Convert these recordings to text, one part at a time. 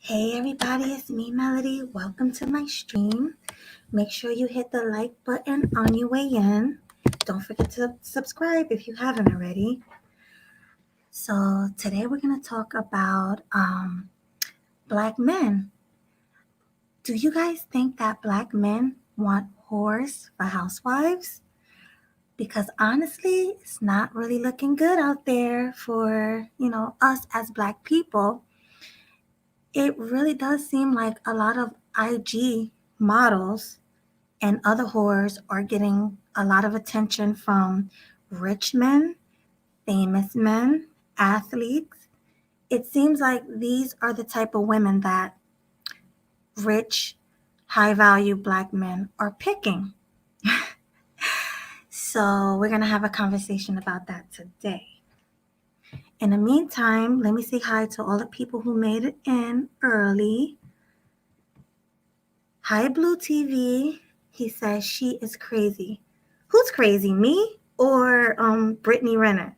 Hey everybody, it's me, Melody. Welcome to my stream. Make sure you hit the like button on your way in. Don't forget to subscribe if you haven't already. So today we're going to talk about black men. Do you guys think that black men want whores for housewives? Because honestly, it's not really looking good out there for, us as black people. It really does seem like a lot of IG models and other whores are getting a lot of attention from rich men, famous men, athletes. It seems like these are the type of women that rich, high value black men are picking. So, we're going to have a conversation about that today. In the meantime, let me say hi to all the people who made it in early. Hi, Blue TV. He says she is crazy. Who's crazy, me or Brittany Renner?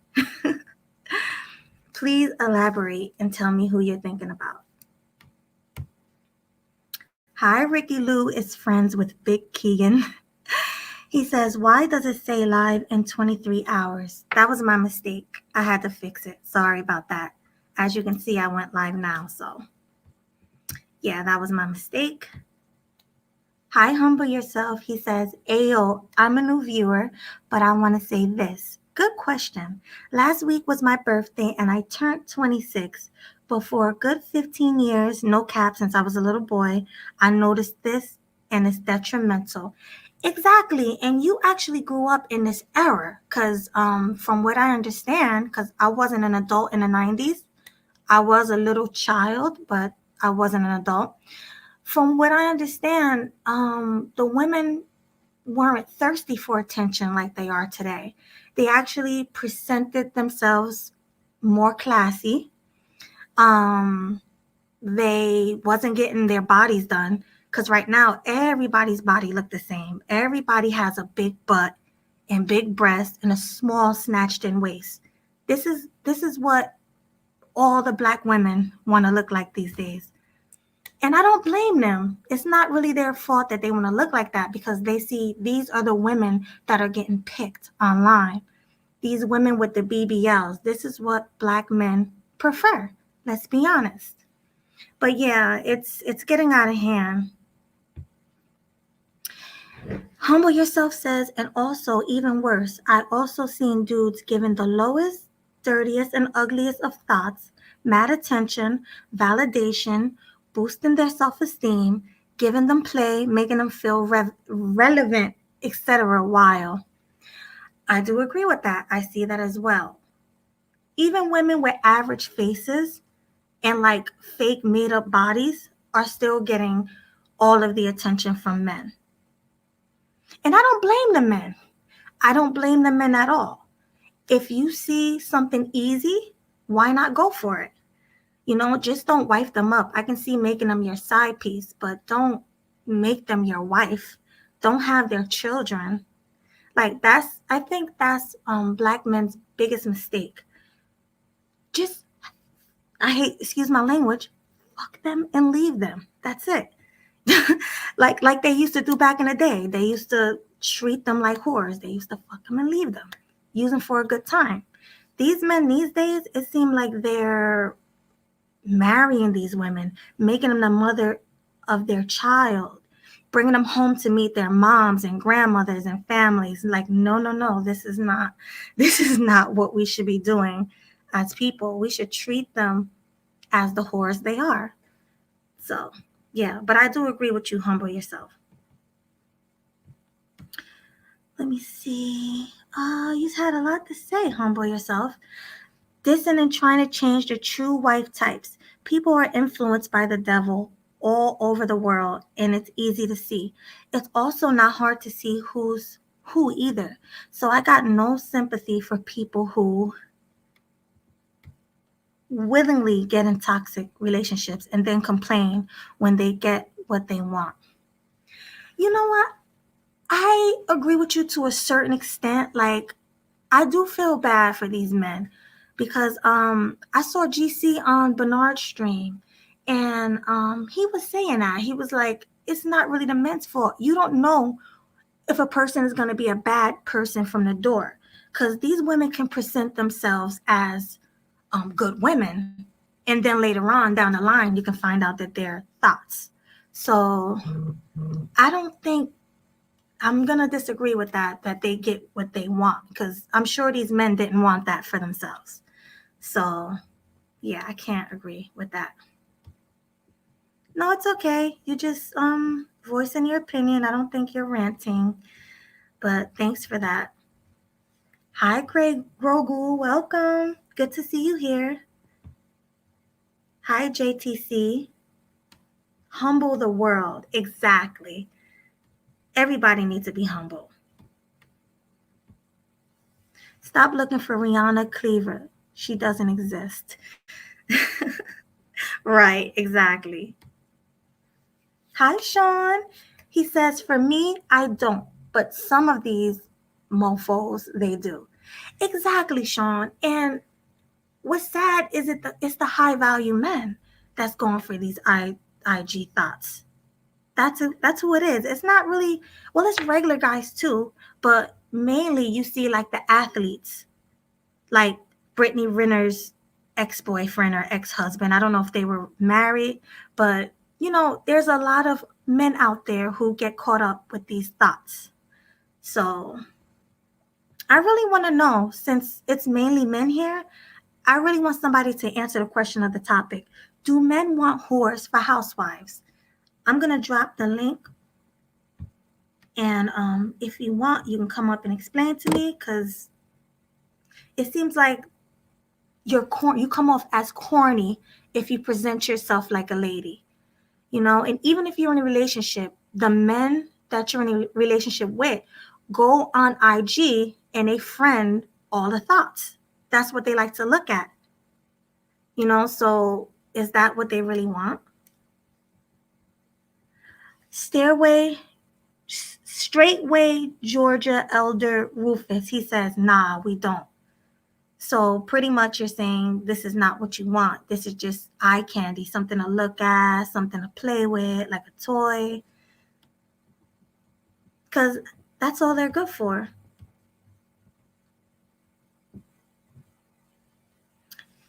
Please elaborate and tell me who you're thinking about. Hi, Ricky Lou is friends with Big Keegan. He says, why does it say live in 23 hours? That was my mistake. I had to fix it. Sorry about that. As you can see, I went live now. So, yeah, that was my mistake. Hi, Humble Yourself. He says, Ayo, I'm a new viewer, but I want to say this. Good question. Last week was my birthday and I turned 26. But for a good 15 years, no cap, since I was a little boy, I noticed this and it's detrimental. Exactly. And you actually grew up in this era because from what I understand, because I wasn't an adult in the 90s, I was a little child, but I wasn't an adult. From what I understand, the women weren't thirsty for attention like they are today. They actually presented themselves more classy. They wasn't getting their bodies done because right now everybody's body look the same. Everybody has a big butt and big breasts and a small snatched in waist. This is what all the black women want to look like these days. And I don't blame them. It's not really their fault that they want to look like that because they see these are the women that are getting picked online. These women with the BBLs. This is what black men prefer. Let's be honest. But yeah, it's getting out of hand. Humble Yourself says, and also even worse, I also seen dudes given the lowest, dirtiest, and ugliest of thoughts, mad attention, validation, boosting their self-esteem, giving them play, making them feel relevant, etc. While I do agree with that. I see that as well. Even women with average faces and like fake made up bodies are still getting all of the attention from men. And I don't blame the men. I don't blame the men at all. If you see something easy, why not go for it? Just don't wife them up. I can see making them your side piece, but don't make them your wife. Don't have their children. I think that's black men's biggest mistake. Just, excuse my language, fuck them and leave them. That's it. like they used to do back in the day. They used to treat them like whores. They used to fuck them and leave them, use them for a good time. These men these days, it seems like they're marrying these women, making them the mother of their child, bringing them home to meet their moms and grandmothers and families. Like, no, this is not what we should be doing as people. We should treat them as the whores they are. So, yeah, but I do agree with you, Humble Yourself. Let me see. You've had a lot to say, Humble Yourself. Dissing and trying to change the true wife types. People are influenced by the devil all over the world, and it's easy to see. It's also not hard to see who's who either. So I got no sympathy for people who willingly get in toxic relationships and then complain when they get what they want. You know what? I agree with you to a certain extent. Like, I do feel bad for these men because I saw GC on Bernard's stream And he was saying that. He was like, it's not really the men's fault. You don't know if a person is going to be a bad person from the door, because these women can present themselves as good women, and then later on down the line you can find out that they're thoughts. So I don't think, I'm going to disagree with that they get what they want, because I'm sure these men didn't want that for themselves. So yeah, I can't agree with that. No, it's okay. You just voicing your opinion. I don't think you're ranting, but thanks for that. Hi, Greg Grogu. Welcome. Good to see you here. Hi, JTC. Humble the world. Exactly. Everybody needs to be humble. Stop looking for Rihanna Cleaver. She doesn't exist. Right, exactly. Hi, Sean. He says, for me, I don't, but some of these mofos, they do. Exactly, Sean. And what's sad is it's the high value men that's going for these IG thoughts. That's who it is. It's not really, well, it's regular guys too, but mainly you see like the athletes, like Brittany Renner's ex-boyfriend or ex-husband. I don't know if they were married, but there's a lot of men out there who get caught up with these thoughts. So I really want to know, since it's mainly men here, I really want somebody to answer the question of the topic. Do men want whores for housewives? I'm going to drop the link. And if you want, you can come up and explain to me, because it seems like you come off as corny if you present yourself like a lady, and even if you're in a relationship, the men that you're in a relationship with go on IG and they friend all the thoughts. That's what they like to look at, so is that what they really want? Stairway Straightway Georgia Elder Rufus, he says, nah, we don't. So pretty much you're saying this is not what you want. This is just eye candy, something to look at, something to play with, like a toy. Because that's all they're good for.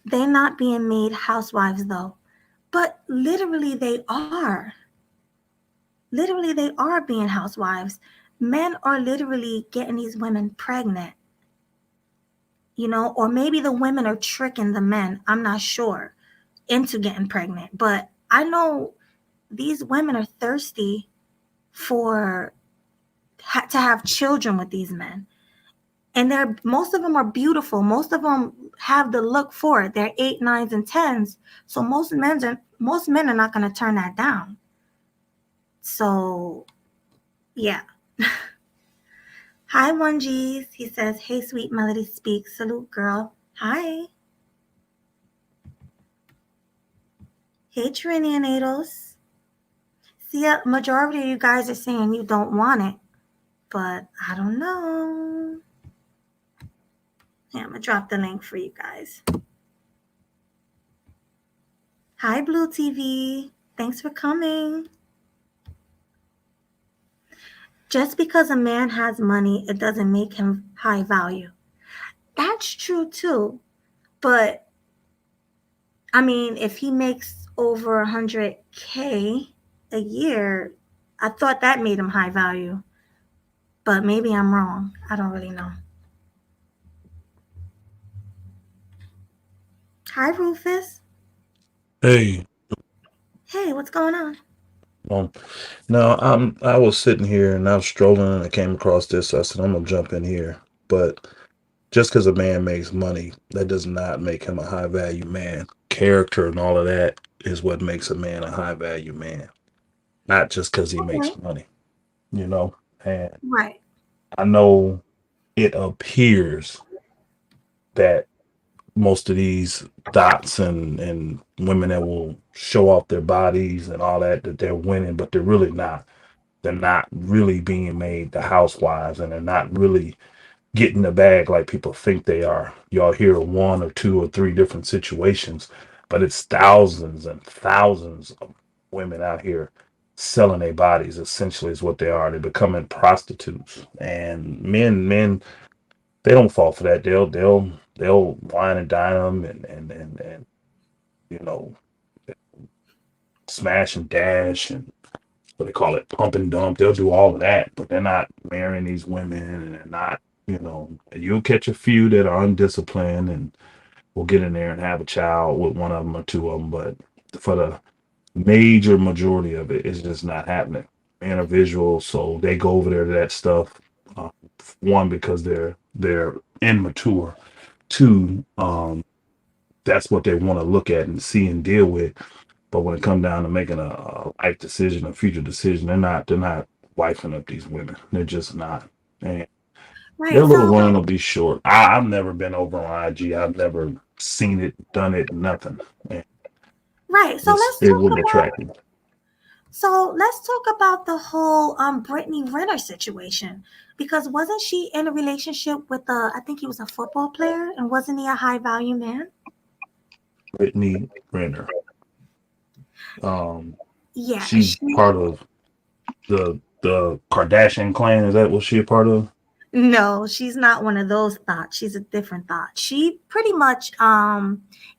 They're not being made housewives though. But literally they are. Literally they are being housewives. Men are literally getting these women pregnant. Or maybe the women are tricking the men. I'm not sure, into getting pregnant. But I know these women are thirsty for to have children with these men, and most of them are beautiful. Most of them have the look for it. They're 8, 9s, and 10s. So most men are not going to turn that down. So yeah. Hi, 1Gs. He says, hey, sweet Melody Speaks. Salute, girl. Hi. Hey, Trinity. See, a majority of you guys are saying you don't want it, but I don't know. Yeah, I'm gonna drop the link for you guys. Hi, Blue TV. Thanks for coming. Just because a man has money, it doesn't make him high value. That's true too. But I mean, if he makes over 100K a year, I thought that made him high value. But maybe I'm wrong. I don't really know. Hi, Rufus. Hey, Hey, what's going on? um, now I was sitting here and I was strolling and I came across this. So I said I'm gonna jump in here, but just because a man makes money, that does not make him a high value man. Character and all of that is what makes a man a high value man, not just because he makes Okay. money, you know. And Right. I know it appears that most of these dots and women that will show off their bodies and all that they're winning, but they're really not. They're not really being made the housewives, and they're not really getting the bag like people think they are. Y'all hear one or two or three different situations. but it's thousands and thousands of women out here selling their bodies. Essentially, is what they are. They're becoming prostitutes, and men, they don't fall for that. They'll wine and dine them, and you know, smash and dash and what they call it, pump and dump. They'll do all of that, but they're not marrying these women, and they're not. You'll catch a few that are undisciplined and will get in there and have a child with one of them or two of them, but for the major majority of it, it's just not happening. Men are visual, so they go over there to that stuff. Uh, One, because they're immature. Two, that's what they want to look at and see and deal with. But when it comes down to making a life decision, a future decision, they're not wifing up these women. They're just not. And their Right. little So, run will be short. I've never been over on IG. I've never seen it, done it, nothing. And right. it wouldn't attract me. So let's talk about the whole Brittany Renner situation, because wasn't she in a relationship with I think he was a football player, and wasn't he a high value man? Brittany Renner. Um, Yeah, she's part of the Kardashian clan. Is that what she a part of? no, she's not one of those thoughts. She's a different thought. She pretty much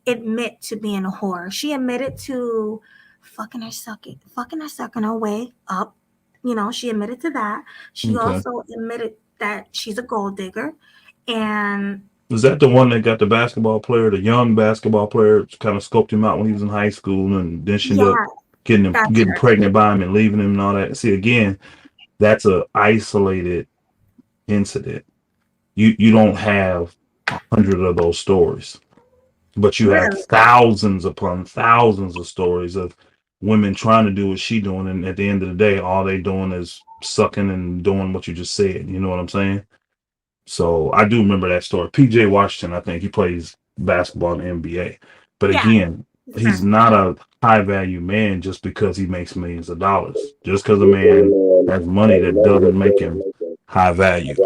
admit to being a whore. She admitted to fucking her sucking her way up. She admitted to that. She Okay. also admitted that she's a gold digger. And Is that the one that got the basketball player, the young basketball player, kind of scoped him out when he was in high school, and then she ended up yeah, that's getting her. pregnant by him and leaving him and all that? See, again, that's a isolated incident. You don't have 100 of those stories, but you have Really? thousands upon thousands of stories of women trying to do what she doing, and at the end of the day, all they doing is sucking and doing what you just said. You know what I'm saying? So I do remember that story. PJ Washington, I think he plays basketball in the NBA. But Yeah, again, it's he's fine. not a high value man just because he makes millions of dollars. Just because a man has money, that doesn't make him high value.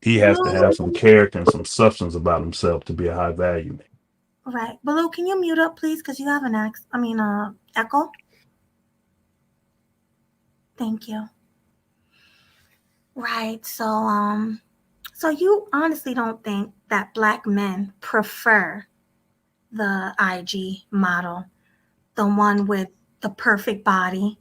He has to Blue, have some character and some substance about himself to be a high value man. right. Blue, can you mute up, please? Because you have an echo. Thank you. Right. So you honestly don't think that black men prefer the IG model, the one with the perfect body?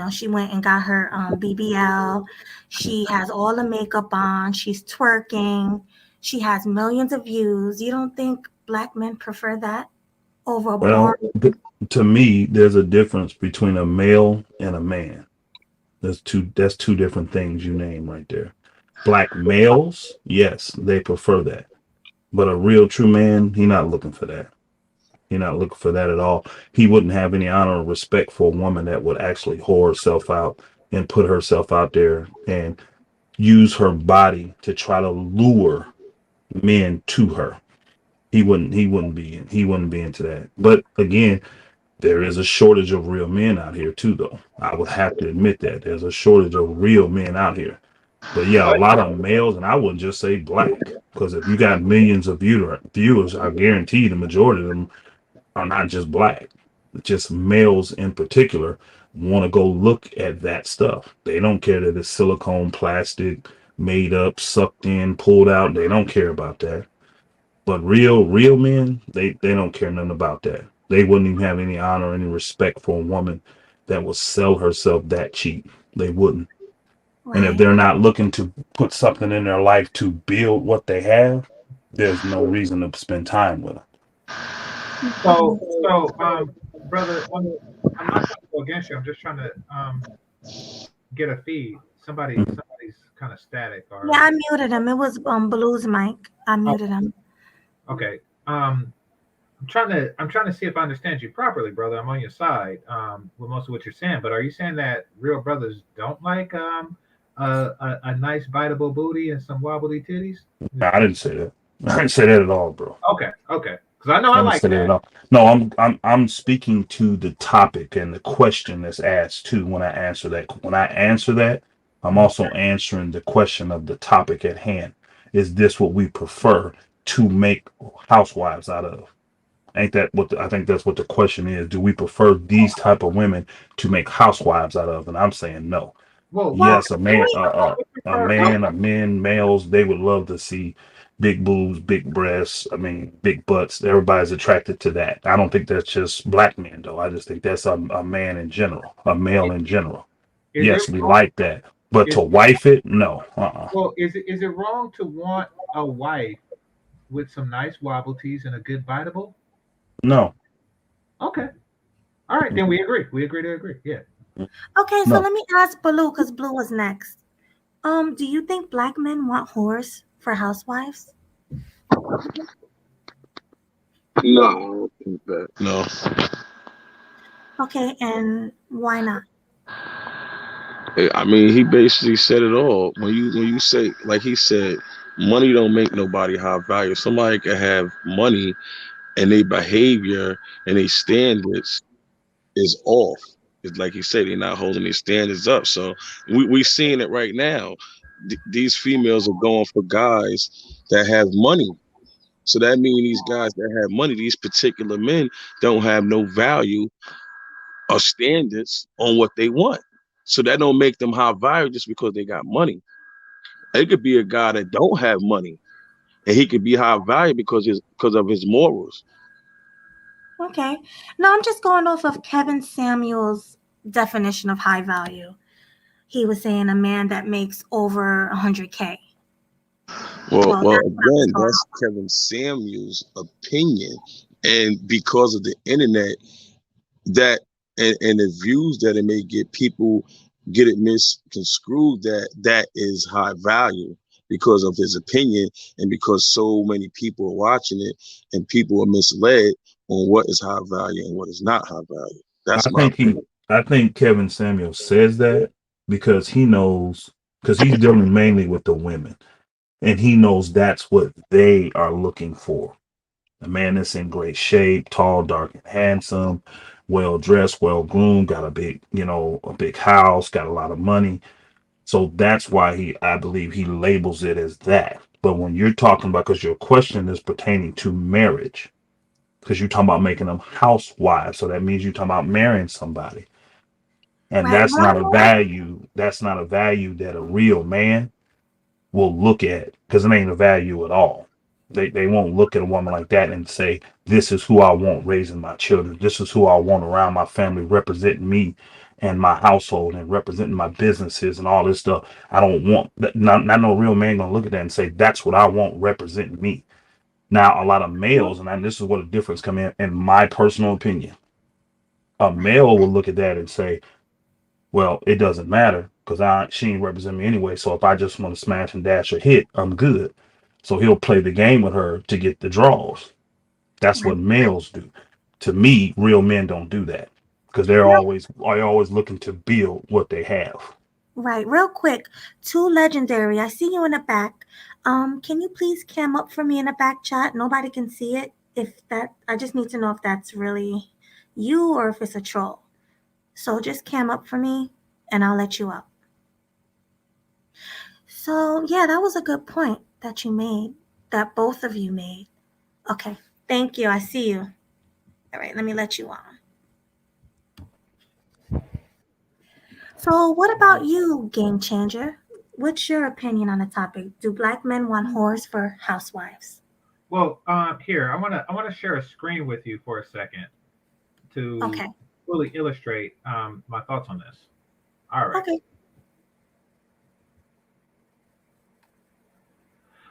She went and got her BBL. She has all the makeup on. She's twerking. She has millions of views. You don't think black men prefer that over a Well, boring? to me, there's a difference between a male and a man. That's two different things you name right there. Black males, yes, they prefer that. But a real true man, he not looking for that. He not looking for that at all. He wouldn't have any honor or respect for a woman that would actually whore herself out and put herself out there and use her body to try to lure men to her. He wouldn't be into that. But again, there is a shortage of real men out here too, though. I would have to admit that there's a shortage of real men out here. But yeah, a lot of males, and I wouldn't just say black, because if you got millions of viewers, I guarantee the majority of them are not just black. Just males in particular want to go look at that stuff. They don't care that it's silicone, plastic, made up, sucked in, pulled out. They don't care about that. But real men, they don't care nothing about that. They wouldn't even have any honor, any respect for a woman that would sell herself that cheap. They wouldn't. And if Right. they're not looking to put something in their life to build what they have, there's no reason to spend time with them. So, brother, I'm not trying to go against you. I'm just trying to get a feed. Somebody's kind of static. Yeah, I muted him. It was Blue's mic. I muted him. Okay. I'm trying to see if I understand you properly, brother. I'm on your side with most of what you're saying. But are you saying that real brothers don't like a nice biteable booty and some wobbly titties? I didn't say that. I didn't say that at all, bro. Okay. Because I know I I didn't like say that that. at all. No, I'm speaking to the topic and the question that's asked too. When I answer that, I'm also answering the question of the topic at hand. Is this what we prefer to make housewives out of? Ain't that what I think that's what the question is? Do we prefer these type of women to make housewives out of? And I'm saying no. Well, Well, Yes, I would prefer, males, they would love to see big boobs, big breasts. I mean, big butts. Everybody's attracted to that. I don't think that's just black men, though. I just think that's a man in general, a male in general. is it Yes, we like that, but is to wife it, no. well is it wrong to want a wife with some nice wobblies and a good biteable? No, Okay, all right, then we agree. We agree to agree. Yeah. okay, so no, let me ask Blue, because Blue was next. Do you think black men want whores for housewives? No, I don't think that. No. Okay, and why not? I mean, he basically said it all. When you say, like he said, money don't make nobody high value. Somebody can have money and their behavior and their standards is off. It's like he said, they're not holding their standards up. So we seeing it right now. These females are going for guys that have money. So that means these guys that have money, these particular men, don't have no value or standards on what they want. So that don't make them high value just because they got money. It could be a guy that don't have money and he could be high value because of his morals. Okay. No, I'm just going off of Kevin Samuel's definition of high value. He was saying a man that makes over 100K. Well, Well, well, that's what I was again, going that's Kevin Samuel's opinion, and because of the internet, that and the views that it may get, people get it misconstrued that that is high value because of his opinion, and because so many people are watching it, and people are misled on what is high value and what is not high value. I That's my think he, opinion. I think Kevin Samuel says that because he knows, because he's dealing mainly with the women, and he knows that's what they are looking for. A man that's in great shape, tall, dark, and handsome, well dressed, well groomed, got a big, a big house, got a lot of money. So that's why I believe he labels it as that. But when you're talking about, because your question is pertaining to marriage, because you're talking about making them housewives, so that means you're talking about marrying somebody, and Right. that's Well, not a value. That's not a value that a real man will look at, because it ain't a value at all. They won't look at a woman like that and say, this is who I want raising my children. This is who I want around my family, representing me and my household and representing my businesses and all this stuff. I don't want that. Not no real man gonna look at that and say, that's what I want representing me. Now, a lot of males, and this is where the difference come in my personal opinion, a male will look at that and say, well, it doesn't matter because she ain't represent me anyway. So if I just want to smash and dash or hit, I'm good. So he'll play the game with her to get the draws. That's right. what males do. To me, real men don't do that because they're Real, always looking to build what they have. right. Real quick, Too Legendary. I see you in the back. Can you please cam up for me in the back chat? Nobody can see it. If that, I just need to know if that's really you or if it's a troll. So just cam up for me, and I'll let you up. So yeah, that was a good point that you made. That both of you made. Okay. Thank you. I see you. All right. Let me let you on. So, what about you, Game Changer? What's your opinion on the topic? Do black men want whores for housewives? Well, here I want to share a screen with you for a second to Okay. fully illustrate my thoughts on this. All right. Okay.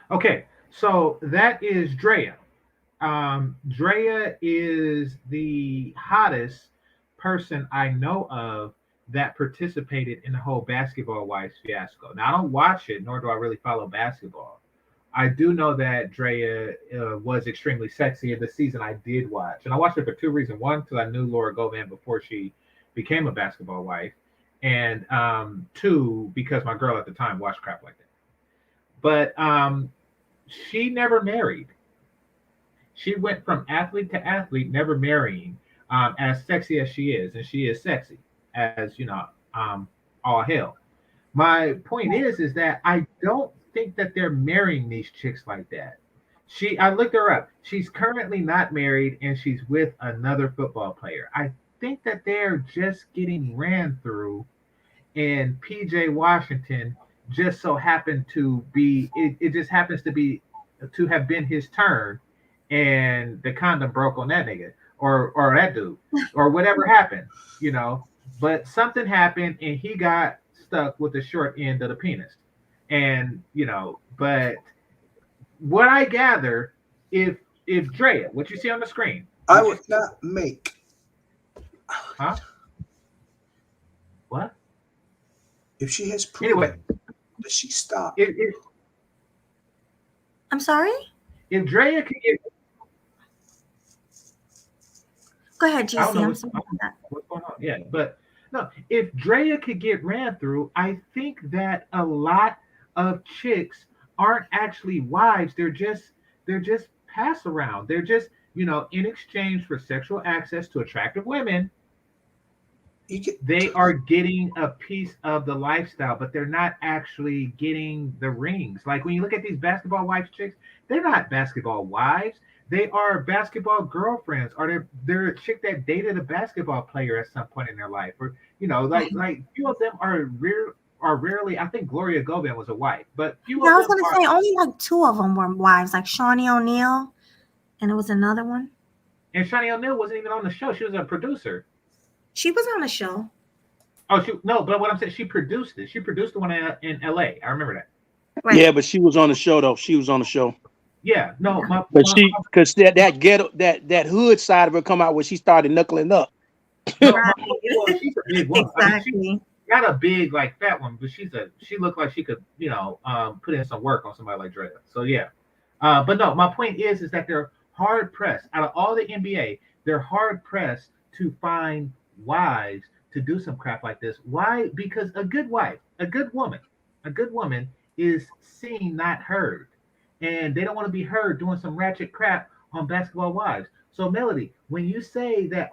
Okay. So that is Drea. Drea is the hottest person I know of that participated in the whole basketball wives fiasco. Now I don't watch it, nor do I really follow basketball. I do know that Drea was extremely sexy in the season I did watch, and I watched it for two reasons. One, because I knew Laura Govan before she became a basketball wife, and two, because my girl at the time watched crap like that. But she never married. She went from athlete to athlete, never marrying, as sexy as she is, and she is sexy as all hell. My point is that I don't think that they're marrying these chicks like that. I looked her up. She's currently not married and she's with another football player. I think that they're just getting ran through, and PJ Washington just so happened to be it just happens to have been his turn, and the condom broke on that nigga or that dude or whatever happened, you know. But something happened and he got stuck with the short end of the penis. And but what I gather, if Drea, what you see on the screen, I would not make. huh? What? If she has proven Anyway, that she stopped. I'm sorry? If Drea could get, Go ahead, GC. I don't know I'm sorry about that. what's going on. Yeah, but no, if Drea could get ran through, I think that a lot of chicks aren't actually wives. They're just pass around. They're just, in exchange for sexual access to attractive women, You get, they are getting a piece of the lifestyle, but they're not actually getting the rings. Like when you look at these basketball wives chicks, they're not basketball wives. They are basketball girlfriends, or they're a chick that dated a basketball player at some point in their life, or like few of them are rarely. I think Gloria Govan was a wife, but few Yeah, I of was them gonna say only like 2 of them were wives, like Shawnee O'Neal, and it was another one. And Shani O'Neal wasn't even on the show. She was a producer. She was on the show. Oh, no, but what I'm saying, she produced it. She produced the one in LA. I remember that. Right. Yeah, but she was on the show though. She was on the show. Yeah, no, Because that ghetto, that hood side of her come out when she started knuckling up. Right. well, she's a big woman. I mean, Exactly. she got a big like fat one, but she looked like she could put in some work on somebody like Drea. So yeah, but no, my point is that they're hard pressed out of all the NBA. They're hard pressed to find wives to do some crap like this. Why? Because a good wife, a good woman is seen, not heard. And they don't want to be heard doing some ratchet crap on basketball wives. So Melody, when you say that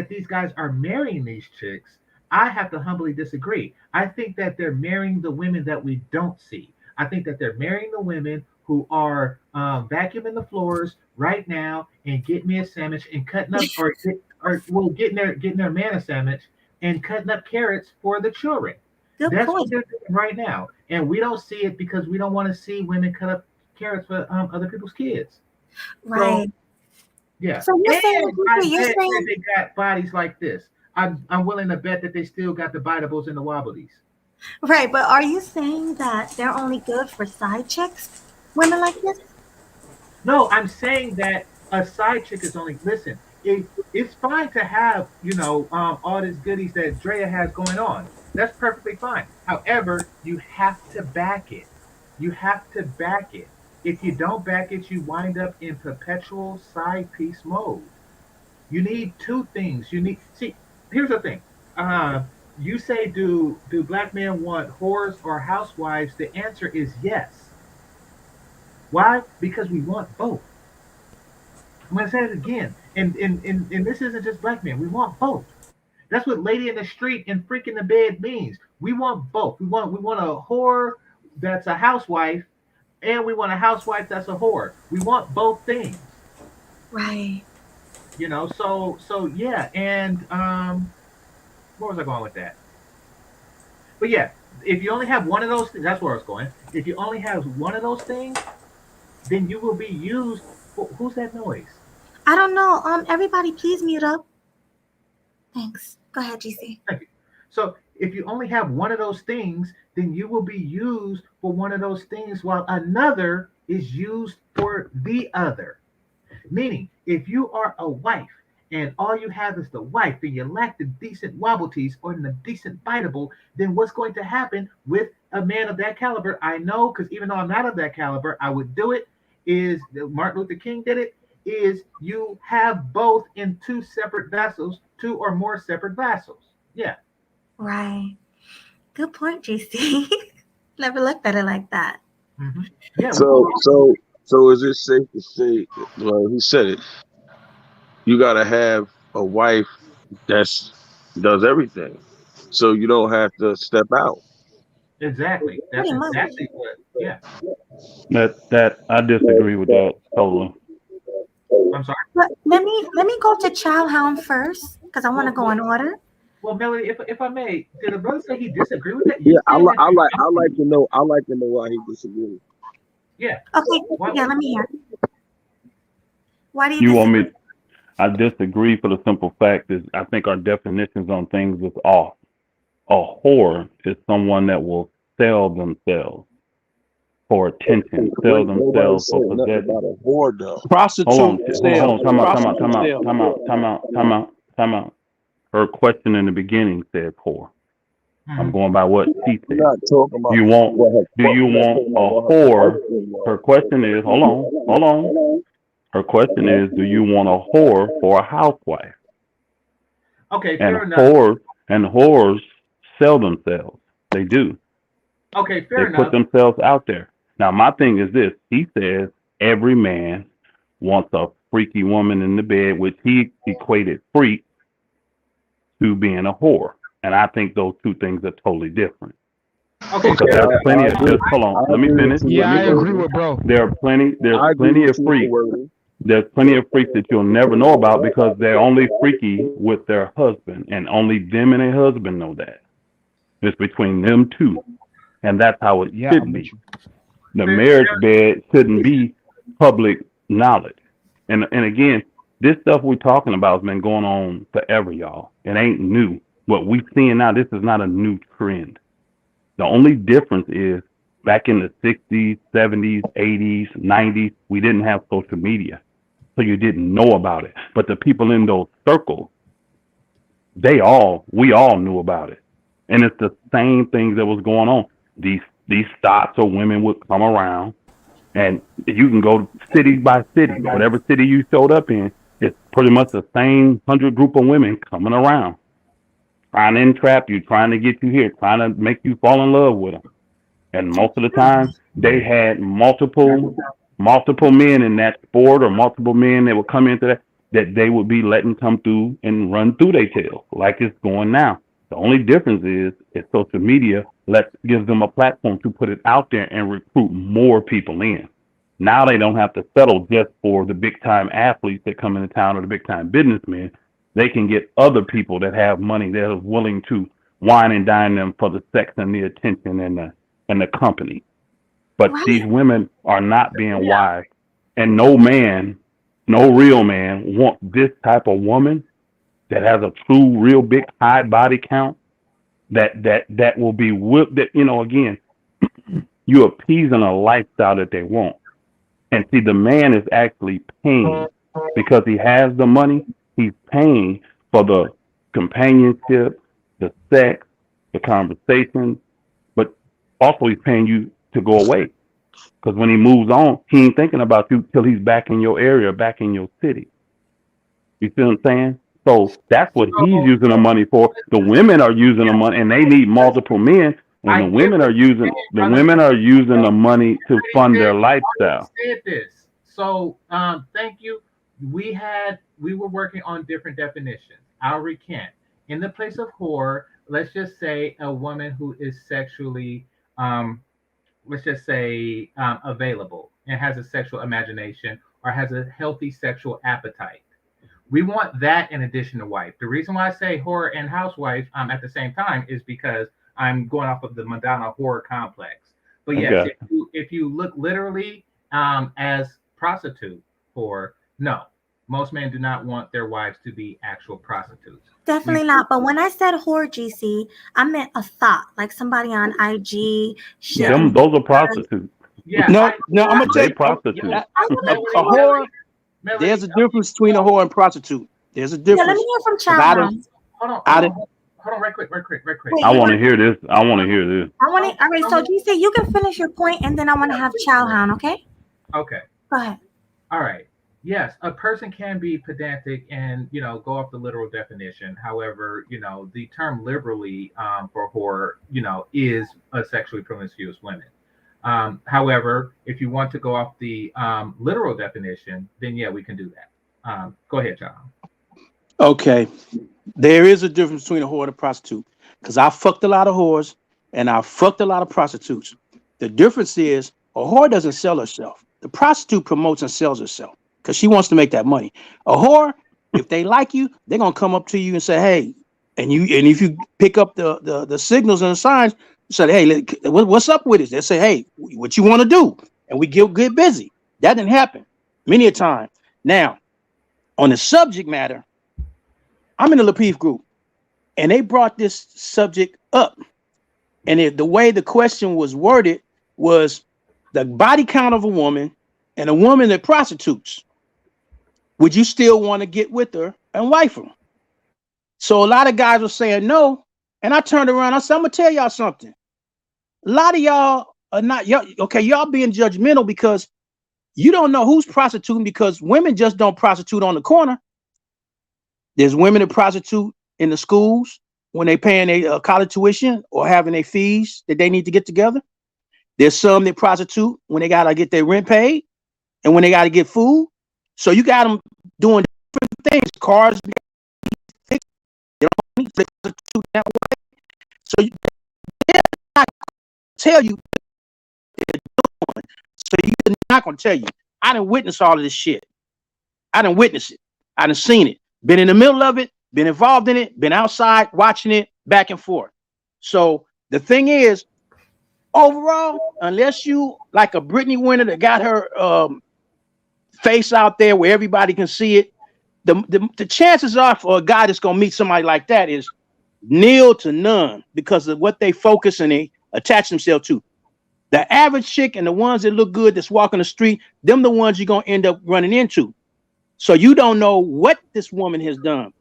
these guys are marrying these chicks, I have to humbly disagree. I think that they're marrying the women that we don't see. I think that they're marrying the women who are vacuuming the floors right now and getting me a sandwich and cutting up getting their man a sandwich and cutting up carrots for the children. Good That's what point. they're doing right now, and we don't see it because we don't want to see women cut up carrots for other people's kids. Right. Yeah. So you're saying, I you're bet saying that they got bodies like this. I'm willing to bet that they still got the bitables and the wobblies. right, but are you saying that they're only good for side chicks? Women like this? No, I'm saying that a side chick is only listen. It's fine to have all these goodies that Drea has going on. That's perfectly fine. However, you have to back it. You have to back it. If you don't back it, you wind up in perpetual side piece mode. You need two things. See. Here's the thing. You say, do black men want whores or housewives? The answer is yes. Why? Because we want both. I'm gonna say it again. And this isn't just black men. We want both. That's what lady in the street and freak in the bed means. We want both. We want a whore that's a housewife, and we want a housewife that's a whore. We want both things. Right. So yeah, and where was I going with that? But yeah, if you only have one of those things, that's where I was going. If you only have one of those things, then you will be used who's that noise? I don't know. Everybody please mute up. Thanks. Go ahead, GC. Thank you. So if you only have one of those things, then you will be used for one of those things while another is used for the other. Meaning, if you are a wife and all you have is the wife and you lack the decent wobbleties or the decent biteable, then what's going to happen with a man of that caliber? I know, because even though I'm not of that caliber, I would do it. Is Martin Luther King did it? Is you have both in two separate vessels, 2 or more separate vessels. Yeah. Right. Good point, GC. Never looked at it like that. Mm-hmm. Yeah. So is it safe to say? Well, he said it. You gotta have a wife that's does everything, so you don't have to step out. Exactly. That's Pretty much. exactly what. Yeah. That I disagree with that totally. I'm sorry. But let me go to Childhound first because I want to go in order. Well, Melody, if I may, did the brother say he disagree with that? Yeah, You saying that? I like to know. I like to know why he disagrees. Yeah. Okay, What? yeah, let me hear. Why do you You want disagree? me? I disagree for the simple fact is I think our definitions on things is off. A whore is someone that will sell themselves for attention, sell Nobody themselves said for nothing possession. about a whore though. Prostitute Hold sales. on, time out, time out, Prostitute time out, sales. time out, time out, time out, time out. Her question in the beginning said whore. I'm Mhm. going by what she We're said. not talking about You want? what her Do you we're want talking a about what whore? question was. Her question is, hold on. Her question is, do you want a whore for a housewife? Okay, And fair enough. whores sell themselves. They do. Okay, They fair put enough. themselves out there. Now, my thing is this. He says every man wants a freaky woman in the bed, which he equated freak to being a whore. And I think those two things are totally different. Okay, Because fair there's enough. plenty of agree. just hold on. I Let me agree finish. with you, Let Yeah, me I finish. agree with bro. There are plenty I agree of with you, freaks. Word. There's plenty of freaks that you'll never know about because they're only freaky with their husband, and only them and their husband know that. It's between them two, and that's how it Yeah, should I'm with be. you. The Fair, marriage bed shouldn't be public knowledge. And again, this stuff we're talking about has been going on forever, y'all. It ain't new. What we're seeing now, this is not a new trend. The only difference is back in the 60s, 70s, 80s, 90s, we didn't have social media. So you didn't know about it. But the people in those circles, we all knew about it. And it's the same things that was going on. These stops or women would come around, and you can go city by city, whatever city you showed up in, it's pretty much the same 100 group of women coming around, trying to entrap you, trying to get you here, trying to make you fall in love with them. And most of the time, they had multiple men in that sport, or multiple men that would come into that they would be letting come through and run through their tail like it's going now. The only difference is social media gives them a platform to put it out there and recruit more people in. Now they don't have to settle just for the big time athletes that come into town or the big time businessmen. They can get other people that have money that are willing to wine and dine them for the sex and the attention and the company. But these Right. women are not being wise, and no man, no real man, wants this type of woman that has a true, real big high body count. That will be whipped. That again, you appeasing a lifestyle that they want. And see, the man is actually paying because he has the money. He's paying for the companionship, the sex, the conversation, but also he's paying you to go away. Because when he moves on, he ain't thinking about you till he's back in your area, back in your city. You see what I'm saying? So that's what he's So using the money for. The women are using the money, and they need multiple men. And I the get women what are you're using saying, the brother. women are using the money to Already fund said, their you already lifestyle. said this. So thank you. We were working on different definitions. I'll recant. In the place of whore, let's just say a woman who is sexually let's just say available and has a sexual imagination or has a healthy sexual appetite. We want that in addition to wife. The reason why I say whore and housewife at the same time is because I'm going off of the Madonna horror complex. But yes, Okay. if you look literally as prostitute whore, no, most men do not want their wives to be actual prostitutes. Definitely not. But when I said whore, GC, I meant a thought, like somebody on IG shitting. Those are prostitutes. Yeah, No, I'm gonna tell They you. prostitutes. A whore. There's a difference between a whore and prostitute. There's a Yeah, let difference. me hear from 'Cause I done, Childhound. Hold I on, done, hold on, right quick. Wait, I you want want to hear this. I want to hear this. I want to. All right, so GC, you can finish your point, and then I want to have Childhound. Okay, Okay. go ahead. All right. Yes, a person can be pedantic and go off the literal definition. However, the term liberally for whore, is a sexually promiscuous women. However, if you want to go off the literal definition, then yeah, we can do that. Go ahead, John. okay. There is a difference between a whore and a prostitute. Because I fucked a lot of whores and I fucked a lot of prostitutes. The difference is a whore doesn't sell herself. The prostitute promotes and sells herself because she wants to make that money. A whore, if they like you, they're gonna come up to you and say, "Hey," and if you pick up the signals and the signs, say, "Hey, what's up with it?" They say, "Hey, what you want to do?" And we get busy. That didn't happen many a time. Now, on the subject matter, I'm in the Lapeef group, and they brought this subject up. And the way the question was worded was the body count of a woman and a woman that prostitutes. Would you still want to get with her and wife her? So a lot of guys were saying no. And I turned around. I said, I'm going to tell y'all something. A lot of y'all are not, y'all being judgmental because you don't know who's prostituting, because women just don't prostitute on the corner. There's women that prostitute in the schools when they paying a college tuition or having their fees that they need to get together. There's some that prostitute when they got to get their rent paid and when they got to get food. So you got them doing different things. Cars, they don't need to prostitute that way. So they're not tell you what they're doing. So you're not going to tell you. I done witnessed all of this shit. I done witnessed it. I done seen it. Been in the middle of it. Been involved in it. Been outside watching it back and forth. So the thing is, overall, unless you like a Britney winner that got her face out there where everybody can see it, the chances are for a guy that's gonna meet somebody like that is nil to none because of what they focus and they attach themselves to. The average chick and the ones that look good that's walking the street, them the ones you're gonna end up running into. So you don't know what this woman has done.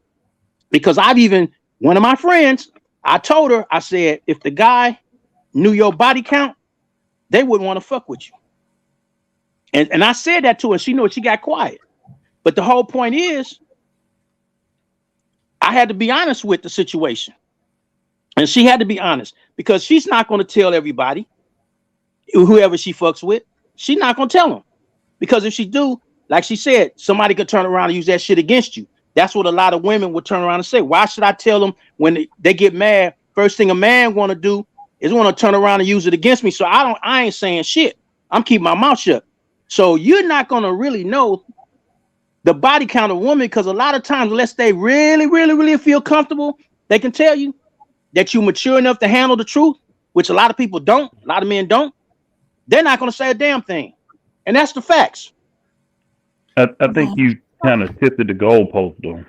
Because one of my friends, I told her, I said, if the guy knew your body count, they wouldn't want to fuck with you. And I said that to her. She knew it. She got quiet. But the whole point is, I had to be honest with the situation. And she had to be honest because she's not going to tell everybody, whoever she fucks with. She's not going to tell them. Because if she do, like she said, somebody could turn around and use that shit against you. That's what a lot of women would turn around and say. Why should I tell them when they get mad? First thing a man want to do is want to turn around and use it against me. So I ain't saying shit. I'm keeping my mouth shut. So you're not going to really know the body count of a woman because a lot of times, unless they really, really, really feel comfortable, they can tell you that you're mature enough to handle the truth, which a lot of people don't. A lot of men don't. They're not going to say a damn thing. And that's the facts. I think you kind of shifted the goalpost though.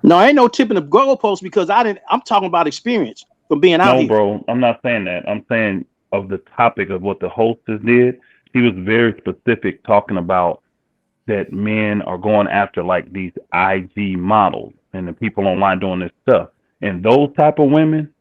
No, ain't no tipping the goalpost because I'm talking about experience from being out here. No, bro, I'm not saying that. I'm saying of the topic of what the hostess did. He was very specific talking about that men are going after like these IG models and the people online doing this stuff. And those type of women,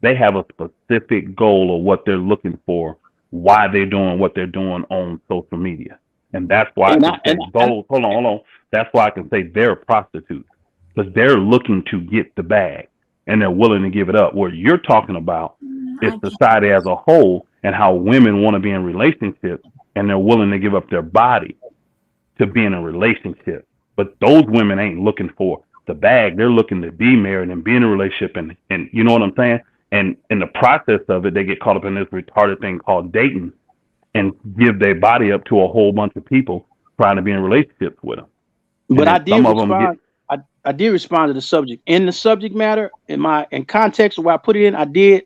they have a specific goal of what they're looking for, why they're doing what they're doing on social media. And that's why hold on. That's why I can say they're prostitutes because they're looking to get the bag and they're willing to give it up. What you're talking about is society as a whole and how women want to be in relationships and they're willing to give up their body to be in a relationship. But those women ain't looking for the bag. They're looking to be married and be in a relationship. And you know what I'm saying? And in the process of it, they get caught up in this retarded thing called dating and give their body up to a whole bunch of people trying to be in relationships with them. But I did respond to the subject. In the subject matter, in context of where I put it in, I did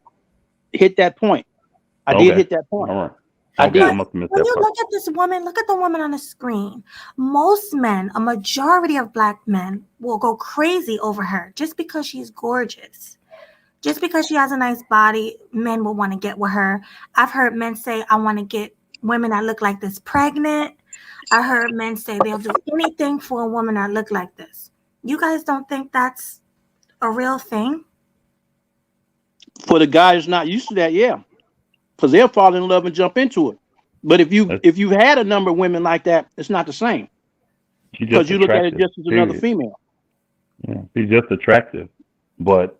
hit that point. I did hit that point. All right. When you look at this woman, look at the woman on the screen. Most men, a majority of black men, will go crazy over her just because she's gorgeous. Just because she has a nice body, men will want to get with her. I've heard men say, I want to get women that look like this pregnant. I heard men say they'll do anything for a woman that look like this. You guys don't think that's a real thing? For the guy who's not used to that, yeah. Because they'll fall in love and jump into it. But if you've had a number of women like that, it's not the same. Because you look at it just as another female. Yeah, she's just attractive. But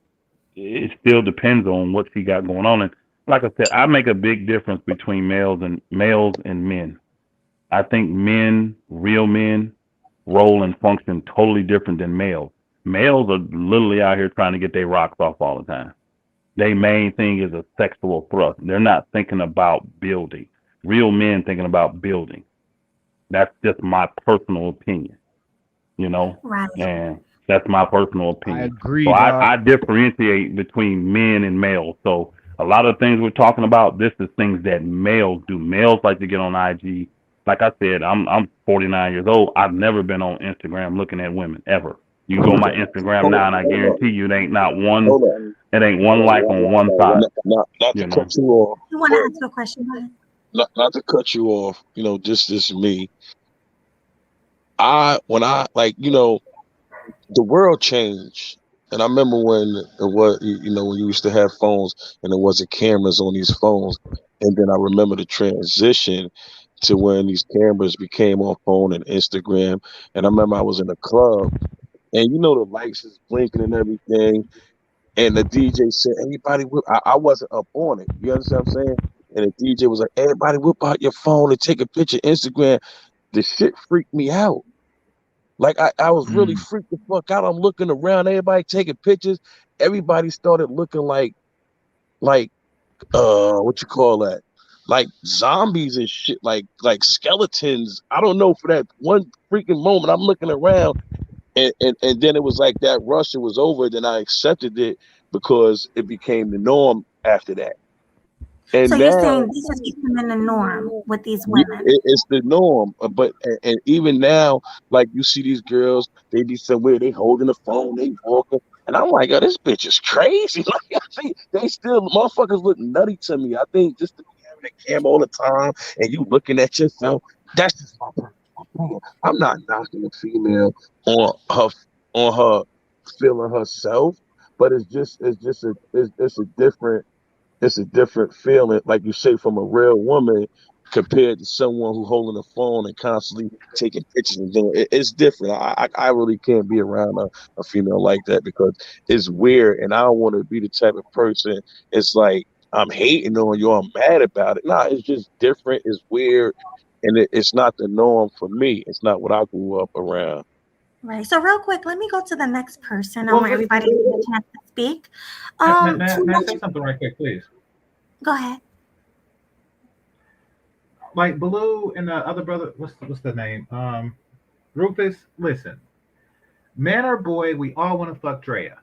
it still depends on what she got going on. And like I said, I make a big difference between males and men. I think real men, roll and function totally different than males. Males are literally out here trying to get their rocks off all the time. Their main thing is a sexual thrust. They're not thinking about building. Real men thinking about building. That's just my personal opinion, you know, Right. and that's my personal I opinion. agree, So Doc. I differentiate between men and males. So a lot of things we're talking about, this is things that males do. Males like to get on IG. Like I said, I'm 49 years old. I've never been on Instagram looking at women ever. You go on my Instagram now, and I guarantee you, it ain't one like on one side. Not You to know, cut you off. You want to ask a question? Go ahead. Not to cut you off. You know, this is me. When I like, you know, the world changed. And I remember when it was, you know, when you used to have phones and there wasn't cameras on these phones. And then I remember the transition to when these cameras became on phone and Instagram. And I remember I was in a club and, you know, the lights is blinking and everything. And the DJ said, everybody, I wasn't up on it. You understand what I'm saying? And the DJ was like, everybody whip out your phone and take a picture Instagram. The shit freaked me out. Like I was really freaked the fuck out. I'm looking around, everybody taking pictures. Everybody started looking like what you call that? Like zombies and shit, like skeletons. I don't know, for that one freaking moment I'm looking around and then it was like that rush, it was over, then I accepted it because it became the norm after that. And So now, you're saying this is becoming the norm with these women? it's the norm. But and even now, like you see these girls, they be somewhere, they holding the phone, they walking, and I'm like, oh, this bitch is crazy. Like I think they still motherfuckers look nutty to me. I think just to be having a camera all the time and you looking at yourself, that's just my personal opinion. I'm not knocking a female on her feeling herself, but it's a different feeling, like you say, from a real woman compared to someone who holding a phone and constantly taking pictures and doing it. It's different. I really can't be around a female like that because it's weird, and I don't want to be the type of person. It's like I'm hating on you, I'm mad about it. Nah, it's just different. It's weird, and it's not the norm for me. It's not what I grew up around. Right. So real quick, let me go to the next person. I Well, want everybody to get a chance to speak. May Too I much. say something right quick, please? Go ahead. Like Baloo and the other brother, what's the name? Rufus. Listen, man or boy, we all want to fuck Drea.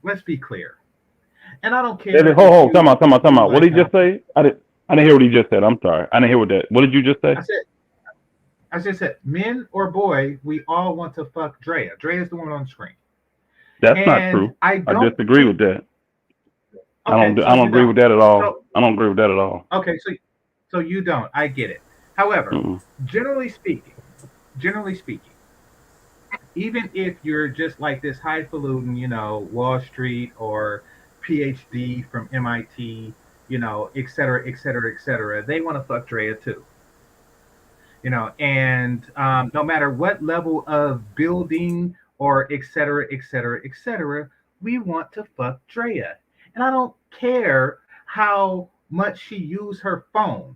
Let's be clear. And I don't care. Hold, time out. What did he just say? I didn't hear what he just said. I'm sorry. I didn't hear what that. What did you just say? I just said, men or boy, we all want to fuck Drea. Drea is the one on the screen. That's not true. I disagree with that. Okay, I don't agree with that at all. So, I don't agree with that at all. Okay, so you don't. I get it. However, generally speaking, even if you're just like this highfalutin, you know, Wall Street or PhD from MIT, you know, et cetera, they want to fuck Drea too. You know, and no matter what level of building or et cetera, we want to fuck Drea. And I don't care how much she used her phone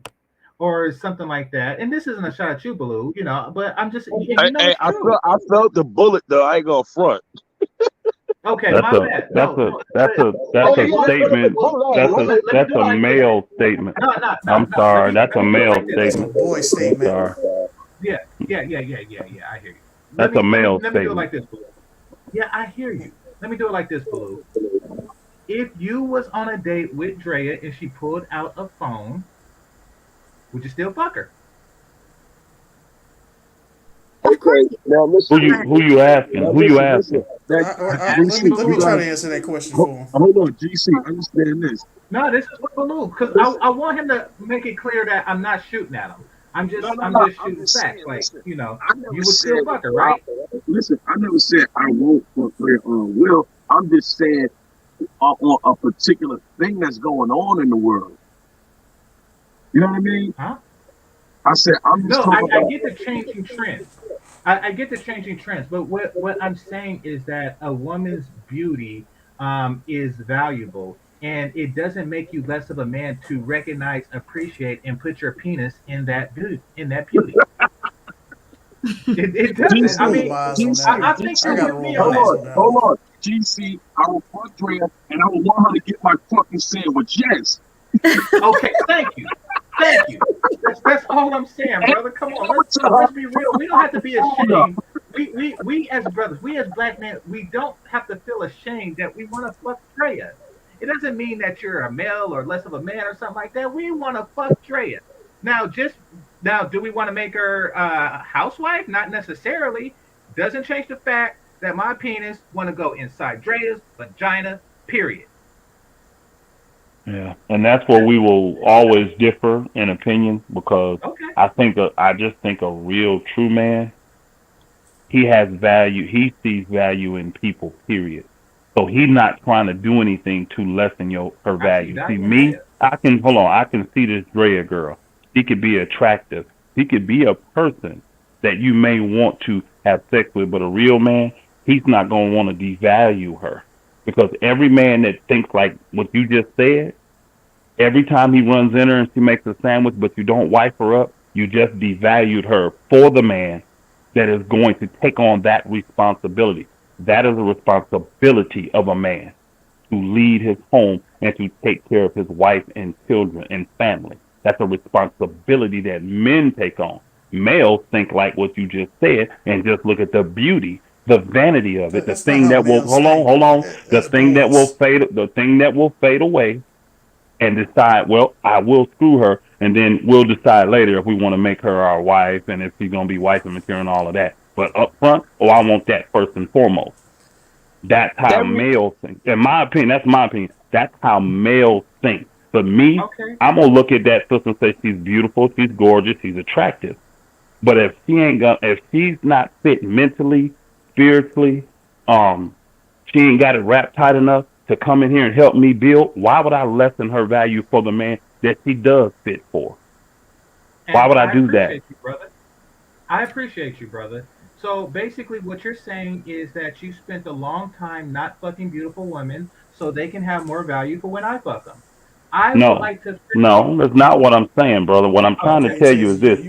or something like that. And this isn't a shot at you, Baloo, you know, but I'm just, I felt the bullet though. I ain't gonna front. Okay, that's my bad. That's a statement. That's a male statement. I'm sorry. That's a male statement. Boy statement. I'm sorry. Yeah. I hear you. That's a male statement. Let me do it statement. like this, Baloo. Yeah, I hear you. Let me do it like this, Baloo. If you was on a date with Drea and she pulled out a phone, would you still fuck her? Okay, now listen. Who you asking? Who you asking? Let me try to answer that question for him. Hold on, GC. Understand this. No, this is what Baloo, because I want him to make it clear that I'm not shooting at him. I'm just shooting facts. Like, you know, you would still fuck her, right? Listen, I never said I won't fuck her will. I'm just saying on a particular thing that's going on in the world. You know what I mean? Huh? I said I'm just talking about. I get the changing trends. I get the changing trends, but what I'm saying is that a woman's beauty is valuable, and it doesn't make you less of a man to recognize, appreciate, and put your penis in that beauty. It doesn't. I mean, I think you're with me on that. Hold on, GC. I will fuck Drea, and I will want her to get my fucking sandwich. Yes. Okay, thank you. Thank you. That's all I'm saying, brother. Come on, let's be real. We don't have to be ashamed. We as brothers, we as black men, we don't have to feel ashamed that we want to fuck Drea. It doesn't mean that you're a male or less of a man or something like that. We want to fuck Drea. Now, do we want to make her a housewife? Not necessarily. Doesn't change the fact that my penis want to go inside Drea's vagina. Period. Yeah, and that's where we will always differ in opinion because Okay. I just think a real true man, he has value. He sees value in people. Period. So he's not trying to do anything to lessen her value. See me, I can see this Drea girl. She could be attractive. She could be a person that you may want to have sex with, but a real man, he's not going to want to devalue her. Because every man that thinks like what you just said, every time he runs in her and she makes a sandwich, but you don't wipe her up, you just devalued her for the man that is going to take on that responsibility. That is a responsibility of a man to lead his home and to take care of his wife and children and family. That's a responsibility that men take on. Males think like what you just said and just look at the beauty, the vanity of it, the thing that will the thing that will fade away, and decide, well, I will screw her, and then we'll decide later if we want to make her our wife and if she's gonna be wife material and all of that. But up front, I want that first and foremost. That's how males think. In my opinion, that's my opinion. That's how males think. But me, okay, I'm gonna look at that sister and say she's beautiful, she's gorgeous, she's attractive. But if she's not fit mentally, spiritually, she ain't got it wrapped tight enough to come in here and help me build, why would I lessen her value for the man that she does fit for? Why would I do that? I appreciate you, brother. So basically what you're saying is that you spent a long time not fucking beautiful women so they can have more value for when I fuck them. No, that's not what I'm saying, brother. What I'm trying to tell you is this: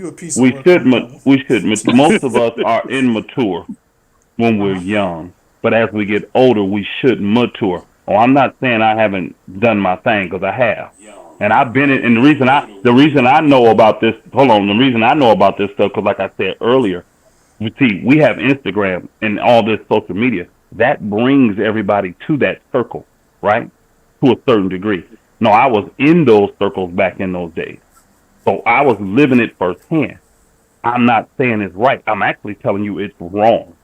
most of us are immature when we're young, but as we get older, we should mature. Oh, I'm not saying I haven't done my thing, because I have, and I've been in. And the reason I know about this. Hold on, the reason I know about this stuff, because like I said earlier, we have Instagram and all this social media that brings everybody to that circle, right? To a certain degree. No, I was in those circles back in those days. So I was living it firsthand. I'm not saying it's right. I'm actually telling you it's wrong.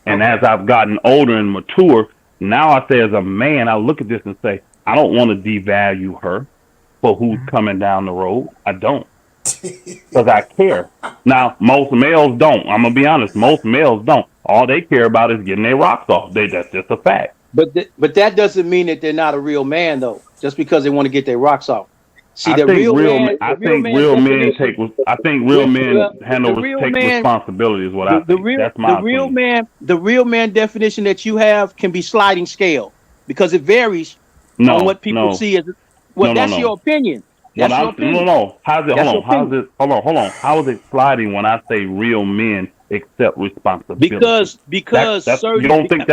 And as I've gotten older and mature, now I say as a man, I look at this and say, I don't want to devalue her for who's coming down the road. I don't. Because I care. Now, most males don't. I'm going to be honest. Most males don't. All they care about is getting their rocks off. That's just a fact. But that doesn't mean that they're not a real man, though. Just because they want to get their rocks off. See, I think real men handle take responsibility. Is what I think. That's my opinion. The real man definition that you have can be sliding scale because it varies on what people see as. Well, that's your opinion. That's your opinion. No. How's it? Hold on. How is it sliding when I say real men accept responsibility? Because you don't think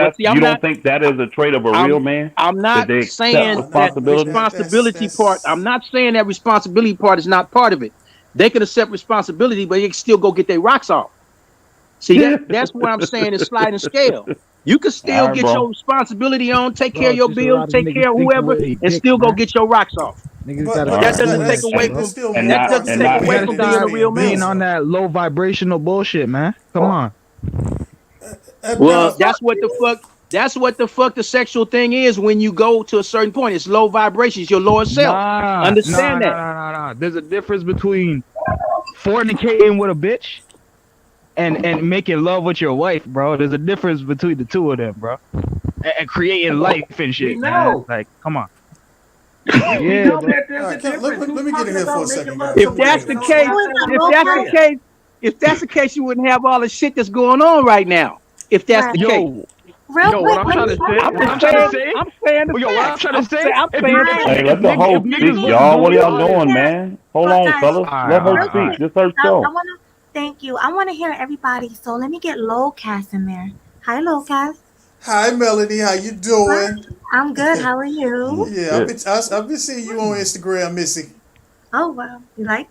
that is a trait of a real man? I'm not saying that responsibility part. I'm not saying that responsibility part is not part of it. They can accept responsibility, but they can still go get their rocks off. See, that's what I'm saying is sliding scale. You can still get your responsibility on, take care of your bills, take care of whoever, and still go get your rocks off. But that doesn't take away from being a real man. Being on that low vibrational bullshit, man. Come on. Well, that's what the fuck the sexual thing is when you go to a certain point. It's low vibrations, your lower self. Understand that. No. There's a difference between fornicating with a bitch and making love with your wife, bro. There's a difference between the two of them, bro. And creating life and shit. Man. Like, come on. Yeah. Let me get in here for a second, guys. If that's the case, you wouldn't have all the shit that's going on right now. If that's the case. What I'm trying to say. Hey, let the host speak, y'all. What are y'all doing, man? Hold on, fellas. Let her speak. This her show. Thank you. I want to hear everybody. So let me get Lowcast in there. Hi, Lowcast. Hi, Melanie. How you doing? I'm good. How are you? Yeah, I've been seeing you on Instagram, Missy. Oh, wow. You like?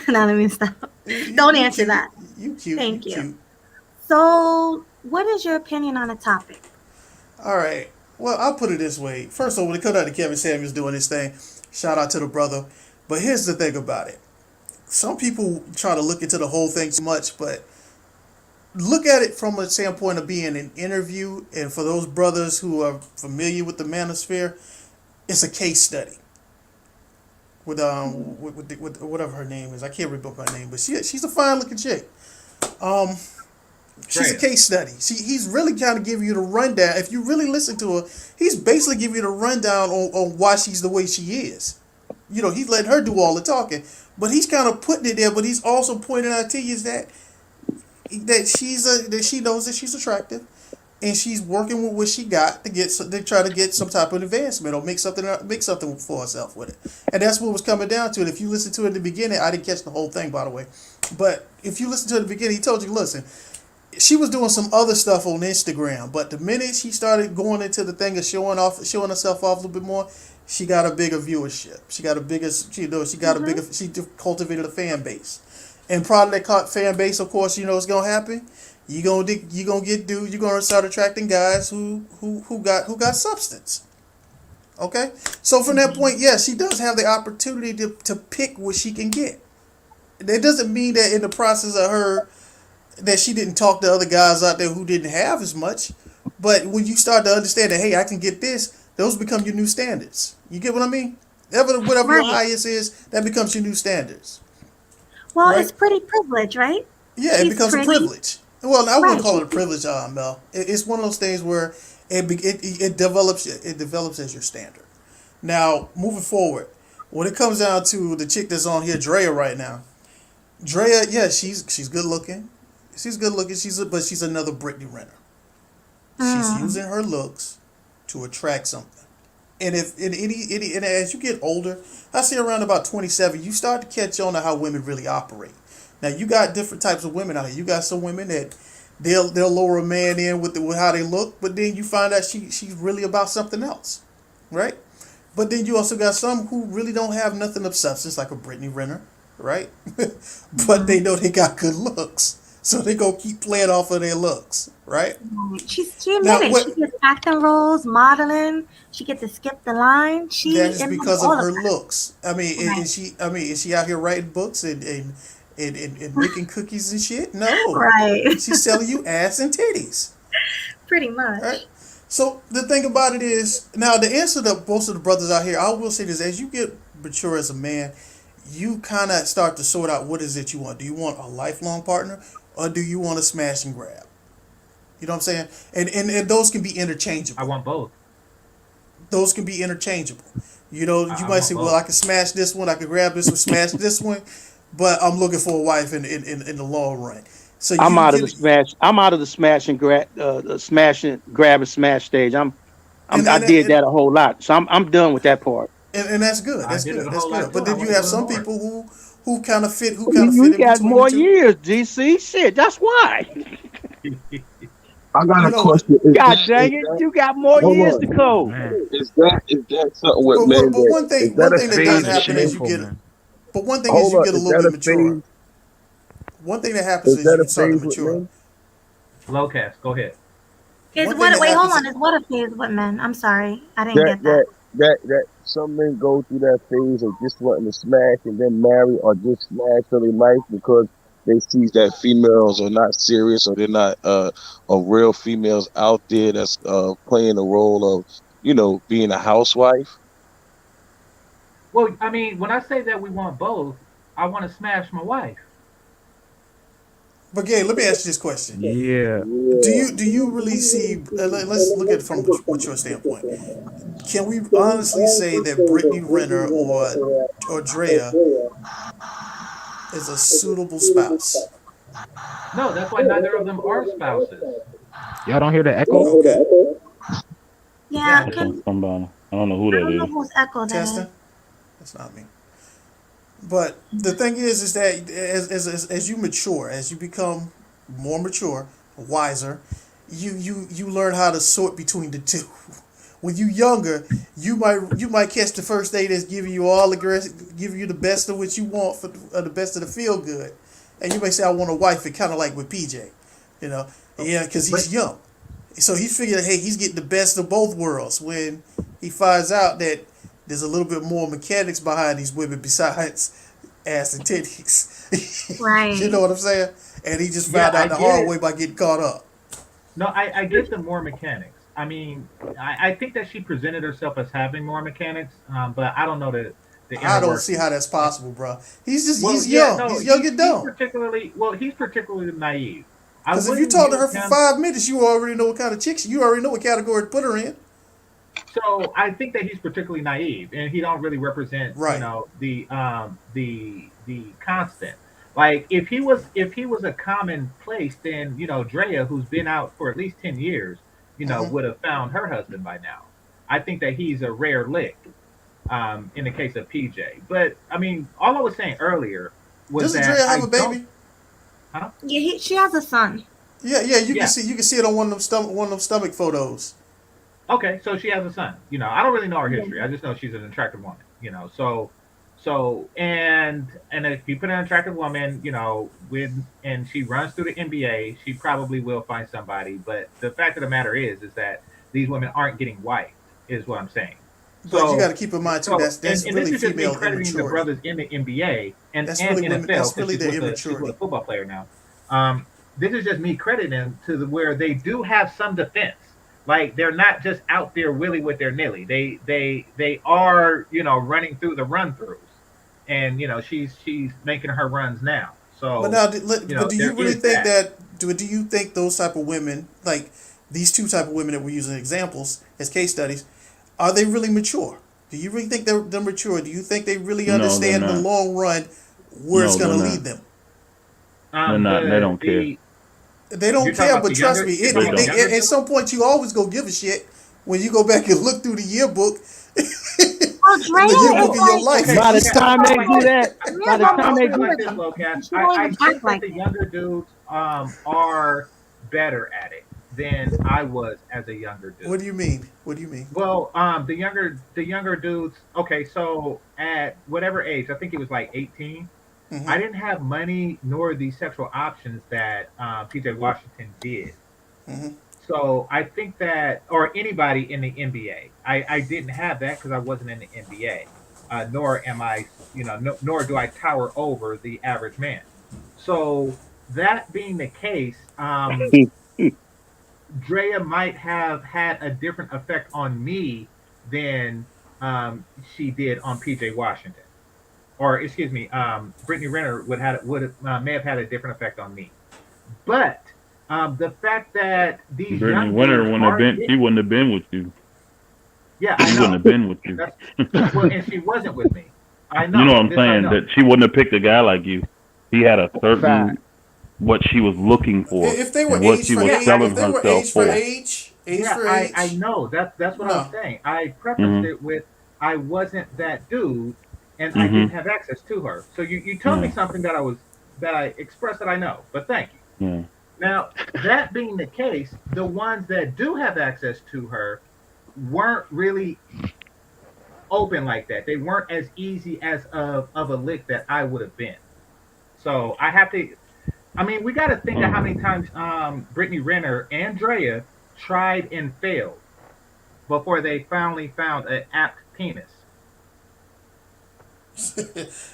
Now let me stop. You, Don't you answer cute. that. You cute. You Thank you. cute. So, what is your opinion on the topic? All right. Well, I'll put it this way. First of all, when it comes out to Kevin Samuels doing his thing, shout out to the brother. But here's the thing about it. Some people try to look into the whole thing too much, but look at it from a standpoint of being an interview. And for those brothers who are familiar with the manosphere, it's a case study. With whatever her name is, I can't remember her name, but she's a fine looking chick. She's a case study. He's really kind of giving you the rundown. If you really listen to her, he's basically giving you the rundown on why she's the way she is. You know, he's letting her do all the talking, but he's kind of putting it there. But he's also pointing out to you that she knows that she's attractive, and she's working with what she got to try to get some type of advancement or make something for herself with it. And that's what was coming down to it. If you listen to it in the beginning, I didn't catch the whole thing, by the way, but if you listen to it in the beginning, he told you, listen, she was doing some other stuff on Instagram, but the minute she started going into the thing of showing herself off a little bit more, she got a bigger viewership. She cultivated a fan base, and probably that fan base, of course, you know what's gonna happen. You're gonna start attracting guys who got substance. Okay, so from that point, yes, she does have the opportunity to pick what she can get. That doesn't mean that in the process of her that she didn't talk to other guys out there who didn't have as much. But when you start to understand that, hey, I can get this, those become your new standards. You get what I mean? Whatever your highest is, that becomes your new standards. Well, right? It's pretty privilege, right? Yeah, it becomes pretty. A privilege. Well, I wouldn't call it a privilege, Mel. It's one of those things where it develops as your standard. Now, moving forward, when it comes down to the chick that's on here, Drea, right now, Drea, yeah, she's good looking. She's good looking. But she's another Brittany Renner. She's using her looks to attract something. And and as you get older, I say around about 27, you start to catch on to how women really operate. Now you got different types of women out here. You got some women that they'll lower a man in with how they look, but then you find out she's really about something else, right? But then you also got some who really don't have nothing of substance, like a Brittany Renner, right? But they know they got good looks. So they go keep playing off of their looks, right? She admitted she gets acting roles, modeling. She gets to skip the line. That's because of her looks. I mean, is she out here writing books and making cookies and shit? No, right. She's selling you ass and titties. Pretty much. Right? So the thing about it is, now the answer to most of the brothers out here, I will say this: as you get mature as a man, you kind of start to sort out what is it you want. Do you want a lifelong partner? Or do you want to smash and grab? You know what I'm saying? And those can be interchangeable. I want both. Those can be interchangeable. You know, you might say, well, I can smash this one, I can grab this one, smash this one, but I'm looking for a wife in the long run. So I'm out of the smash and grab, and smash stage. I did that a whole lot, so I'm done with that part. And that's good. That's good. That's good. But then you have some people who kind of fit. You got more years, GC. Shit, that's why. I got a question. God dang it, you got more years to go. Is that something with men? But one thing that does happen as you get. But one thing is you get a little bit mature. One thing that happens is you start to mature. Locast, go ahead. Wait, hold on. Is what a phase with men? I'm sorry, I didn't get that. That some men go through that phase of just wanting to smash and then marry, or just smash for their life because they see that females are not serious, or they're not real females out there that's playing the role of being a housewife. Well, I mean, when I say that we want both, I want to smash my wife. But Gabe, let me ask you this question. Yeah. Do you really see? Let's look at it from what's your standpoint. Can we honestly say that Brittany Renner or Drea is a suitable spouse? No, that's why neither of them are spouses. Y'all don't hear the echo? Okay. Yeah. Somebody. I don't know who that is. I don't know whose echo that is. Testing? That's not me. But the thing is that as you mature, as you become more mature, wiser, you learn how to sort between the two. When you younger, you might catch the first date that's giving you all aggressive, giving you the best of what you want for the best of the feel good, and you may say, "I want a wife," and kind of like with PJ, you know, yeah, because he's young, so he figured, hey, he's getting the best of both worlds. When he finds out that there's a little bit more mechanics behind these women besides ass and titties, Right. you know what I'm saying? And he just Yeah, found out I the get hard it. way by getting caught up. No, I get the more mechanics. I mean, I think that she presented herself as having more mechanics, but I don't know the I inner don't work. see how that's possible, bro. He's Well, yeah, young. no, He's young and dumb. he's particularly naive. I Because if you wouldn't talk to use her for him. 5 minutes, you already know what kind of chick you already know what category to put her in. So I think that he's particularly naive, and he don't really represent, Right. the constant. Like if he was a commonplace, then Drea, who's been out for at least 10 years, Hmm. would have found her husband by now. I think that he's a rare lick, in the case of PJ. But I mean, all I was saying earlier was Doesn't that Drea I have a don't. baby? Huh? Yeah, she has a son. Yeah, yeah. You Yeah. can see it on one of them stomach photos. Okay, so she has a son. I don't really know her history. I just know she's an attractive woman. And if you put an attractive woman, and she runs through the NBA, she probably will find somebody. But the fact of the matter is that these women aren't getting white, is what I'm saying. But you got to So, keep in mind too. so, That's and this really is just me female crediting the immaturity. brothers in the NBA and That's really women. NFL That's really because their she's with a immaturity. football player now. This is just me crediting them to where they do have some defense. Like they're not just out there willy with their nilly. They are running through the run throughs, and she's making her runs now. But So now, but do you there really is think that. that? Do you think those type of women, like these two type of women that we're using examples as case studies, are they really mature? Do you really think they're mature? Do you think they really No, they're understand in the not. long run where it's No, going to they're lead not. them? They're not. They don't care. They You're don't talking care, about but the trust younger. me, You're talking about the They younger at dudes. some point you always go give a shit when you go back and look through the yearbook, Well, the Drea yearbook is of your like, life. Okay, By the okay. time they do that, by Drea's the I'll, time I'll they put it do like it, this, Locast. she I, won't I even think act that like the it. younger dudes are better at it than I was as a younger dude. What do you mean? What do you mean? Well, the younger dudes. Okay, so at whatever age, I think it was like 18. Hmm. I didn't have money nor the sexual options that PJ Washington did. Hmm. So I think that, or anybody in the NBA, I didn't have that because I wasn't in the NBA, nor am I, nor do I tower over the average man. So that being the case, Drea might have had a different effect on me than she did on PJ Washington, or excuse me, Brittany Renner may have had a different effect on me. But the fact that these Brittany young Winter dudes wouldn't have are been. getting, She wouldn't have been with you. yeah, She I wouldn't know. have been with you. That's well, and she wasn't with me. I You know know what I'm this. I saying? know. That she wouldn't have picked a guy like you. He had a fact. certain what she was looking for If they were and what age she for was Yeah, age, I selling if they were herself age for for. age, I know that's what I was no. saying. I prefaced Mhm. it with I wasn't that dude, and I didn't Mhm. have access to her. So you told me Yeah. something that I expressed that I know. But thank you. Yeah. Now that being the case, the ones that do have access to her weren't really open like that. They weren't as easy as of a lick that I would have been. So I have to. I mean, we got to think of how many times Brittany Renner and Drea tried and failed before they finally found an apt penis.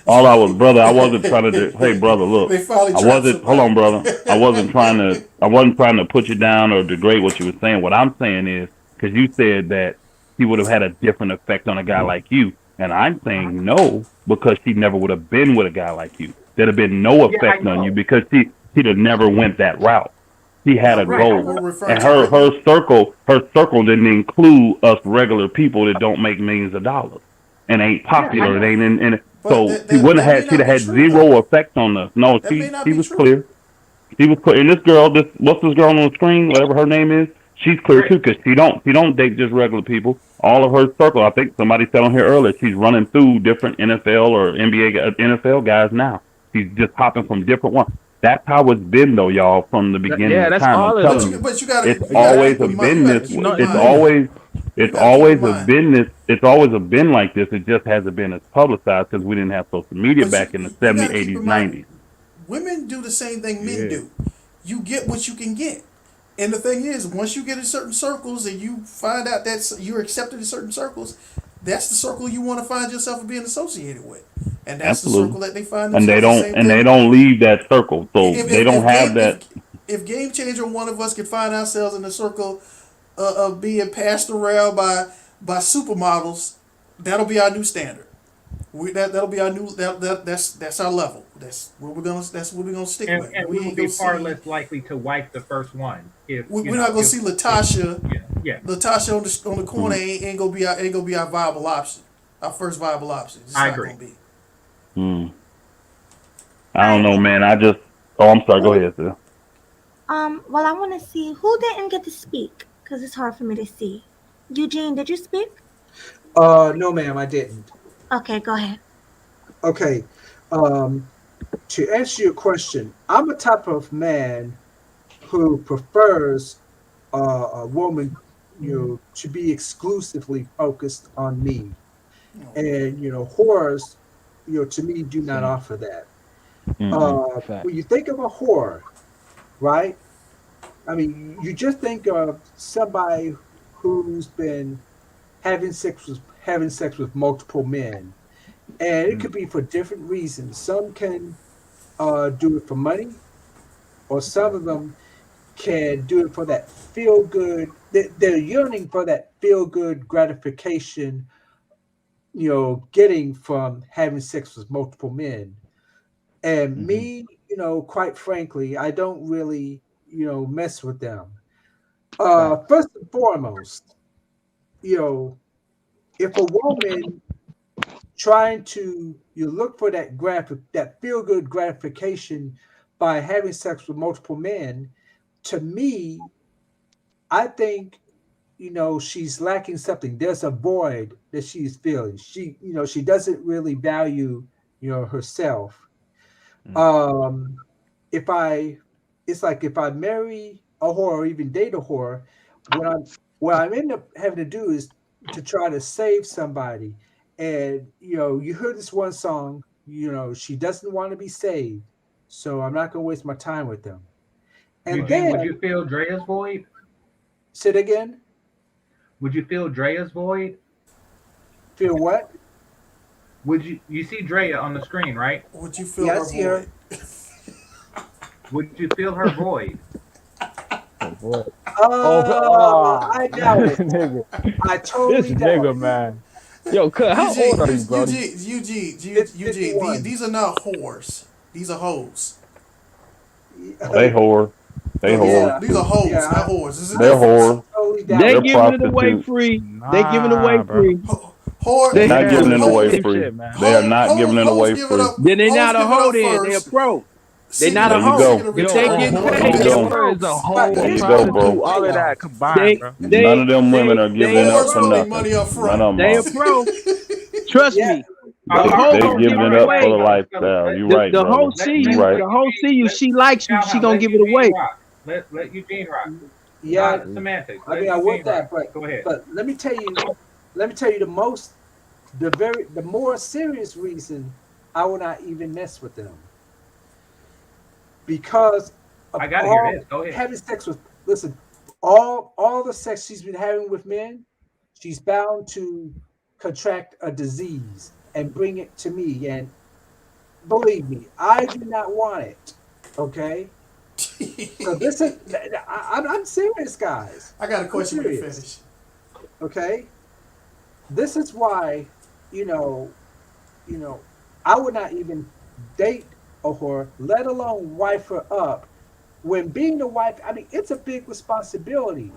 All I was, brother, I wasn't trying to do. Hey, brother, look, They finally I trapped wasn't. Hold on, somebody. brother. I wasn't trying to. I wasn't trying to put you down or degrade what you were saying. What I'm saying is because you said that he would have had a different effect on a guy like you, and I'm Uh-huh. saying no because she never would have been with a guy like you. There'd have been no Yeah, I effect on you know. because she'd have never went that route. She had No, a Right. I goal, know. we're referring and to her Brittany. circle didn't include us regular people that don't make millions of dollars and ain't Yeah, I popular and know. ain't in. But So she wouldn't have that may had. She'd not have be had true though. zero effect on us. No, That may not she be was true. clear. She was clear. And this girl, what's this girl on the screen? Whatever her name is, she's clear too Brittany. because she don't date just regular people. All of her circle, I think somebody said on here earlier, she's running through different NFL or NBA NFL guys now. She's just hopping from different ones. That's how it's been though, y'all, from the beginning Yeah, of that's time. all I'm it telling is. you. But you gotta, It's you gotta always keep a in mind. You gotta business. keep in It's mind. always You it's gotta keep always in a mind. business. It's always a been like this. It just hasn't been as publicized because we didn't have social media But back in the you 70s, gotta keep 80s, in mind. 90s. Women do the same thing men Yeah. do. You get what you can get. And the thing is, once you get in certain circles and you find out that you're accepted in certain circles, that's the circle you want to find yourself being associated with. And that's the Absolutely. circle that they find And themselves. The same they thing. don't leave that circle. So they don't have that. If Game Changer, one of us, could find ourselves in the circle of being passed around by supermodels, that'll be our new standard. That'll be our new that's our level. That's what we're gonna stick And, with. and We we will ain't be gonna far see. less likely to wipe the first one if We're not gonna see Latasha. Yeah. Latasha on the corner ain't gonna be our viable option. Our first viable option. It's I not agree. gonna be. I don't know, man. Oh, I'm sorry. Go ahead, sir. Well, I want to see who didn't get to speak because it's hard for me to see. Eugene, did you speak? No, ma'am, I didn't. Okay, go ahead. Okay. To answer your question, I'm a type of man who prefers a woman, to be exclusively focused on me, and whores, to me, do not offer that. When you think of a whore, right? I mean, you just think of somebody who's been having sex with multiple men, and it could be for different reasons. Some can do it for money, or some of them can do it for that feel good. They're yearning for that feel good gratification, getting from having sex with multiple men. And me, quite frankly, I don't really, mess with them. First and foremost, if a woman trying to look for that feel good gratification by having sex with multiple men, to me, I think she's lacking something. There's a void that she's feeling. She doesn't really value herself. If I It's like if I marry a whore or even date a whore, what I end up having to do is to try to save somebody. And you heard this one song, she doesn't want to be saved, so I'm not gonna waste my time with them. And Eugene, would then you fill Drea's void? say it again. Would you fill Drea's void? Feel what? Would you see Drea on the screen, right? Would you fill Yeah, I her see her. void? Would you fill her void? I doubt it. Nigga. I totally This doubt nigga, it. man. Yo, cut. How old are you, bro? Eugene, It's 51. these are not whores. These are hoes. They whore. They whore. Yeah. These are hoes, Yeah, not whores. There's a They're difference. whore. Totally doubt They it. giving it away prostitutes. free. They giving it away Nah, bro. free. Whore, They Not giving it hoes- away same free. shit, man. They are not giving it hoes away give free. up- Then they hoes not a give it hoe up then. They a first. pro. They Single not a There you hoe. go. get a If return. they Whore getting don't paid, get they go. a pro. Is a Right, whole There you go, prostitute, bro. all of that combined, They, bro. None of them women are giving it up Whores for don't make nothing. money up front. None of them they a are. pro. Trust Yeah. me. The hoe They gonna give giving it it up away. for the lifestyle. You The, right, the brother. hoe see You you. right. The hoe see you. She likes you. She gonna Let give it Eugene away. rock. Let Eugene rock. Yeah, Not semantics. I Let mean, I Eugene want that, rock. Go ahead. but let me tell you, the more serious reason I will not even mess with them, because of I gotta hear this. Go ahead. having sex with. Listen, all the sex she's been having with men, she's bound to contract a disease and bring it to me. And believe me, I do not want it. Okay, so this is I'm serious, guys. I got a question when you serious. finish. Okay, this is why I would not even date a whore, let alone wife her up. When being the wife, I mean, it's a big responsibility.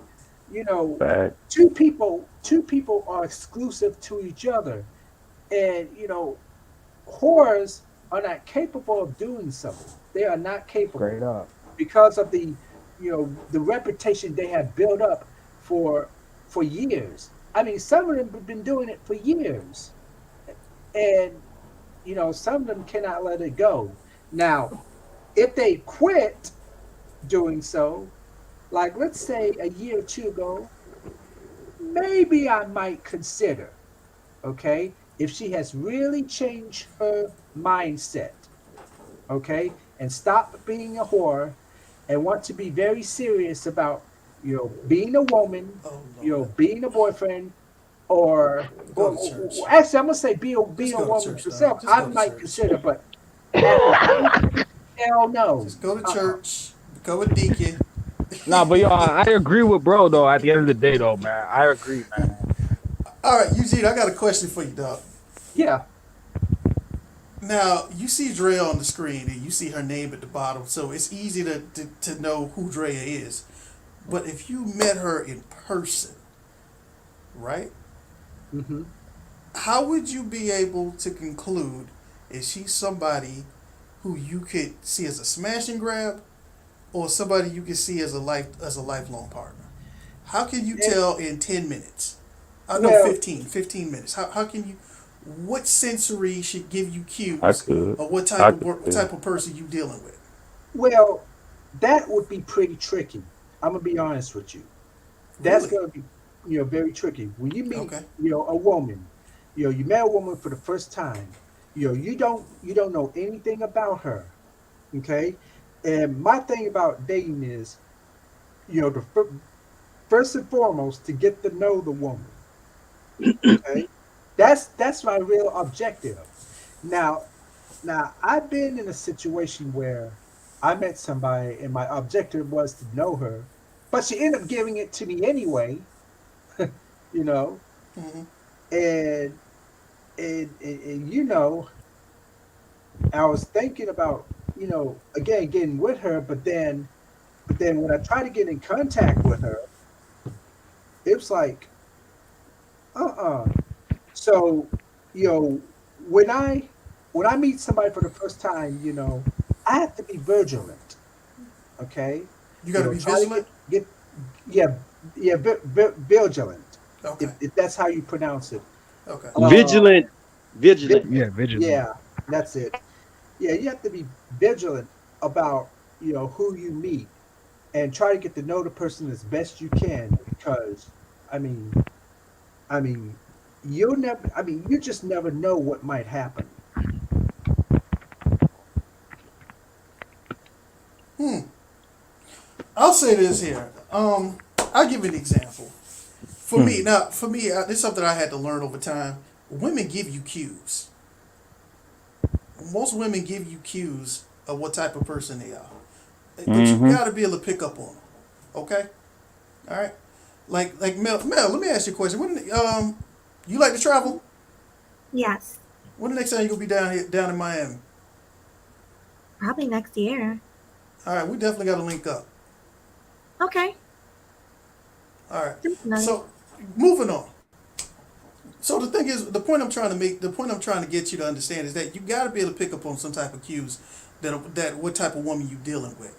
Fact. Two people are exclusive to each other, and whores are not capable of doing so. They are not capable Straight up. because of the reputation they have built up for years. I mean, some of them have been doing it for years, and some of them cannot let it go. Now, If they quit doing so, like let's say a year or two ago, maybe I might consider, okay, if she has really changed her mindset, okay, and stop being a whore and want to be very serious about, being a woman, Oh, being a boyfriend, or Go to church. actually, I'm gonna say be a Just go to woman church, dog. herself. Just I go to might church. consider, but at the moment, hell no. Just go to church. Become a deacon. Nah, but yo, I agree with bro though. At the end of the day, though, man, I agree, man. All right, Eugene, I got a question for you, dog. Yeah. Now, you see Drea on the screen and you see her name at the bottom, so it's easy to know who Drea is. But if you met her in person, right, Mm-hmm. how would you be able to conclude is she somebody who you could see as a smash and grab or somebody you could see as a lifelong partner? How can you tell in 10 minutes? I know Well- 15 minutes. How can you, what sensory should give you cues I could. of what I type could. of type of person you dealing with? Well, that would be pretty tricky. I'm gonna be honest with you. That's Really? gonna be, very tricky. When you meet, Okay. a woman, you met a woman for the first time. You don't know anything about her, okay? And my thing about dating is, first and foremost to get to know the woman. Okay, that's my real objective. Now, I've been in a situation where I met somebody and my objective was to know her, but she ended up giving it to me anyway. you know, hmm and I was thinking about, again getting with her, but then when I tried to get in contact with her, it was like, uh-uh. So, when I meet somebody for the first time, I have to be vigilant. Okay, You got to be try to vigilant. yeah, vigilant. Okay. If that's how you pronounce it. Okay. Vigilant. Yeah, vigilant. Yeah, that's it. Yeah, you have to be vigilant about who you meet and try to get to know the person as best you can, because I mean you just never know what might happen. I'll say this here. I'll give you an example. For me, this is something I had to learn over time. Women give you cues. Most women give you cues of what type of person they are, but you got to be able to pick up on them. Okay, all right. Like Mel, let me ask you a question. You like to travel? Yes, When the next time you gonna be down in Miami? probably next year. All right, we definitely got to link up. Okay. All right. Definitely. So, moving on. So the thing is, the point I'm trying to get you to understand is that you got to be able to pick up on some type of cues that what type of woman you dealing with.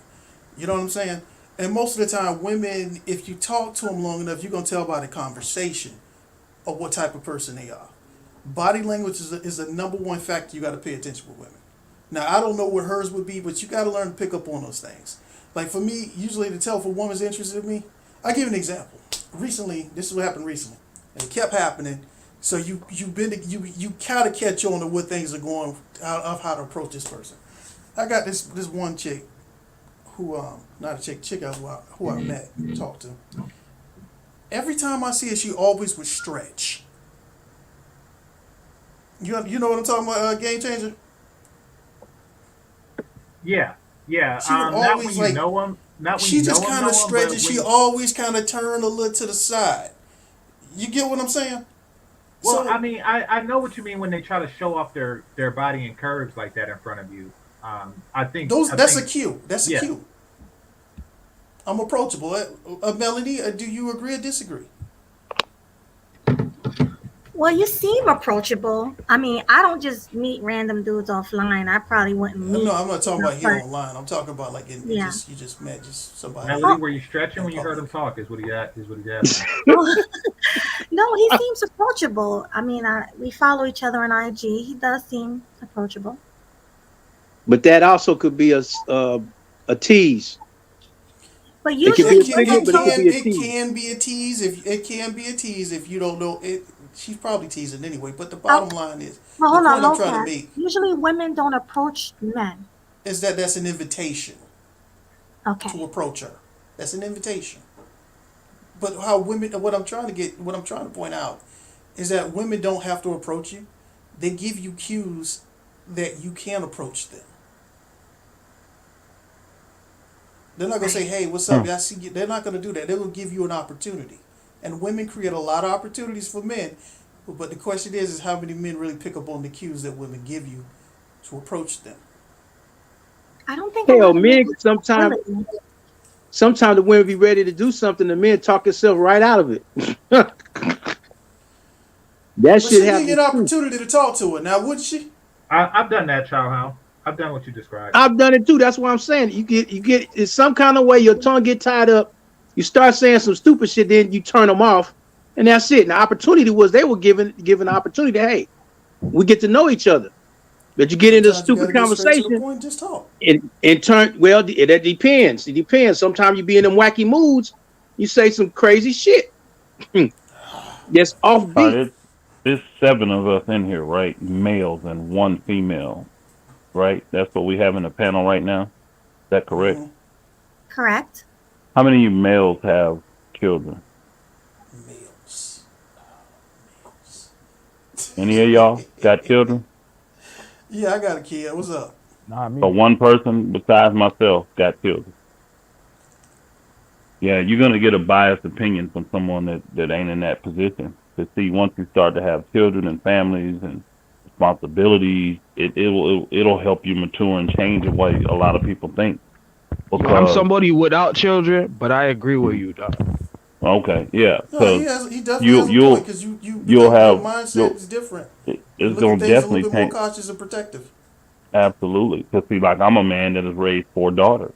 You know what I'm saying? And most of the time, women, if you talk to them long enough, you're gonna tell by the conversation of what type of person they are. Body language is the number one factor you got to pay attention with women. Now, I don't know what hers would be, but you got to learn to pick up on those things. Like for me, usually to tell if a woman's interested in me, I'll give you an example. Recently, this is what happened recently, and it kept happening. So you kind of catch on to what things are going of how to approach this person. I got this one chick who not a chick who I met, talked to. Every time I see her, she always would stretch. You know what I'm talking about, Game Changer? Yeah. She would Not when always, you like, know them. Not when She you just know 'em, kind know of 'em, stretches. but She when- always kind of turned a little to the side. You get what I'm saying? Well, So- I mean, I know what you mean when they try to show off their body in curves like that in front of you. I think That's a cue. That's a Yeah. cue. I'm approachable. Melanie, do you agree or disagree? Well, you seem approachable. I mean, I don't just meet random dudes offline. I probably wouldn't meet. No, I'm not talking about here but- online. I'm talking about like you just met somebody. Melody, were you stretching when you heard him talk? Is what he asking. No, he seems approachable. I mean, we follow each other on IG. He does seem approachable. but that also could be a tease. But It could usually be a figure, but it could be a tease. can be a tease if you don't know it. She's probably teasing anyway. But the bottom line is well, the hold on, point I'm trying to Lopez. make Usually women don't approach men. is that that's an invitation Okay. to approach her. That's an invitation. But how women, what I'm trying to point out is that women don't have to approach you. They give you cues that you can approach them. They're not gonna say, "Hey, what's up?" I see you. They're not gonna do that. They will give you an opportunity. And women create a lot of opportunities for men. But the question is how many men really pick up on the cues that women give you to approach them? I don't think. Hell, men sometimes the women be ready to do something, the men talk themselves right out of it. That But shit she give happens you an too. opportunity to talk to her. Now, wouldn't she? I've done that, Chow How. I've done what you described. I've done it too. That's what I'm saying. You get in some kind of way, your tongue get tied up. You start saying some stupid shit, then you turn them off, and that's it. And the opportunity was they were given opportunity. Hey, we get to know each other. But you get into a Sometimes you stupid gotta get straight to the conversation. point and just talk. In turn, well, that depends. It depends. Sometimes you be in them wacky moods. You say some crazy shit. That's All right, offbeat. there's 7 of us in here, right? Males and 1 female, right? That's what we have in the panel right now. Is that correct? Mhm. Correct. How many of you males have children? Males. Any of y'all got children? Yeah, I got a kid. What's up? Not me. So one person besides myself got children. Yeah, you're gonna get a biased opinion from someone that ain't in that position. To see once you start to have children and families and responsibilities, it'll help you mature and change the way a lot of people think. I'm Because somebody without children, but I agree with you, dog. okay, yeah, No, because he definitely has a point because you'll your have mindset is different. You it's look at gonna things a little definitely bit more change. cautious and protective. Absolutely, because see, like I'm a man that has raised 4 daughters.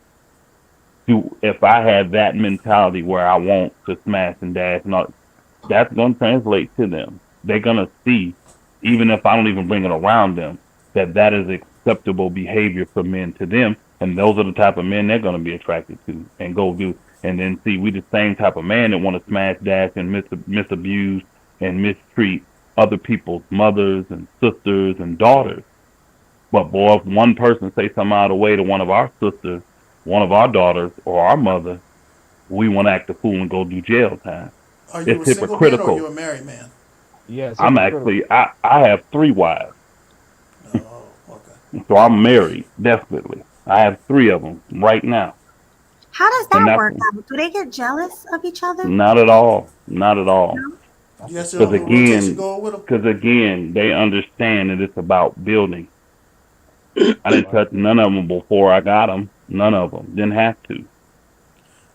If I had that mentality where I want to smash and dash and all, that's gonna translate to them. They're gonna see, even if I don't even bring it around them, that is acceptable behavior for men to them, and those are the type of men they're gonna be attracted to and go do. And then see, we the same type of man that want to smash, dash, and misabuse and mistreat other people's mothers and sisters and daughters. But boy, if one person say something out of the way to one of our sisters, one of our daughters, or our mother, we want to act a fool and go do jail time. Are you It's a single man or are you hypocritical. a married man? Yeah, I'm hypocritical. actually I have 3 wives, Oh, okay. so I'm married desperately. I have 3 of them right now, How does and that that's work out? Do they get jealous of each other? not at all, not at all. No? You got your Because little rotation again, going with them? they understand that it's about building. I didn't touch none of them before I got them. None of them didn't have to.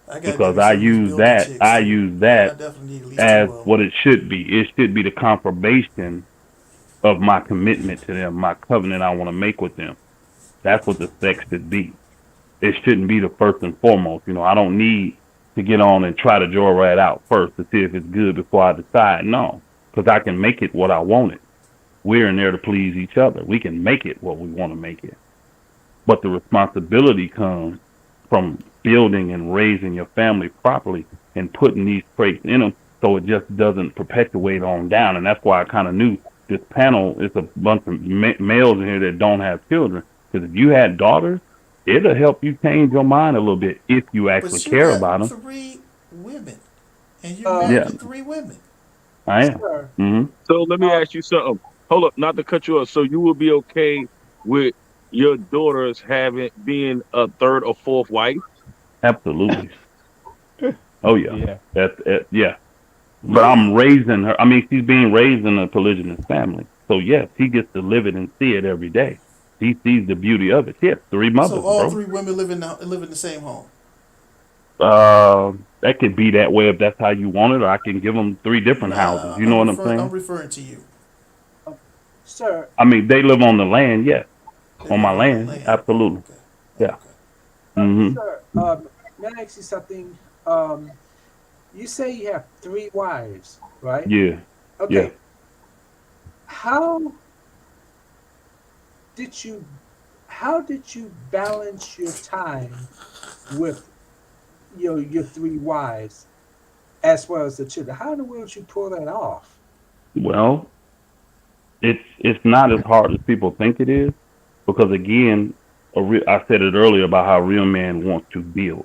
I gotta give Because me some of these building chicks I too. use I that definitely need at least as 2 of them. what it should be. It should be the confirmation of my commitment to them, my covenant I want to make with them. That's what the sex should be. It shouldn't be the first and foremost. I don't need to get on and try to joyride out first to see if it's good before I decide. No, because I can make it what I want it. We're in there to please each other. We can make it what we want to make it. But the responsibility comes from building and raising your family properly and putting these traits in them so it just doesn't perpetuate on down. And that's why I kind of knew this panel is a bunch of males in here that don't have children. Because if you had daughters, it'll help you change your mind a little bit if you actually But you care got about them. 3 women, and you're Uh, married Yeah, to 3 women. I am. sir, So let me ask you something. Hold up, not to cut you off. So you would be okay with your daughters being a 3rd or 4th wife? Absolutely. Oh, yeah. Yeah. Yeah. But Really? I'm raising her. I mean, she's being raised in a polygynous family. So, yes, he gets to live it and see it every day. He sees the beauty of it. She has 3 So mothers, all bro. 3 women live in the same home. That could be that way if that's how you want it, or I can give them 3 different houses. Nah, You know what I'm I'm saying? referring to you. sir, I mean, they live on the land, yes. They On live my on the land, land. absolutely. Okay. Yeah. Okay. sir, may I ask you something? You say you have 3 wives, right? Yeah. Okay. Yeah. How did you how did you balance your time with your three wives as well as the children? How in the world did you pull that off? Well, it's not as hard as people think it is, because again, I said it earlier about how real men want to build.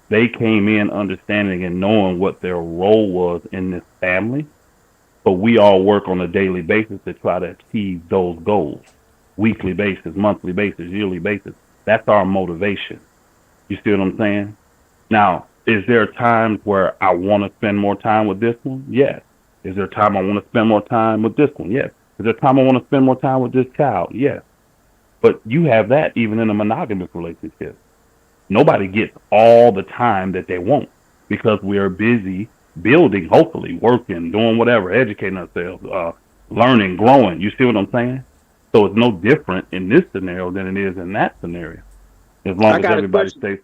They came in understanding and knowing what their role was in this family, but we all work on a daily basis to try to achieve those goals, weekly basis, monthly basis, yearly basis. That's our motivation. You see what I'm saying? Now, is there times where I want to spend more time with this one? Yes. Is there time I want to spend more time with this one? Yes. Is there time I want to spend more time with this child? Yes. But you have that even in a monogamous relationship. Nobody gets all the time that they want because we are busy building, hopefully, working, doing whatever, educating ourselves, learning, growing. You see what I'm saying? So it's no different in this scenario than it is in that scenario. As long as everybody stays,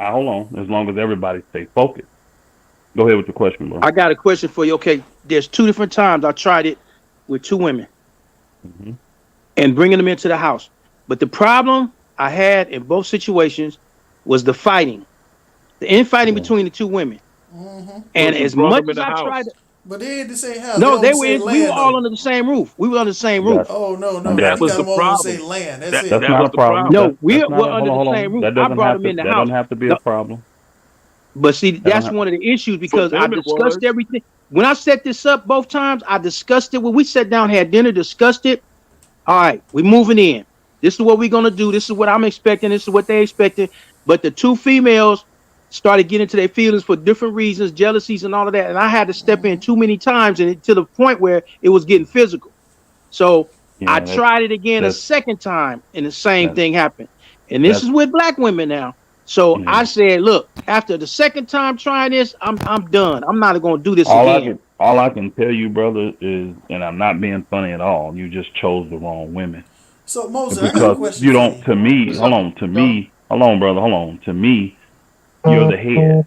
hold on, as long as everybody stays focused. Go ahead with your question, bro. I got a question for you. Okay, there's 2 different times I tried it with 2 women and bringing them into the house. But the problem I had in both situations was the fighting, the infighting between the 2 women. And as much as I tried to, but they had the same house. no, we were all under the same roof. We were under the same roof. Oh no, That you was got the them all on the same land. That's That's not a problem. No, we were under the same roof. That I brought them in the that house. doesn't have to be a problem. But see, that's one of the issues because I discussed everything. When I set this up both times, I discussed it. When we sat down, had dinner, discussed it. All right, we're moving in. This is what we're going to do. This is what I'm expecting. This is what they expected. But the 2 females started getting into their feelings for different reasons, jealousies and all of that. And I had to step in too many times and to the point where it was getting physical. So I tried it again a second time and the same thing happened. And this is with black women now. So I said, look, after the second time trying this, I'm done. I'm not going to do this again. All I can tell you, brother, is, and I'm not being funny at all, you just chose the wrong women. So Moses, I got a question. You don't, to me, hold on, brother, hold on. To me, you're the head,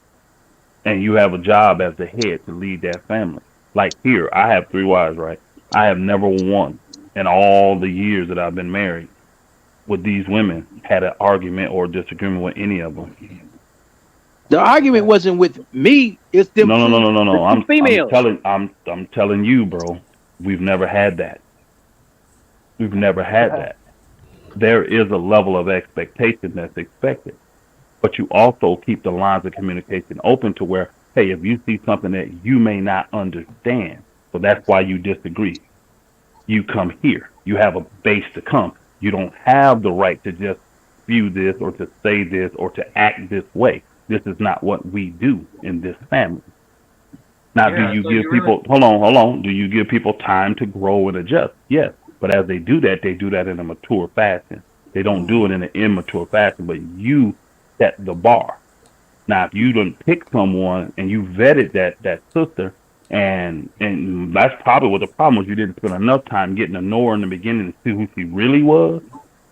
and you have a job as the head to lead that family. Like here, I have 3 wives, right? I have never once in all the years that I've been married with these women had an argument or disagreement with any of them. The argument wasn't with me. It's them. No. I'm females. I'm telling you, bro. We've never had that. We've never had that. There is a level of expectation that's expected, but you also keep the lines of communication open to where, hey, if you see something that you may not understand, so that's why you disagree, you come here. You have a base to come. You don't have the right to just view this or to say this or to act this way. This is not what we do in this family. Now, do you give people, hold on. Do you give people time to grow and adjust? Yes. But as they do that in a mature fashion. They don't do it in an immature fashion, but you set the bar. Now, if you don't pick someone and you vetted that sister, and that's probably what the problem was, you didn't spend enough time getting to know her in the beginning to see who she really was,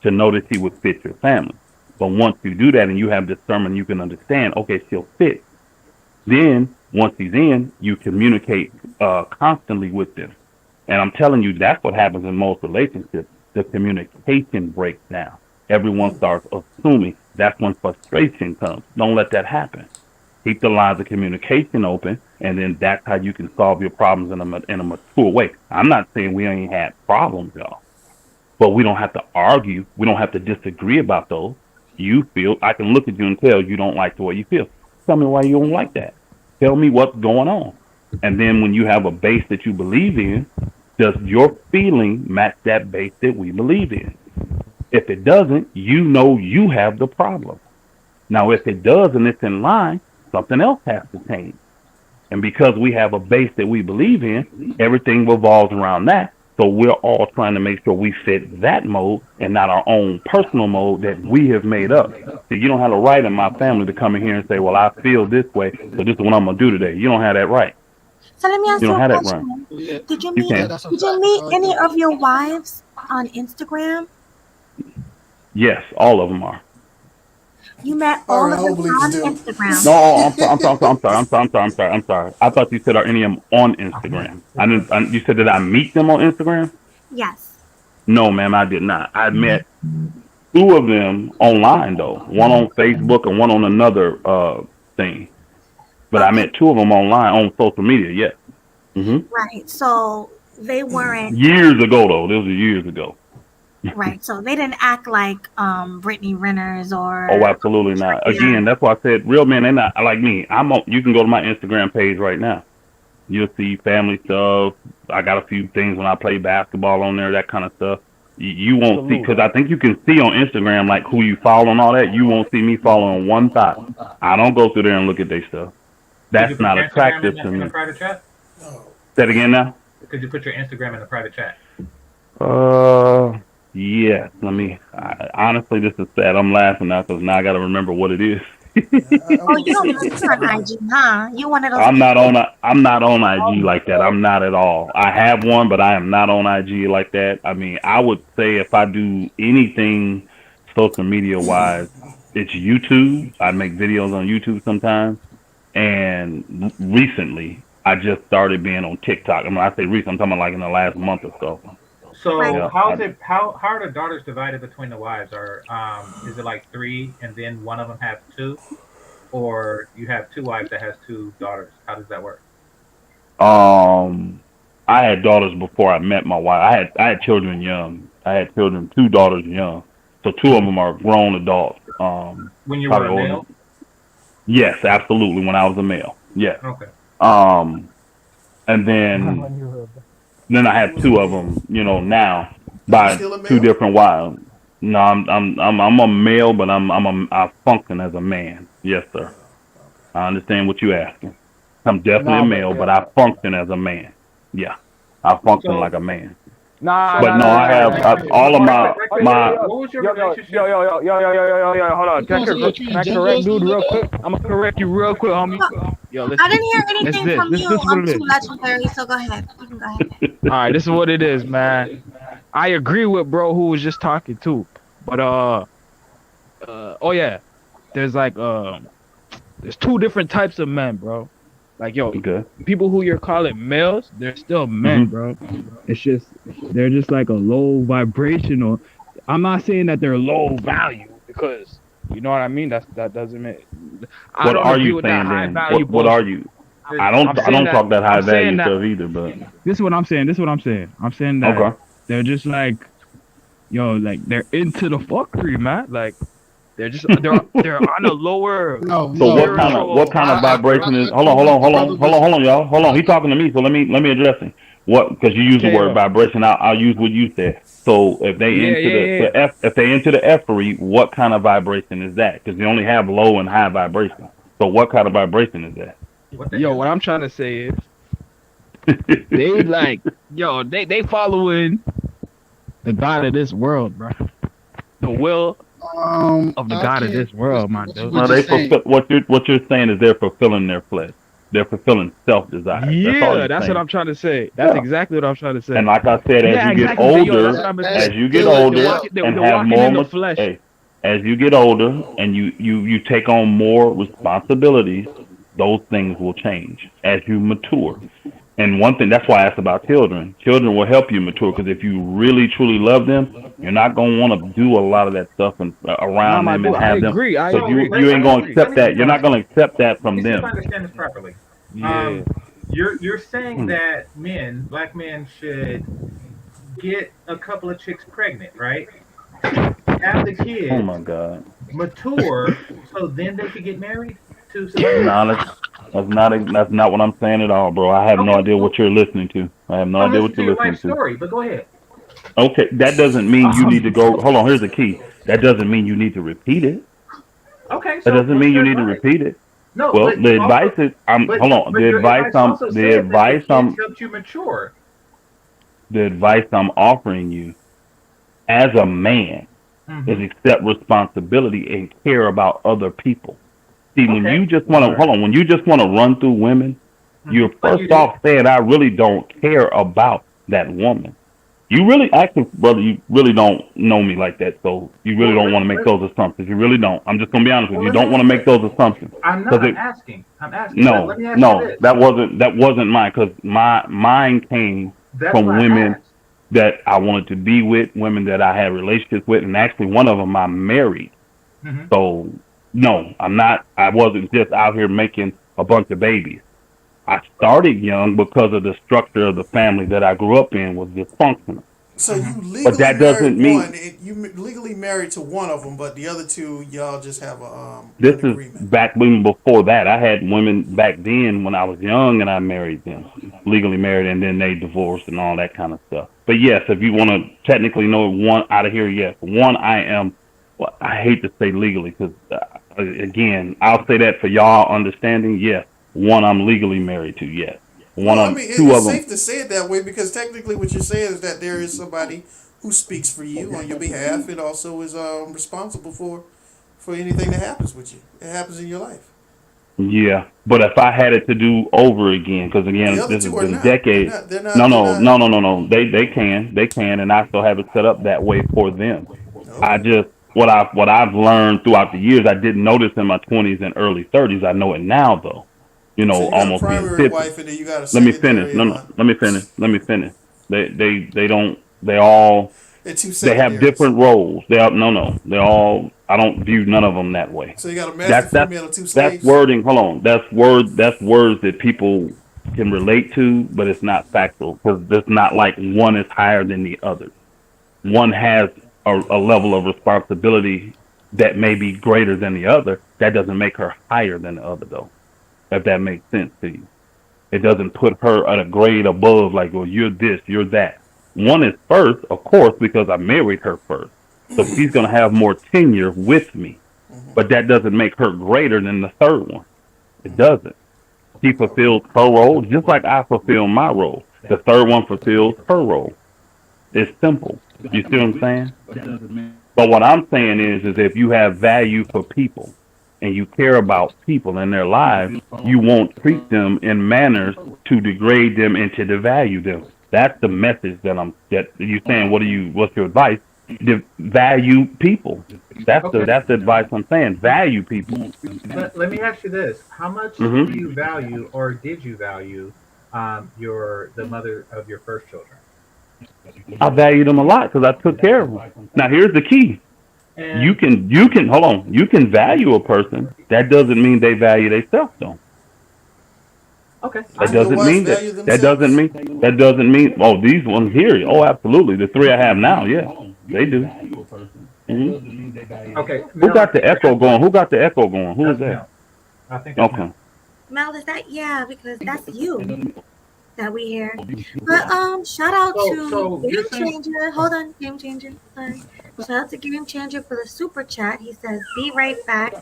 to know that she would fit your family. But once you do that and you have discernment, you can understand, okay, she'll fit. Then once she's in, you communicate constantly with them. And I'm telling you, that's what happens in most relationships. The communication breaks down. Everyone starts assuming. That's when frustration comes. Don't let that happen. Keep the lines of communication open, and then that's how you can solve your problems in a mature way. I'm not saying we ain't had problems, y'all, but we don't have to argue. We don't have to disagree about those. You feel, I can look at you and tell you don't like the way you feel. Tell me why you don't like that. Tell me what's going on. And then when you have a base that you believe in, does your feeling match that base that we believe in? If it doesn't, you know you have the problem. Now, if it does and it's in line, something else has to change. And because we have a base that we believe in, everything revolves around that. So we're all trying to make sure we fit that mode and not our own personal mode that we have made up. So you don't have a right in my family to come in here and say, well, I feel this way, so this is what I'm going to do today. You don't have that right. So let me ask You you don't a have that question. right. Did you You meet can. any of your wives on Instagram? Yes, all of them are. You met all of them on Instagram. No, I'm sorry. I thought you said are any of them on Instagram. You said that I meet them on Instagram? Yes. No, ma'am, I did not. I met two of them online though. One on Facebook and one on another thing. But I met two of them online on social media. Yeah. Right. So they weren't Years ago though. This was years ago. right. So they didn't act like Brittany Renners or. Oh, absolutely not. Again, that's why I said real men. They're not like me. You can go to my Instagram page right now. You'll see family stuff. I got a few things when I play basketball on there, that kind of stuff. You won't see, because I think you can see on Instagram like who you follow and all that. You won't see me following one thought. I don't go through there and look at their stuff. That's not attractive to me. In a private chat? Say it again now. Could you put your Instagram in the private chat? Yes. Honestly, this is sad. I'm laughing now because now I got to remember what it is. Oh, you don't even see on IG, huh? You one of those. I'm not on IG like that. I'm not at all. I have one, but I am not on IG like that. I mean, I would say if I do anything social media wise, it's YouTube. I make videos on YouTube sometimes. And recently, I just started being on TikTok. I mean, I say recent, I'm talking about like in the last month or so. So Yeah. how are the daughters divided between the wives? Or is it like 3 and then one of them has 2, or you have 2 wives that has 2 daughters? How does that work? I had daughters before I met my wife. I had children young. I had 2 daughters young. So 2 of them are grown adults. When you were a male? Yes, absolutely. When I was a male. Yes. Okay. And then I have 2 of them, now by Still a 2 male? different wives. No, I'm a male, but I function as a man. Yes, sir. I understand what you're asking. I'm definitely a male, but I function as a man. Yeah, I function like a man. But no, I have all of my. What was your relationship? Yo, hold on. Can I correct dude real quick? I'm gonna correct you real quick, homie. Yo, listen. I didn't hear anything from This you. is what I'm it too is. legendary, so go ahead. You can go ahead. All right, this is what it is, man. I agree with bro who was just talking too, but oh yeah, there's like there's 2 different types of men, bro. Like yo, Okay. people who you're calling males, they're still men, bro. It's just they're just like a low vibrational. I'm not saying that they're low value because you know what I mean. That doesn't make. I What don't are agree you with that saying high then? value What are bullshit. you? I don't talk that high I'm saying value that- stuff either, but This is what I'm saying. I'm saying that okay. they're just like, yo, like they're into the fuckery, man. Like they're on a lower. So what kind of vibration is? Hold on, y'all. Hold on. He's talking to me, so let me address him. What? Because you use the word vibration. I'll use what you said. So if they if they into the effery, what kind of vibration is that? Because they only have low and high vibration. So what kind of vibration is that? Yo, what I'm trying to say is, they like, yo, they following the God of this world, bro. The will of the God of this world, my dude. No, they fulfill what you're saying is they're fulfilling their flesh. They're fulfilling self-desire. Yeah, that's what I'm trying to say. That's exactly what I'm trying to say. And like I said, as you get older, and have more, as you get older and you take on more responsibilities, those things will change as you mature. And one thing, that's why I asked about children. Children will help you mature because if you really truly love them, you're not gonna want to do a lot of that stuff around them and have them. So you ain't gonna accept that. You're not gonna accept that from them. Let's understand this properly. Yeah. You're saying that black men should get a couple of chicks pregnant, right? Have the kids. Oh my God. Mature, so then they could get married to somebody. No, that's not what I'm saying at all, bro. I have no idea what you're listening to. I have no idea what you're listening to. Story, but go ahead. Okay, that doesn't mean you need to go. Hold on, here's the key. That doesn't mean you need to repeat it. Okay. That doesn't mean you need to repeat it. No. Well, the advice is hold on. The advice helped you mature. The advice I'm offering you as a man is accept responsibility and care about other people. See, when you just want to run through women, you're first off saying, I really don't care about that woman. You really, actually, brother, you really don't know me like that, so you really don't want to make those assumptions. You really don't. I'm just going to be honest with you. You don't want to make those assumptions. I'm asking. No, Let me ask you this. that wasn't mine, because mine came from women. that I wanted to be with, women that I had relationships with, and actually one of them I married. Mhm. So no, I wasn't just out here making a bunch of babies. I started young because of the structure of the family that I grew up in was dysfunctional. So you But legally that doesn't married mean one. Legally married to one of them, but the other two, y'all just have this an is agreement. back even before that. I had women back then when I was young and I married them, legally married, and then they divorced and all that kind of stuff. But yes, if you want to technically know one out of here, yes. One, I am, well, I hate to say legally because, again, I'll say that for y'all understanding, yes. One, I'm legally married to, yes. One Well, I of mean, two it's of them. safe to say it that way because technically, what you're saying is that there is somebody who speaks for you on your behalf and also is responsible for anything that happens with you. It happens in your life. Yeah, but if I had it to do over again, because The again, other this has two are been not. They're decades. not. They're not. No, They're no, not. no, no, no, no. They can, and I still have it set up that way for them. I Okay. just what I've learned throughout the years, I didn't notice in my 20s and early 30s. I know it now, though. You So know, you got a almost being primary 50. wife and then you got a Let me finish. secondary. No, no. Let me finish. Let me finish. They don't. They all. They're two They have secondaries. different roles. They are no. They all. I don't view none of them that way. So you got a master That's that's female and two that's slaves. wording. Hold on. That's words that people can relate to, but it's not factual because it's not like one is higher than the other. One has a level of responsibility that may be greater than the other. That doesn't make her higher than the other, though. If that makes sense to you, it doesn't put her at a grade above. Like, well, you're this, you're that. One is first, of course, because I married her first, so she's gonna have more tenure with me. But that doesn't make her greater than the third one. It doesn't. She fulfills her role just like I fulfill my role. The third one fulfills her role. It's simple. You see what I'm saying? But what I'm saying is if you have value for people and you care about people and their lives, you won't treat them in manners to degrade them and to devalue them. That's the message that you're saying. What's your advice? Value people. Okay. That's the advice I'm saying. Value people. Let me ask you this: how much do hmm you value, or did you value, the mother of your first children? I value them a lot because I took care of them. Now here's the key. You And can hold on. You can value a person. That doesn't mean they value themselves though. okay, That So your doesn't wives mean value that. themselves. That doesn't mean. Oh, these ones here. Oh, absolutely. The three I have now. Yeah, they do. okay. Who Mel, I got the think you're echo asking. going? Who got the echo going? Who is That's that? Mel. I think that's Okay. Mel. Mel, is that yeah? Because that's you that we hear. But shout out So to you're Game saying Changer. Hold on, Game Changer. Sorry. Shout out to Game Changer for the super chat. He says, "Be right back.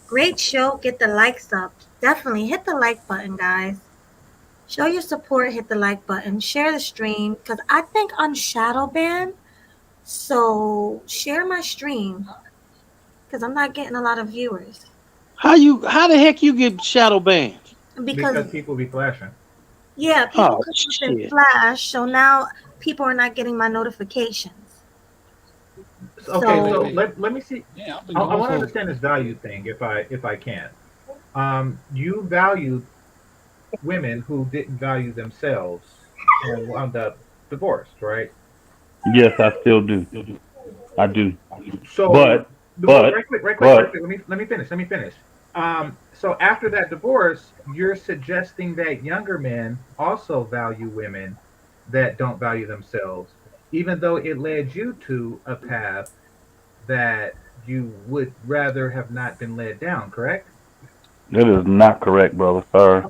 Great show. Get the likes up. Definitely hit the like button, guys. Show your support. Hit the like button. Share the stream because I think I'm shadow banned. So share my stream because I'm not getting a lot of viewers How the heck you get shadow banned? because because people be flashing. yeah, people Oh come up in shit. flash. So now people are not getting my notifications. Okay, so So let me see. I want to understand this value thing, if I can. You valued women who didn't value themselves and wound up divorced, right? Yes, I still do. I do. So, But well, but right quick. but Let me finish. So after that divorce, you're suggesting that younger men also value women that don't value themselves, even though it led you to a path that you would rather have not been led down, correct? that is not correct, brother. Sorry,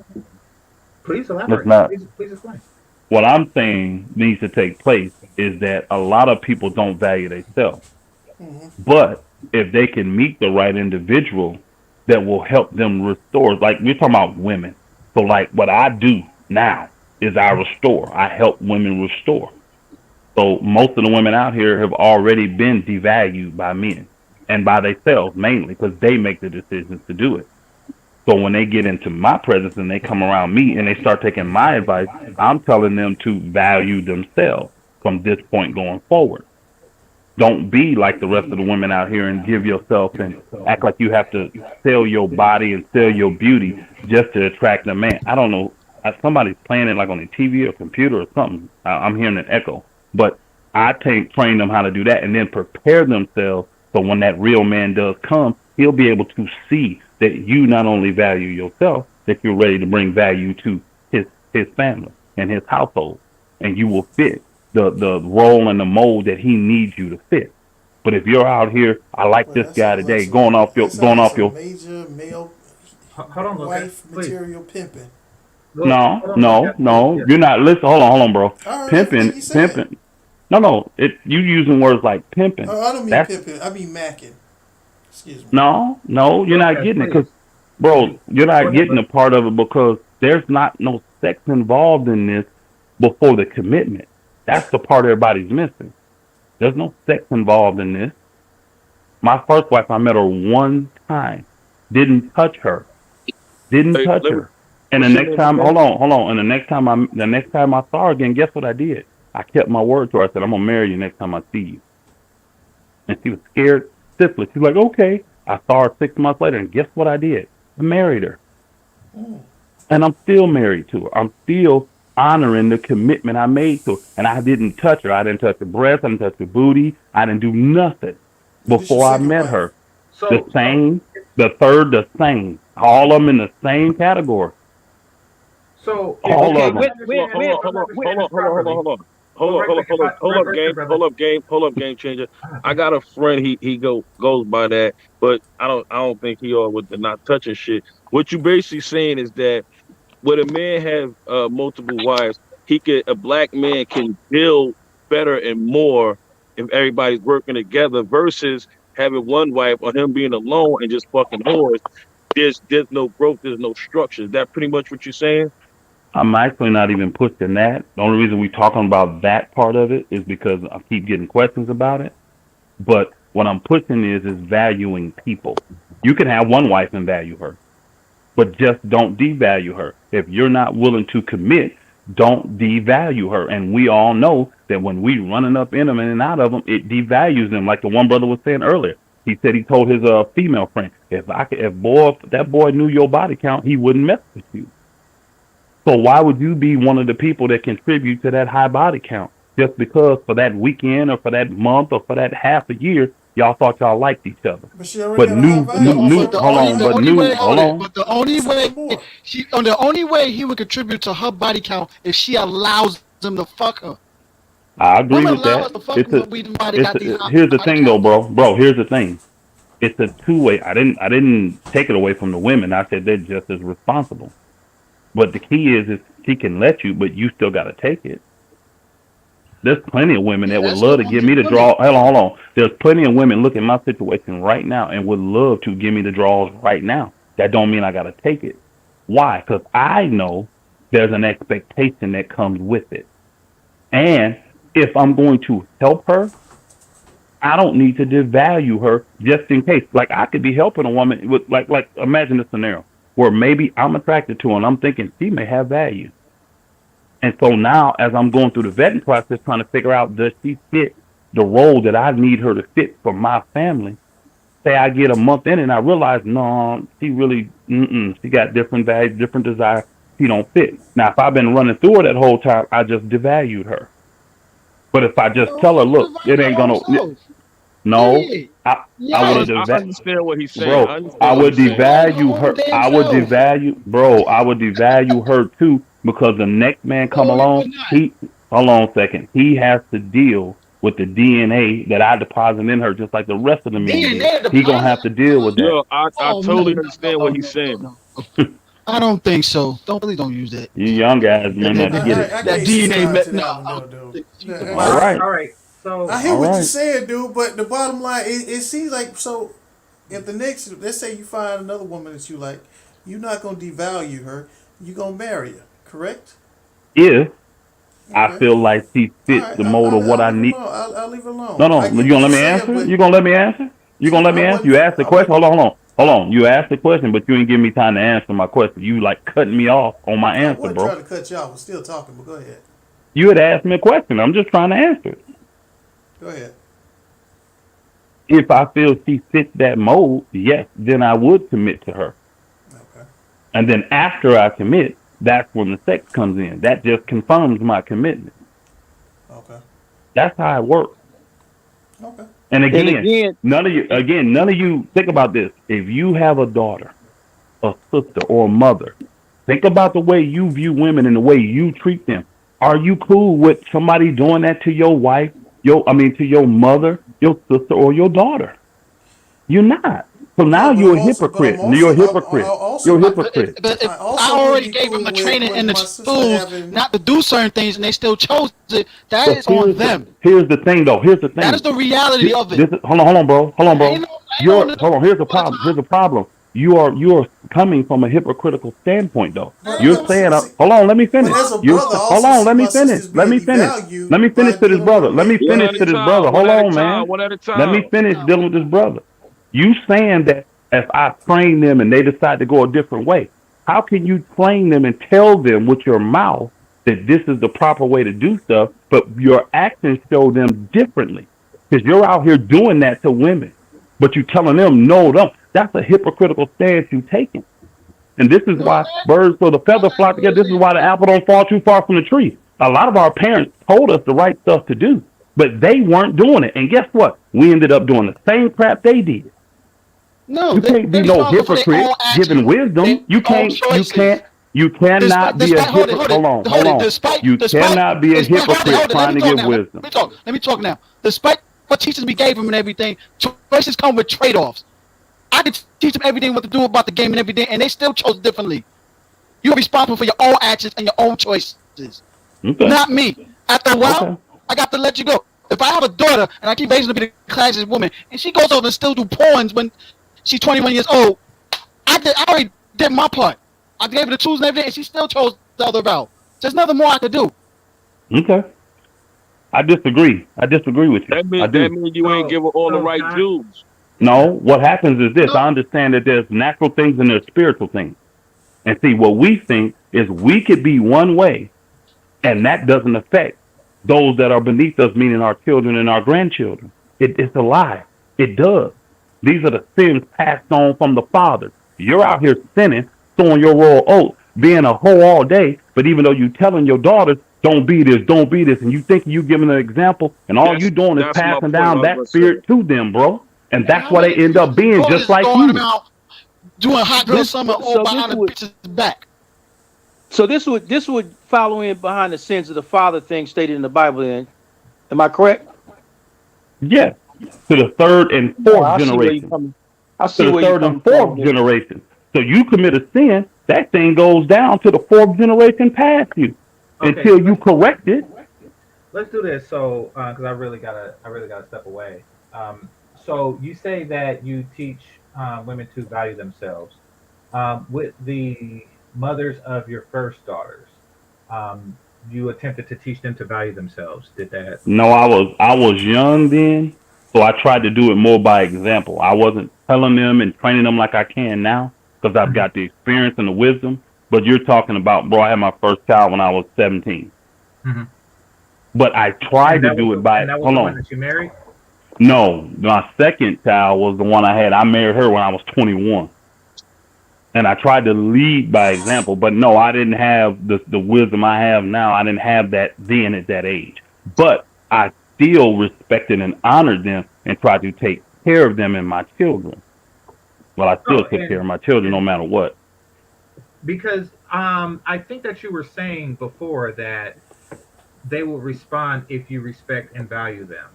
Please that's elaborate. not. Please explain. What I'm saying needs to take place is that a lot of people don't value themselves. But if they can meet the right individual that will help them restore, like we're talking about women. So, like what I do now is I restore. I help women restore. So most of the women out here have already been devalued by men and by themselves mainly because they make the decisions to do it. So when they get into my presence and they come around me and they start taking my advice, I'm telling them to value themselves from this point going forward. Don't be like the rest of the women out here and give yourself and act like you have to sell your body and sell your beauty just to attract a man. I don't know. Somebody's playing it like on a TV or computer or something. I'm hearing an echo. But I train them how to do that and then prepare themselves so when that real man does come, he'll be able to see that you not only value yourself, that you're ready to bring value to his family and his household, and you will fit the role and the mold that he needs you to fit. But if you're out here, I like Well, this that guy sounds today, like going off some your major male Hold on, Lopez, wife please. material pimping. no, Hold on, no, Lopez, no, please. you're not. Listen, hold on, bro. I heard everything you said. Pimping. No, you using words like pimping. I don't mean That's pimping. I mean macking. Excuse me. no, you're not Lopez, getting it, please. because, bro, you're Go not ahead, getting a Lopez. part of it because there's not no sex involved in this before the commitment. That's the part everybody's missing. There's no sex involved in this. My first wife, I met her one time, didn't touch her, didn't Hey, touch let me, her. And the what's your next name time, again? hold on. And the next time I saw her again, guess what I did? I kept my word to her. I said, I'm gonna marry you next time I see you. And she was scared stiffly. She's like, okay. I saw her 6 months later, and guess what I did? I married her. And I'm still married to her. I'm still honoring the commitment I made to her. And I didn't touch her. I didn't touch her breast. I didn't touch her booty. I didn't do nothing But this your before I second met wife. her. So, The same, the third, the same. All of them in the same category. so All if Okay, of them. Hold up, game changer. I got a friend. He goes by that, but I don't think he are with the not touching shit. What you basically saying is that when a man have multiple wives, a black man can build better and more if everybody's working together versus having one wife or him being alone and just fucking whores. There's no growth, there's no structure. Is that pretty much what you're saying? I'm actually not even pushing that. The only reason we're talking about that part of it is because I keep getting questions about it. But what I'm pushing is valuing people. You can have one wife and value her, but just don't devalue her. If you're not willing to commit, don't devalue her. And we all know that when we running up in them and out of them, it devalues them. Like the one brother was saying earlier. He said he told his female if that boy knew your body count, he wouldn't mess with you. So why would you be one of the people that contribute to that high body count? Just because for that weekend or for that month or for that half a year, y'all thought y'all liked each other. But she already But got a high value. hold on, but hold on. But the only way the only way he would contribute to her body count if she allows him to fuck her. I agree Women with allow that. us to fuck them, but we body got these high Here's the body thing though, counts. bro. Here's the thing. It's a two-way. I didn't take it away from the women. I said they're just as responsible. But the key is she can let you, but you still got to take it. There's plenty of women that would That's love the to give me the draw. Hold on. There's plenty of women looking at my situation right now and would love to give me the draws right now. That don't mean I got to take it. Why? Because I know there's an expectation that comes with it. And if I'm going to help her, I don't need to devalue her just in case. Like I could be helping a woman with like imagine a scenario where maybe I'm attracted to her and I'm thinking she may have value. And so now as I'm going through the vetting process trying to figure out does she fit the role that I need her to fit for my family, say I get a month in and I realize no, she really she got different values, different desires, she don't fit. Now if I've been running through her that whole time, I just devalued her. But if I just tell her, look, it ain't gonna no, I would I have understand what he's saying. bro. I understand I what would he's saying. devalue her. I would devalue her too because the next man come along. Hold on a second. He has to deal with the DNA that I deposit in her, just like the rest of the men did. He gonna have to deal with that. Yo, I totally understand what he's saying. I don't think so. Don't use that. You young guys may not get it. That DNA. All right. So I hear what you're saying, dude. But the bottom line, it seems like so. If the next, let's say you find another woman that you like, you're not gonna devalue her. You're gonna marry her, correct? If I feel like she fits the mold of what I need. I'll leave it alone. No, you gonna let me answer? You gonna let me answer? You gonna let me answer? You asked the question. Hold on. You asked the question, but you ain't giving me time to answer my question. You like cutting me off on my answer, I wasn't bro. trying to cut you off. We're still talking, but go ahead. You had asked me a question. I'm just trying to answer it. Go ahead. If I feel she fits that mold, yes, then I would commit to her. Okay. And then after I commit, that's when the sex comes in. That just confirms my commitment. Okay. That's how it works. Okay. And And again, again, none of you think about this. If you have a daughter, a sister, or a mother, think about the way you view women and the way you treat them. Are you cool with somebody doing that to your wife, to your mother, your sister, or your daughter? You're not. So now Yeah, but you're I'm a also, but I'm hypocrite. also, You're a I hypocrite. You're a also, hypocrite. But if I I also wouldn't already be gave them cool the training with in the my sister schools having. not to do certain things and they still chose it, that But is on them. here's the thing though. Here's the That is thing. the reality of it. Hold on, bro. Hold on, Ain't bro. no, ain't no under Hold on. Here's the all the problem. time. Here's the problem. You are coming from a hypocritical standpoint though. But You're saying, hold on, let me but finish. as a brother, I Hold also on, see let me my finish. sisters Let being me finish. Let devalued me by finish to this dealing with brother. Let me men One finish at that a to this is. brother. time. One Hold at a on, time. man. One at a Let me time. finish dealing with this brother. You saying that if I train them and they decide to go a different way, how can you train them and tell them with your mouth that this is the proper way to do stuff, but your actions show them differently? Because you're out here doing that to women, but you telling them no, don't. That's a hypocritical stance you taking. And this is why birds of the feather flock together. This is why the apple don't fall too far from the tree. A lot of our parents told us the right stuff to do, but they weren't doing it. And guess what? We ended up doing the same crap they did. No, You can't they're be no responsible for their own hypocrite giving actions, their wisdom. own choices. You cannot be a Hold it, hypocrite. hold it, Hold hold it. on. You cannot be a hypocrite Hold it. Let trying me to talk give now. wisdom. Let me talk now. Despite what teachers we gave them and everything, choices come with trade-offs. I could teach them everything what to do about the game and everything, and they still chose differently. You're responsible for your own actions and your own choices, Okay. not me. After a while, Okay. I got to let you go. If I have a daughter and I keep raising her to be the classist woman, and she goes over and still do porns when she's 21 years old, I already did my part. I gave her the tools and everything, and she still chose the other route. There's nothing more I could do. Okay. I disagree. I disagree with you. That I mean do. you ain't give her all the right Can I? Jews. No, what happens is this. I understand that there's natural things and there's spiritual things. And see, what we think is we could be one way, and that doesn't affect those that are beneath us, meaning our children and our grandchildren. It's a lie. It does. These are the sins passed on from the fathers. You're out here sinning, throwing your royal oath, being a hoe all day, but even though you telling your daughters, don't be this, don't be this, and you think you giving an example, and all you doing is That's my passing point. I down was that gonna say. spirit to them, bro. And that's How why they many end up being just daughters like going you. around doing hot girl this summer all so this behind the would bitch's back? so this would follow in behind the sins of the father thing stated in the Bible. Then, am I correct? Yes, to the third and No, fourth I see where you generation. coming. I To see the where you third and coming from fourth on this. generation. So you commit a sin, that thing goes down to the fourth generation past you Okay, until you correct it. let's do this. So, because I really gotta step away. So you say that you teach women to value themselves. With the mothers of your first daughters, um, you attempted to teach them to value themselves. Did that? No, I was young then, so I tried to do it more by example. I wasn't telling them and training them like I can now because I've Mhm. got the experience and the wisdom. But you're talking about, bro, I had my first child when I was 17. Mhm. But I tried to do it by, And that was hold the one on. that you married. No, my second child was the one I had. I married her when I was 21. And I tried to lead by example, but no, I didn't have the wisdom I have now. I didn't have that then at that age. But I still respected and honored them and tried to take care of them and my children. Well, I Oh, still took care of my children no and matter what. because I think that you were saying before that they will respond if you respect and value them,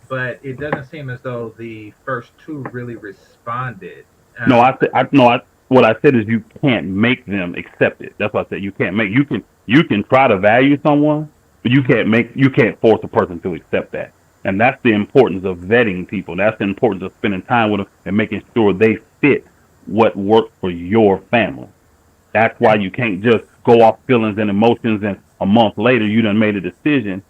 but it doesn't seem as though the first two really responded. No, Um, what I said is you can't make them accept it. That's what I said. You can't make, you can try to value someone, but you can't force a person to accept that. And that's the importance of vetting people. That's the importance of spending time with them and making sure they fit what works for your family. That's why you can't just go off feelings and emotions and a month later you done made a decision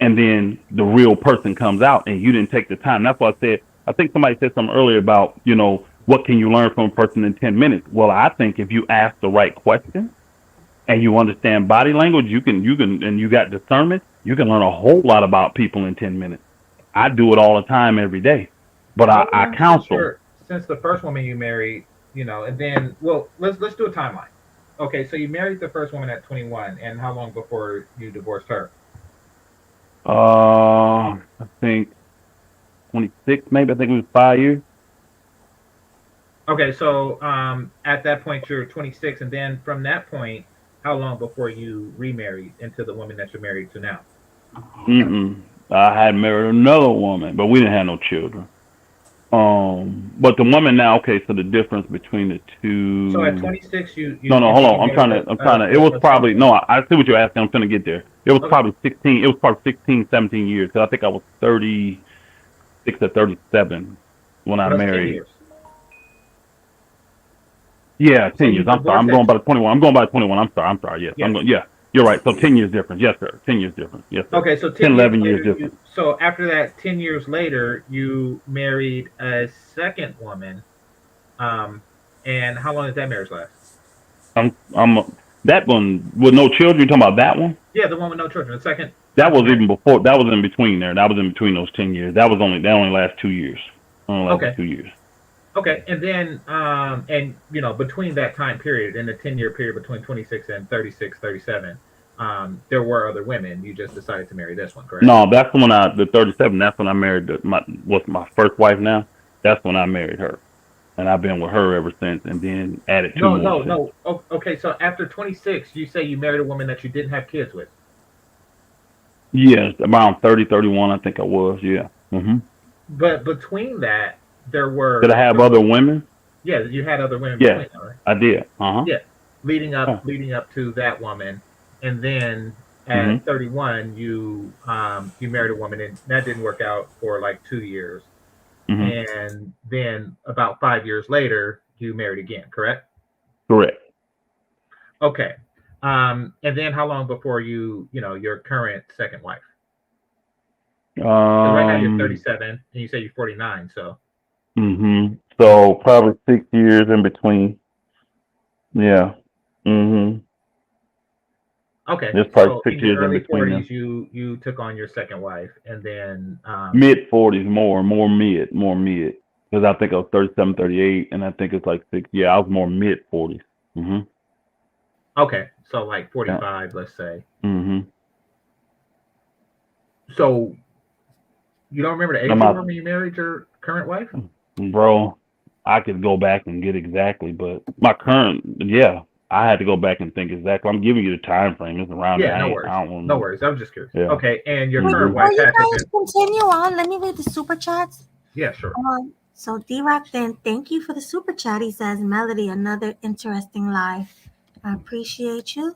and then the real person comes out and you didn't take the time. That's why I said, I think somebody said something earlier about, what can you learn from a person in 10 minutes? Well, I think if you ask the right question and you understand body language, and you got discernment, you can learn a whole lot about people in 10 minutes. I do it all the time every day, but how I long counsel. since the first woman you married, and then let's do a timeline. Okay, so you married the first woman at 21, and how long before you divorced her? I think 26, maybe. I think it was 5 years. Okay, so at that point you're 26, and then from that point, how long before you remarried into the woman that you're married to now? I had married another woman, but we didn't have no children. But the woman now, okay, so the difference between the two. So at 26, you No, hold on. I'm trying to. It was probably no. I see what you're asking. I'm trying to get there. It was probably 16. It was probably 16, 17 years because I think I was 36 or 37 when I married. Yeah, 10 years. I'm sorry. I'm going by the 21. I'm sorry. Yes. Yeah. You're right. So 10 years difference. Yes, sir. 10 years difference. Yes, sir. Okay, so 11 years difference. So after that, 10 years later, you married a second woman. And how long did that marriage last? That one with no children. You talking about that one? Yeah, the one with no children. The second. That was even before. That was in between there. That was in between those 10 years. That only lasts 2 years. Only lasted 2 years. Okay, and then and between that time period, in the 10-year period between 26 and 36, 37, there were other women. You just decided to marry this one, correct? No, that's when the 37. That's when I married my first wife. Now, that's when I married her, and I've been with her ever since. And then added two more. No. Okay, so after 26, you say you married a woman that you didn't have kids with. Yes, around 30, 31, I think I was. Yeah. But between that, there were. Did I have other women? Yeah, you had other women. Yeah, between, right? I did. Yeah, leading up to that woman, and then at 31, you married a woman, and that didn't work out for like 2 years, and then about 5 years later, you married again. Correct. Correct. Okay, and then how long before your current second wife? Right now you're 37, and you say you're 49, so. So probably 6 years in between. Yeah. Okay. There's probably so 6 years in between. 40s, you took on your second wife, and then mid 40s, more mid, because I think I was 37, 38, and I think it's like 6. Yeah, I was more mid 40s. Okay, so like 45, let's say. So you don't remember the age when you married your current wife? Bro, I could go back and get exactly, but my current, I had to go back and think exactly. I'm giving you the time frame. It's around. Yeah, no worries. No worries. I was just curious. Yeah. Okay, and your current wife. Before you guys continue on, let me read the super chats. Yeah, sure. So D-Rock then, thank you for the super chat. He says, Melody, another interesting life. I appreciate you.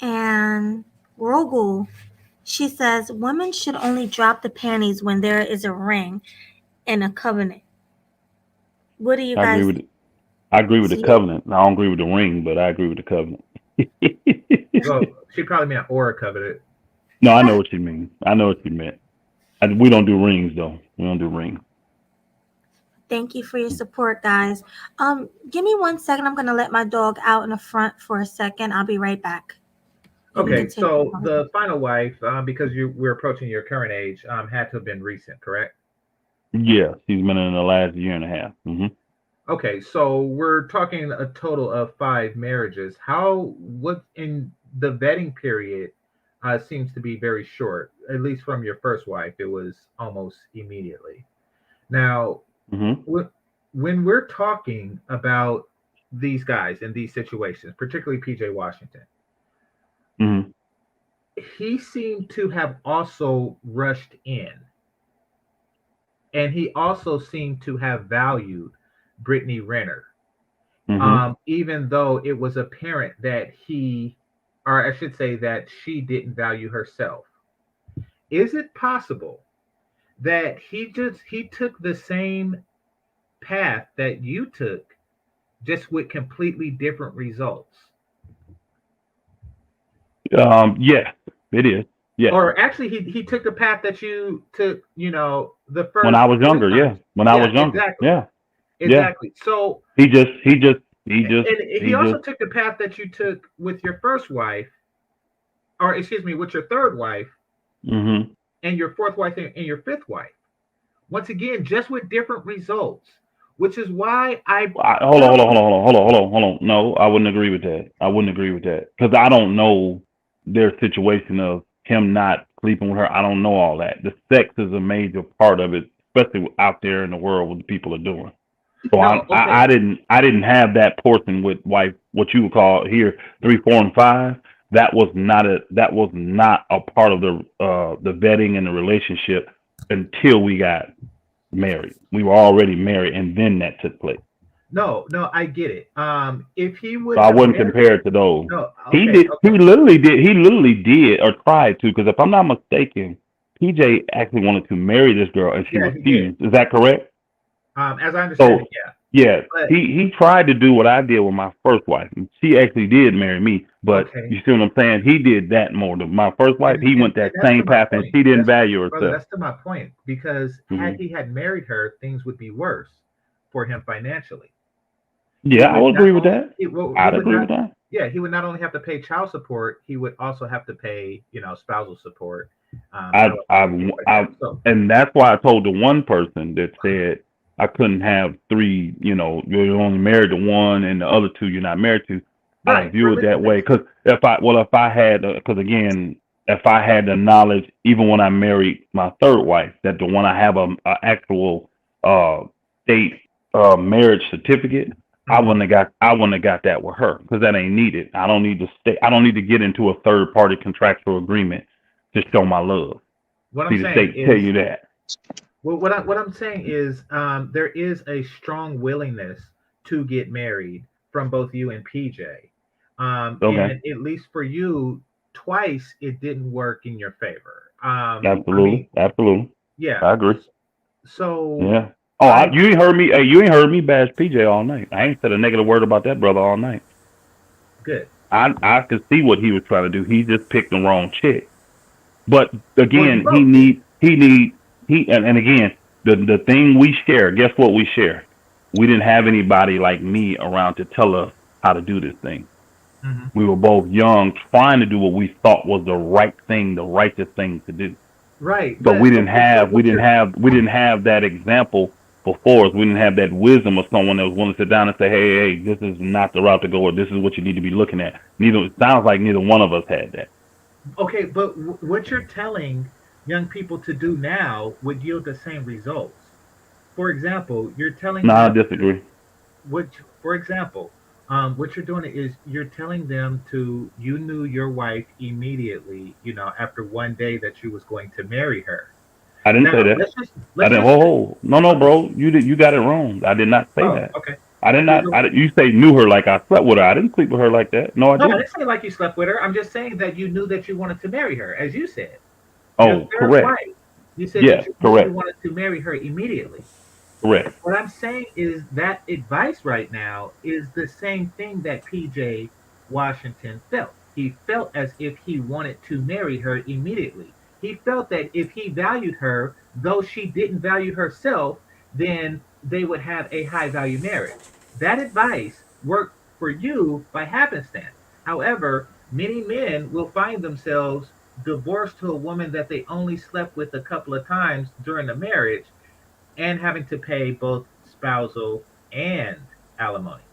And Rogul, she says, women should only drop the panties when there is a ring and a covenant. What do you guys? I agree with the covenant. I don't agree with the ring, but I agree with the covenant. Well, she probably meant or a covenant. No, I know what you mean. I know what you meant. We don't do rings, though. We don't do rings. Thank you for your support, guys. Give me 1 second. I'm going to let my dog out in the front for a second. I'll be right back. Okay, so the final wife, because we're approaching your current age, had to have been recent, correct? Yeah, she's been in the last year and a half. Okay, so we're talking a total of 5 marriages. What in the vetting period seems to be very short, at least from your first wife, it was almost immediately. Now, when we're talking about these guys in these situations, particularly PJ Washington, he seemed to have also rushed in. And he also seemed to have valued Brittany Renner, even though it was apparent that that she didn't value herself. Is it possible that he took the same path that you took, just with completely different results? Yeah, it is. Yeah. Or actually, he took the path that you took. The first. When I was younger, When I was younger, exactly. Exactly. Yeah. So he also took the path that you took with your first wife, or excuse me, with your third wife, and your fourth wife and your fifth wife. Once again, just with different results, which is why hold on. No, I wouldn't agree with that. Because I don't know their situation of him not sleeping with her. I don't know all that. The sex is a major part of it, especially out there in the world what the people are doing. So No, okay. I didn't have that portion with wife, what you would call here 3, 4, and 5. That was not a part of the vetting and the relationship until we got married. We were already married, and then that took place. No, I get it. If he would So I have wouldn't married, compare it to those. no, He okay, did. okay. He literally did or tried to. Because if I'm not mistaken, PJ actually wanted to marry this girl, and she Yeah, he did. refused. Is that correct? As I understand So it, yeah. yeah, But he tried to do what I did with my first wife. And she actually did marry me, but okay, you see what I'm saying? He did that more than my first wife. He went that and that's to same my path, and point. she didn't That's value brother, herself. that's to my point. Because hmm had he had married her, things would be worse for him financially. Yeah, He I would would not agree with only that. he, well, he I'd would agree not with that. yeah, he would not only have to pay child support, he would also have to pay, spousal support, I, alimony, things like I, that. So and that's why I told the one person that said I couldn't have 3. You're only married to one, and the other 2 you're not married to. I don't right, view it that religion way. based. Because if I had, because again, if I had the knowledge, even when I married my third wife, that the one I have a actual uh state marriage certificate, I hmm wouldn't have got that with her because that ain't needed. I don't need to stay. I don't need to get into a third party contractual agreement to show my love. What I'm See, the saying state tell is, you that. well, what I'm saying is, there is a strong willingness to get married from both you and PJ, Okay, and at least for you, twice it didn't work in your favor. I mean, absolutely, absolutely, yeah. I agree. So Yeah. Oh, I you ain't heard me. Hey, you ain't heard me bash PJ all night. I ain't said a negative word about that brother all night. good. I could see what he was trying to do. He just picked the wrong chick. But Well, you again, both did. and again, the thing we share. Guess what we share? We didn't have anybody like me around to tell us how to do this thing. hmm We were both young, trying to do what we thought was the right thing, the righteous thing to do. Right, But but okay. So what you're we didn't have that example before us. We didn't have that wisdom of someone that was willing to sit down and say, hey, this is not the route to go, or this is what you need to be looking at. It sounds like neither one of us had that. okay, but what you're telling young people to do now would yield the same results. For example, you're telling No, I them to disagree. what. For example, what you're doing is you're telling them to. You knew your wife immediately. After one day that you was going to marry her. I didn't say Now that. I let's didn't. just say, Oh, no, okay. bro. You got it wrong. I did not say Oh, that. okay. I did Well, not. You say knew her like I slept with her. I didn't sleep with her like that. No, I no, I didn't. didn't say like you slept with her. I'm just saying that you knew that you wanted to marry her, as you said. Your Oh, third correct. wife. You said that Yes, you knew you correct, wanted to marry her immediately. correct. What I'm saying is that advice right now is the same thing that PJ Washington felt. He felt as if he wanted to marry her immediately. He felt that if he valued her, though she didn't value herself, then they would have a high value marriage. That advice worked for you by happenstance. However, many men will find themselves divorced to a woman that they only slept with a couple of times during the marriage and having to pay both spousal and alimony.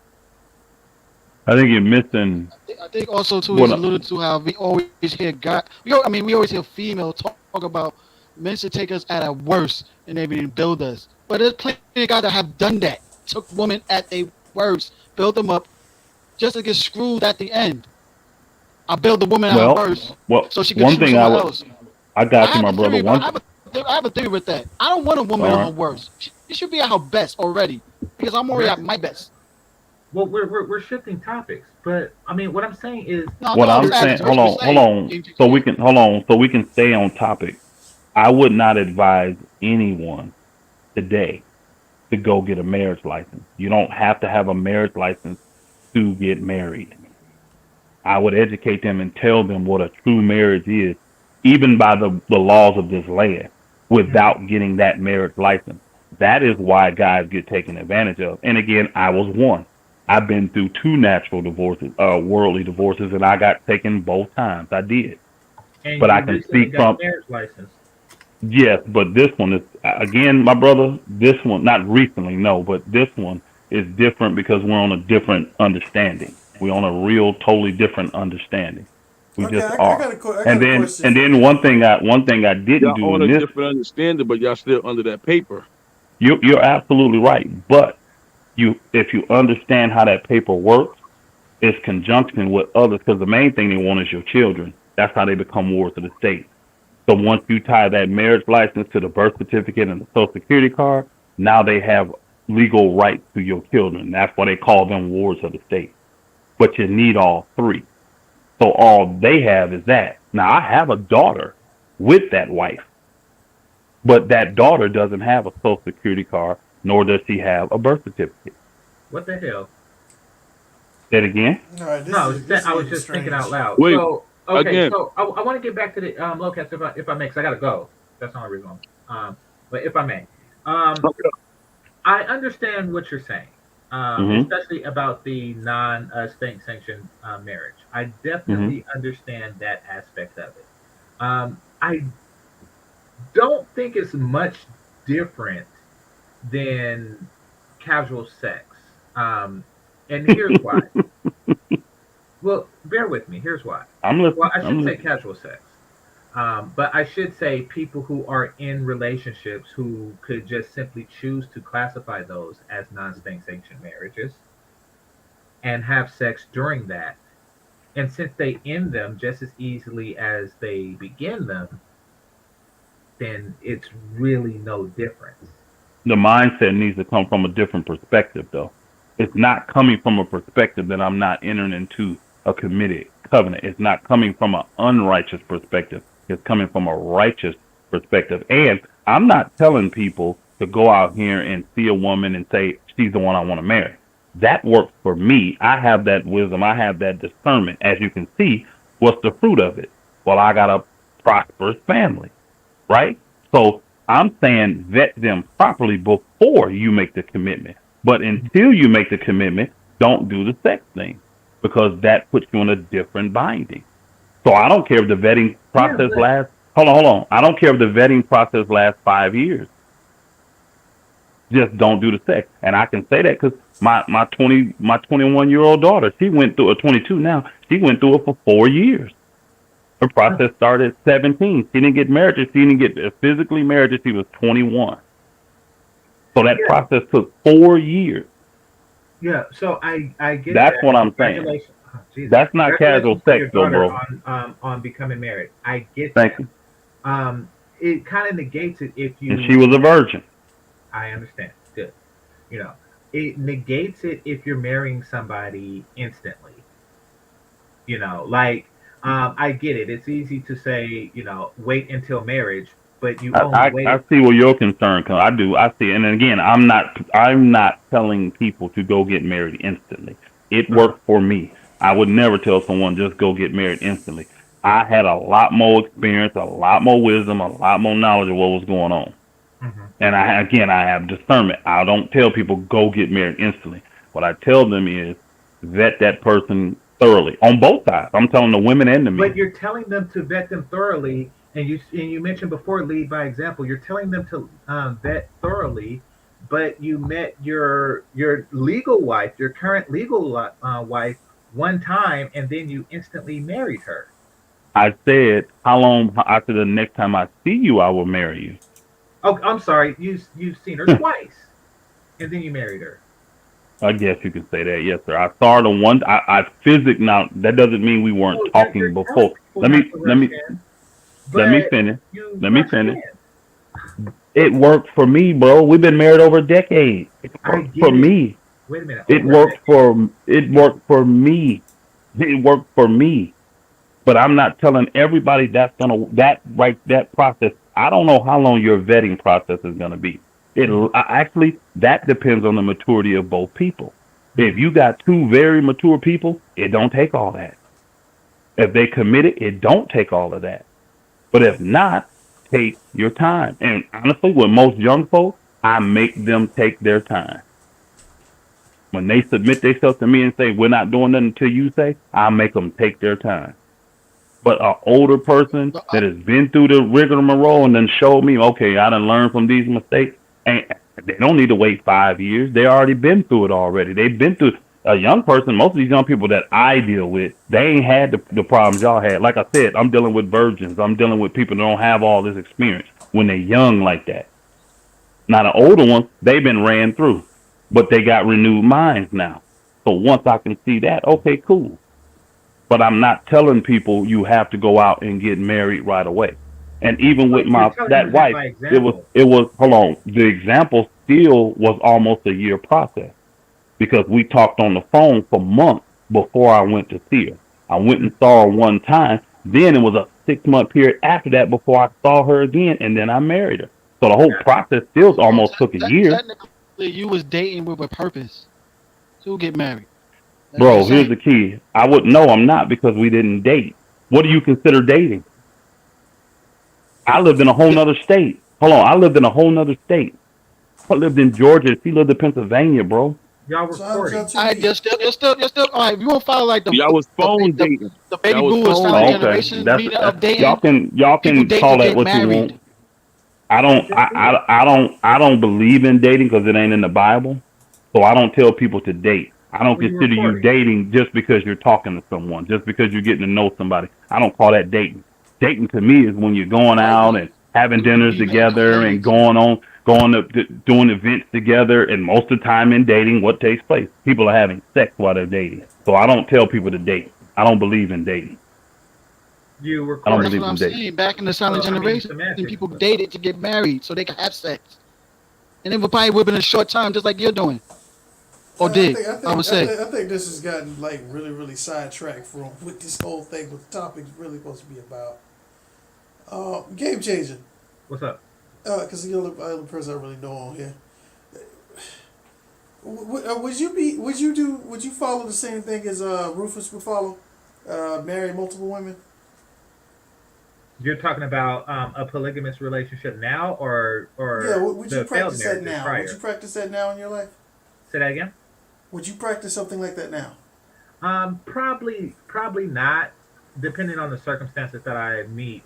I think you're missing I think also too he's what. alluded to how we always hear God. We always hear female talk about men should take us at our worst and they can build us. But there's plenty of guys that have done that. Took women at their worst, built them up, just to get screwed at the end. I build the woman at her worst so she could One choose thing someone else. I But I got you, have my a brother. theory, bro. I have a theory with that. I don't want a woman All at her right. worst. She should be at her best already because I'm already That's at my best. well, we're shifting topics, but I mean, what I'm saying is, No, What no, I'm I'm just saying, asking what you're hold saying. on, so we can so we can stay on topic. I would not advise anyone today to go get a marriage license. You don't have to have a marriage license to get married. I would educate them and tell them what a true marriage is, even by the laws of this land, mhm. without getting that marriage license. That is why guys get taken advantage of. And again, I was one. I've been through 2 natural divorces, worldly divorces, and I got taken both times. I did. And But I you can recently speak got a from, marriage license. yes, but this one is, again, my brother, this one, not recently, no, but this one is different because we're on a different understanding. We're on a real, totally different understanding. We Okay, just I are. got a And then question. and then one thing I didn't Y'all do on in a this. different understanding, but y'all still under that paper. You're absolutely right. But if you understand how that paper works, it's conjunction with others, because the main thing they want is your children. That's how they become wards of the state. So once you tie that marriage license to the birth certificate and the social security card, now they have legal rights to your children. That's why they call them wards of the state. But you need all three. So all they have is that. Now I have a daughter with that wife, but that daughter doesn't have a social security card, nor does she have a birth certificate. What the hell? Say it again. All right, No, I was just thinking out loud. Wait, So okay, again. so I want to get back to the Locust if I may, because I gotta go. That's the only reason. But if I may, I understand what you're saying, especially about the non-state sanctioned marriage. I definitely understand that aspect of it. I don't think it's much different than casual sex. And here's why. Well, bear with me. Here's why. I'm listening. Well, I shouldn't say casual sex, but I should say people who are in relationships who could just simply choose to classify those as non-state sanctioned marriages and have sex during that. And since they end them just as easily as they begin them, then it's really no difference. The mindset needs to come from a different perspective, though. It's not coming from a perspective that I'm not entering into a committed covenant. It's not coming from an unrighteous perspective. It's coming from a righteous perspective. And I'm not telling people to go out here and see a woman and say, she's the one I want to marry. That works for me. I have that wisdom. I have that discernment. As you can see, what's the fruit of it? Well, I got a prosperous family, right? So I'm saying vet them properly before you make the commitment. But until you make the commitment, don't do the sex thing, because that puts you in a different binding. So I don't care if the vetting process lasts. Hold on. I don't care if the vetting process lasts 5 years. Just don't do the sex. And I can say that because my 21-year-old daughter, she went through, 22 now, she went through it for 4 years. Her process started at 17. She didn't get married. She didn't get physically married until she was 21. So that process took 4 years. Yeah, so I get That's that. what I'm saying. Congratulations. Oh, Jesus. That's not casual sex, though, bro. On becoming married. I get Thank that. you. It kind of negates it if you. And she was a virgin. I understand. Good. It negates it if you're marrying somebody instantly. I get it. It's easy to say, wait until marriage, but you only wait. I see where your concern comes. I do. I see. And again, I'm not telling people to go get married instantly. It worked for me. I would never tell someone just go get married instantly. I had a lot more experience, a lot more wisdom, a lot more knowledge of what was going on. And I have discernment. I don't tell people go get married instantly. What I tell them is vet that person thoroughly on both sides. I'm telling the women and the men. But you're telling them to vet them thoroughly, and you mentioned before, lead by example. You're telling them to vet thoroughly, but you met your legal wife, your current legal wife, one time, and then you instantly married her. I said, how long after the next time I see you, I will marry you. Oh, I'm sorry. You've seen her twice, and then you married her. I guess you could say that, yes, sir. I saw her the one. I physically now. That doesn't mean we weren't talking before. Let me finish. Let me finish. It worked for me, bro. We've been married over a decade. It worked for me. Wait a minute. It worked for me. It worked for me. But I'm not telling everybody that process. I don't know how long your vetting process is going to be. Actually, that depends on the maturity of both people. If you got two very mature people, it don't take all that. If they committed, it don't take all of that. But if not, take your time. And honestly, with most young folks, I make them take their time. When they submit themselves to me and say, we're not doing nothing until you say, I make them take their time. But an older person that has been through the rigmarole and then showed me, okay, I done learned from these mistakes, and they don't need to wait 5 years. They already been through it already. They've been through. a young person, most of these young people that I deal with, they ain't had the problems y'all had. Like I said, I'm dealing with virgins. I'm dealing with people that don't have all this experience when they're young like that. Now the older ones, they've been ran through, but they got renewed minds now. So once I can see that, okay, cool. But I'm not telling people you have to go out and get married right away. And even with that wife, it was hold on. The example still was almost a year process because we talked on the phone for months before I went to see her. I went and saw her one time. Then it was a 6-month period after that before I saw her again, and then I married her. So the whole process still almost took a year. Technically, you was dating with a purpose to get married. Bro, here's the key. I wouldn't know I'm not because we didn't date. What do you consider dating? I lived in a whole nother state. Hold on, I lived in a whole nother state. I lived in Georgia. She lived in Pennsylvania, bro. Y'all recording. All right, you're still. All right, you won't follow like the. Y'all was phone dating. The baby boomers, silent generation, meaning of dating. Y'all can call that what you want. I don't believe in dating because it ain't in the Bible. So I don't tell people to date. I don't consider you dating just because you're talking to someone, just because you're getting to know somebody. I don't call that dating. Dating to me is when you're going out and having dinners together and going to doing events together. And most of the time in dating, what takes place? People are having sex while they're dating. So I don't tell people to date. I don't believe in dating. I don't believe in dating. Back in the silent generation, people dated to get married so they could have sex. And it would probably within a short time, just like you're doing. Or I would say. I think this has gotten like really, really sidetracked from what this whole thing, what the topic is really supposed to be about. Game changer. What's up? Because the only person I really know on here. Would you follow the same thing as Rufus would follow? Marry multiple women. You're talking about a polygamous relationship now, or yeah? Would you practice that now? Prior? Would you practice that now in your life? Say that again. Would you practice something like that now? Probably not, depending on the circumstances that I meet.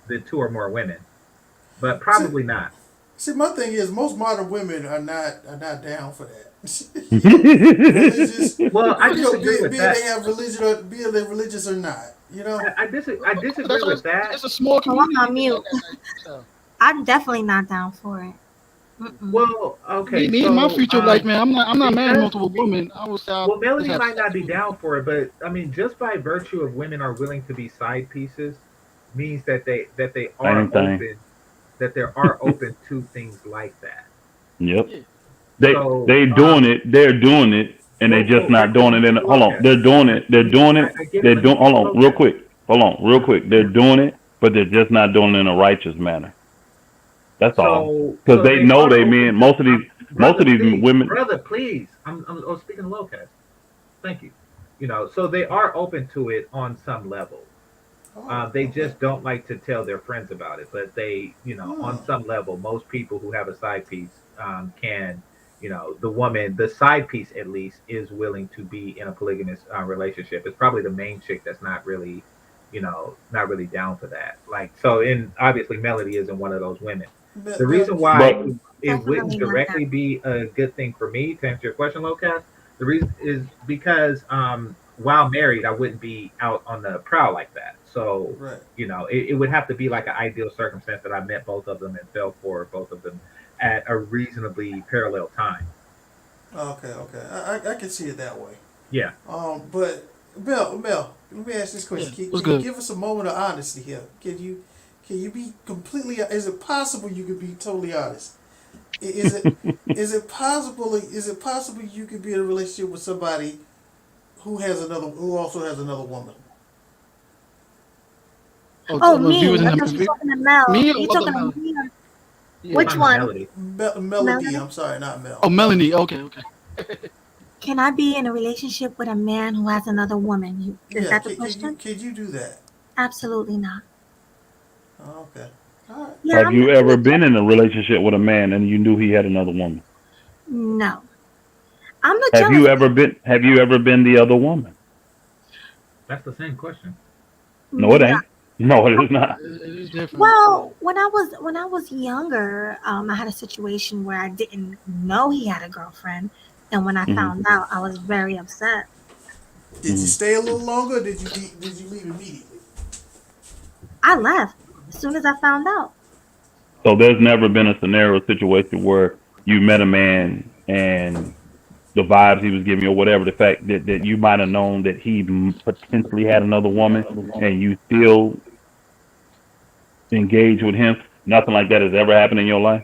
The 2 or more women, but probably not. See, my thing is most modern women are not down for that. Well, I disagree with that. They have religion, or be they religious or not. You know, I disagree with that. It's a small community. I'm on mute. I'm definitely not down for it. Well, okay. Me in my future life, man, I'm not marrying multiple women. Well, Melody might not be down for it, but I mean, just by virtue of women are willing to be side pieces, means that they are open, that they are open to things like that. Yep. They're doing it, and they're just not doing it. Hold on, they're doing it. Hold on, real quick. They're doing it, but they're just not doing it in a righteous manner. That's all. Because they know they mean most of these women. Brother, please. I'm speaking low, Cass. Thank you. So they are open to it on some level. They just don't like to tell their friends about it, but they, on some level, most people who have a side piece can, the woman, the side piece at least, is willing to be in a polygamous relationship. It's probably the main chick that's not really down for that. Obviously Melody isn't one of those women. The reason why it wouldn't directly be a good thing for me, to answer your question, Locast, the reason is because while married, I wouldn't be out on the prowl like that. So, it would have to be like an ideal circumstance that I met both of them and fell for both of them at a reasonably parallel time. Okay. I can see it that way. Yeah. But Mel, let me ask this question. Can you give us a moment of honesty here? Can you be completely? Is it possible you could be totally honest? Is it possible you could be in a relationship with somebody who also has another woman? Me. You're talking to Mel. You're talking to me. Which one? Melody. I'm sorry, not Mel. Oh, Melanie. Okay. Can I be in a relationship with a man who has another woman? Is that the question? Could you do that? Absolutely not. Okay. All right. Yeah, Have you ever been in a relationship with a man and you knew he had another woman? No. I'm not. Have you ever been the other woman? That's the same question. No, it ain't. No, it is not. It's different. Well, when I was younger, I had a situation where I didn't know he had a girlfriend, And when I Mhm. found out, I was very upset. Did you Mhm. stay a little longer? Or did you leave immediately? I left as soon as I found out. So there's never been a scenario situation where you met a man and the vibes he was giving you or whatever, the fact that you might have known that he potentially had another woman and you still engage with him. Nothing like that has ever happened in your life.